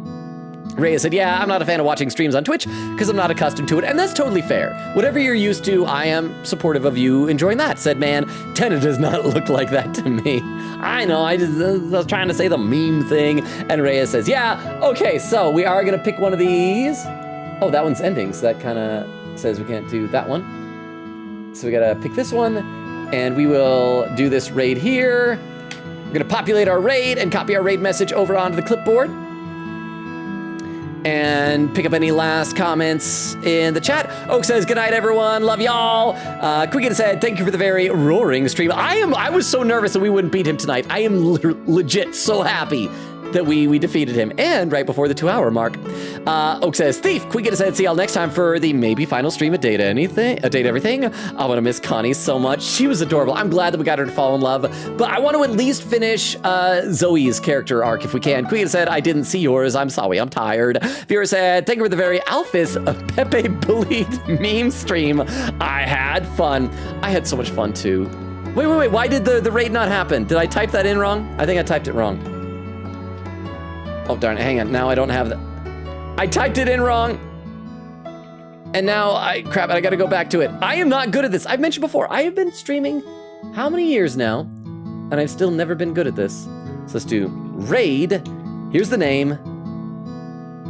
Rhea said, yeah, I'm not a fan of watching streams on Twitch because I'm not accustomed to it, and that's totally fair. Whatever you're used to, I am supportive of you enjoying that. Said man, Tenna does not look like that to me. I know, I was trying to say the meme thing. And Rhea says, yeah, okay, so we are gonna pick one of these. Oh, that one's ending, so that kind of says we can't do that one. So we gotta pick this one, and we will do this raid here. We're gonna populate our raid and copy our raid message over onto the clipboard. And pick up any last comments in the chat. Oak says, good night, everyone. Love y'all. Quicken said, thank you for the very roaring stream. I was so nervous that we wouldn't beat him tonight. I am legit so happy that we defeated him, and right before the 2-hour mark. Oak says, Thief, can we get a say see y'all next time for the maybe final stream of Data Everything? I want to miss Connie so much. She was adorable. I'm glad that we got her to fall in love, but I want to at least finish Zoe's character arc if we can. Queen said, I didn't see yours. I'm sorry. I'm tired. Viewer said, thank you for the very Alphys Pepe bullied meme stream. I had fun. I had so much fun too. Wait. Why did the raid not happen? Did I type that in wrong? I think I typed it wrong. Oh, darn it. Hang on. Now I don't have that. I typed it in wrong. And now crap, I got to go back to it. I am not good at this. I've mentioned before, I have been streaming how many years now? And I've still never been good at this. So let's do raid. Here's the name.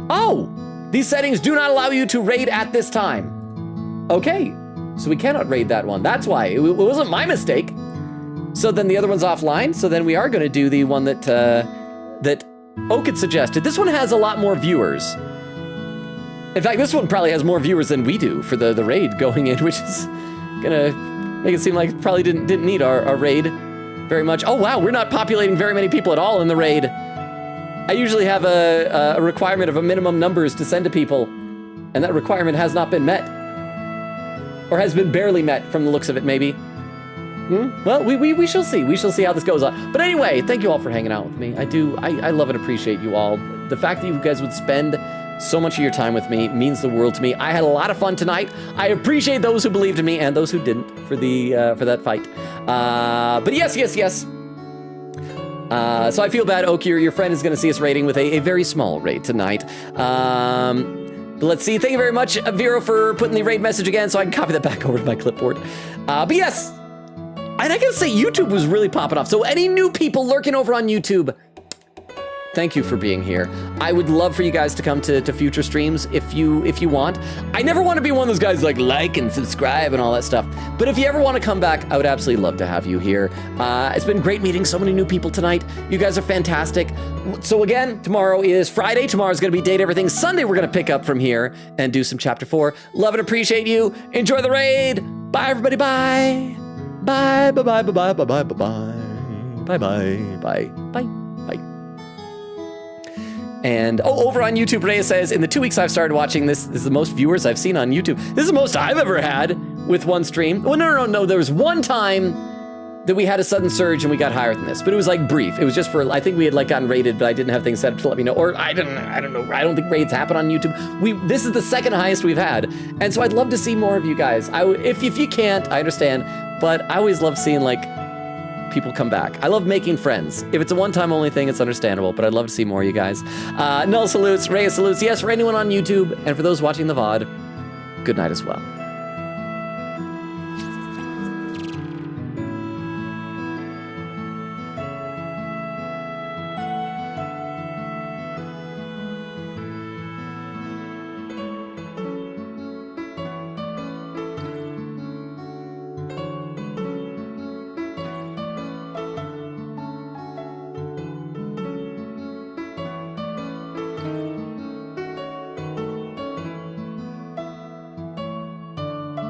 Oh, these settings do not allow you to raid at this time. Okay, so we cannot raid that one. That's why. It wasn't my mistake. So then the other one's offline. So then we are going to do the one that that Oak had suggested. This one has a lot more viewers. In fact, this one probably has more viewers than we do for the raid going in, which is gonna make it seem like it probably didn't need our raid very much. Oh wow, we're not populating very many people at all in the raid. I usually have a requirement of a minimum numbers to send to people, and that requirement has not been met. Or has been barely met from the looks of it, maybe. Well, we shall see. We shall see how this goes on. But anyway, thank you all for hanging out with me. I love and appreciate you all. The fact that you guys would spend so much of your time with me means the world to me. I had a lot of fun tonight. I appreciate those who believed in me and those who didn't for that fight. But yes. So I feel bad, Oak. Your friend is going to see us raiding with a very small raid tonight. But let's see. Thank you very much, Vero, for putting the raid message again, so I can copy that back over to my clipboard. But yes. And I gotta say, YouTube was really popping off. So any new people lurking over on YouTube, thank you for being here. I would love for you guys to come to future streams if you want. I never want to be one of those guys like and subscribe and all that stuff. But if you ever want to come back, I would absolutely love to have you here. It's been great meeting so many new people tonight. You guys are fantastic. So again, tomorrow is Friday. Tomorrow's gonna be Date Everything. Sunday, we're gonna pick up from here and do some Chapter 4. Love and appreciate you. Enjoy the raid. Bye, everybody. Bye. Bye, bye, bye, bye, bye, bye, bye, bye, bye, bye, bye, bye. And over on YouTube, Rhea says, in the 2 weeks I've started watching this is the most viewers I've seen on YouTube. This is the most I've ever had with one stream. Well, no. There was one time that we had a sudden surge and we got higher than this, but it was like brief. It was just for, I think we had like gotten rated, but I didn't have things set up to let me know, or I don't know. I don't think raids happen on YouTube. This is the second highest we've had. And so I'd love to see more of you guys. If you can't, I understand, but I always love seeing like people come back. I love making friends. If it's a one-time only thing, it's understandable, but I'd love to see more of you guys. Null salutes, Rhea salutes. Yes, for anyone on YouTube and for those watching the VOD, good night as well.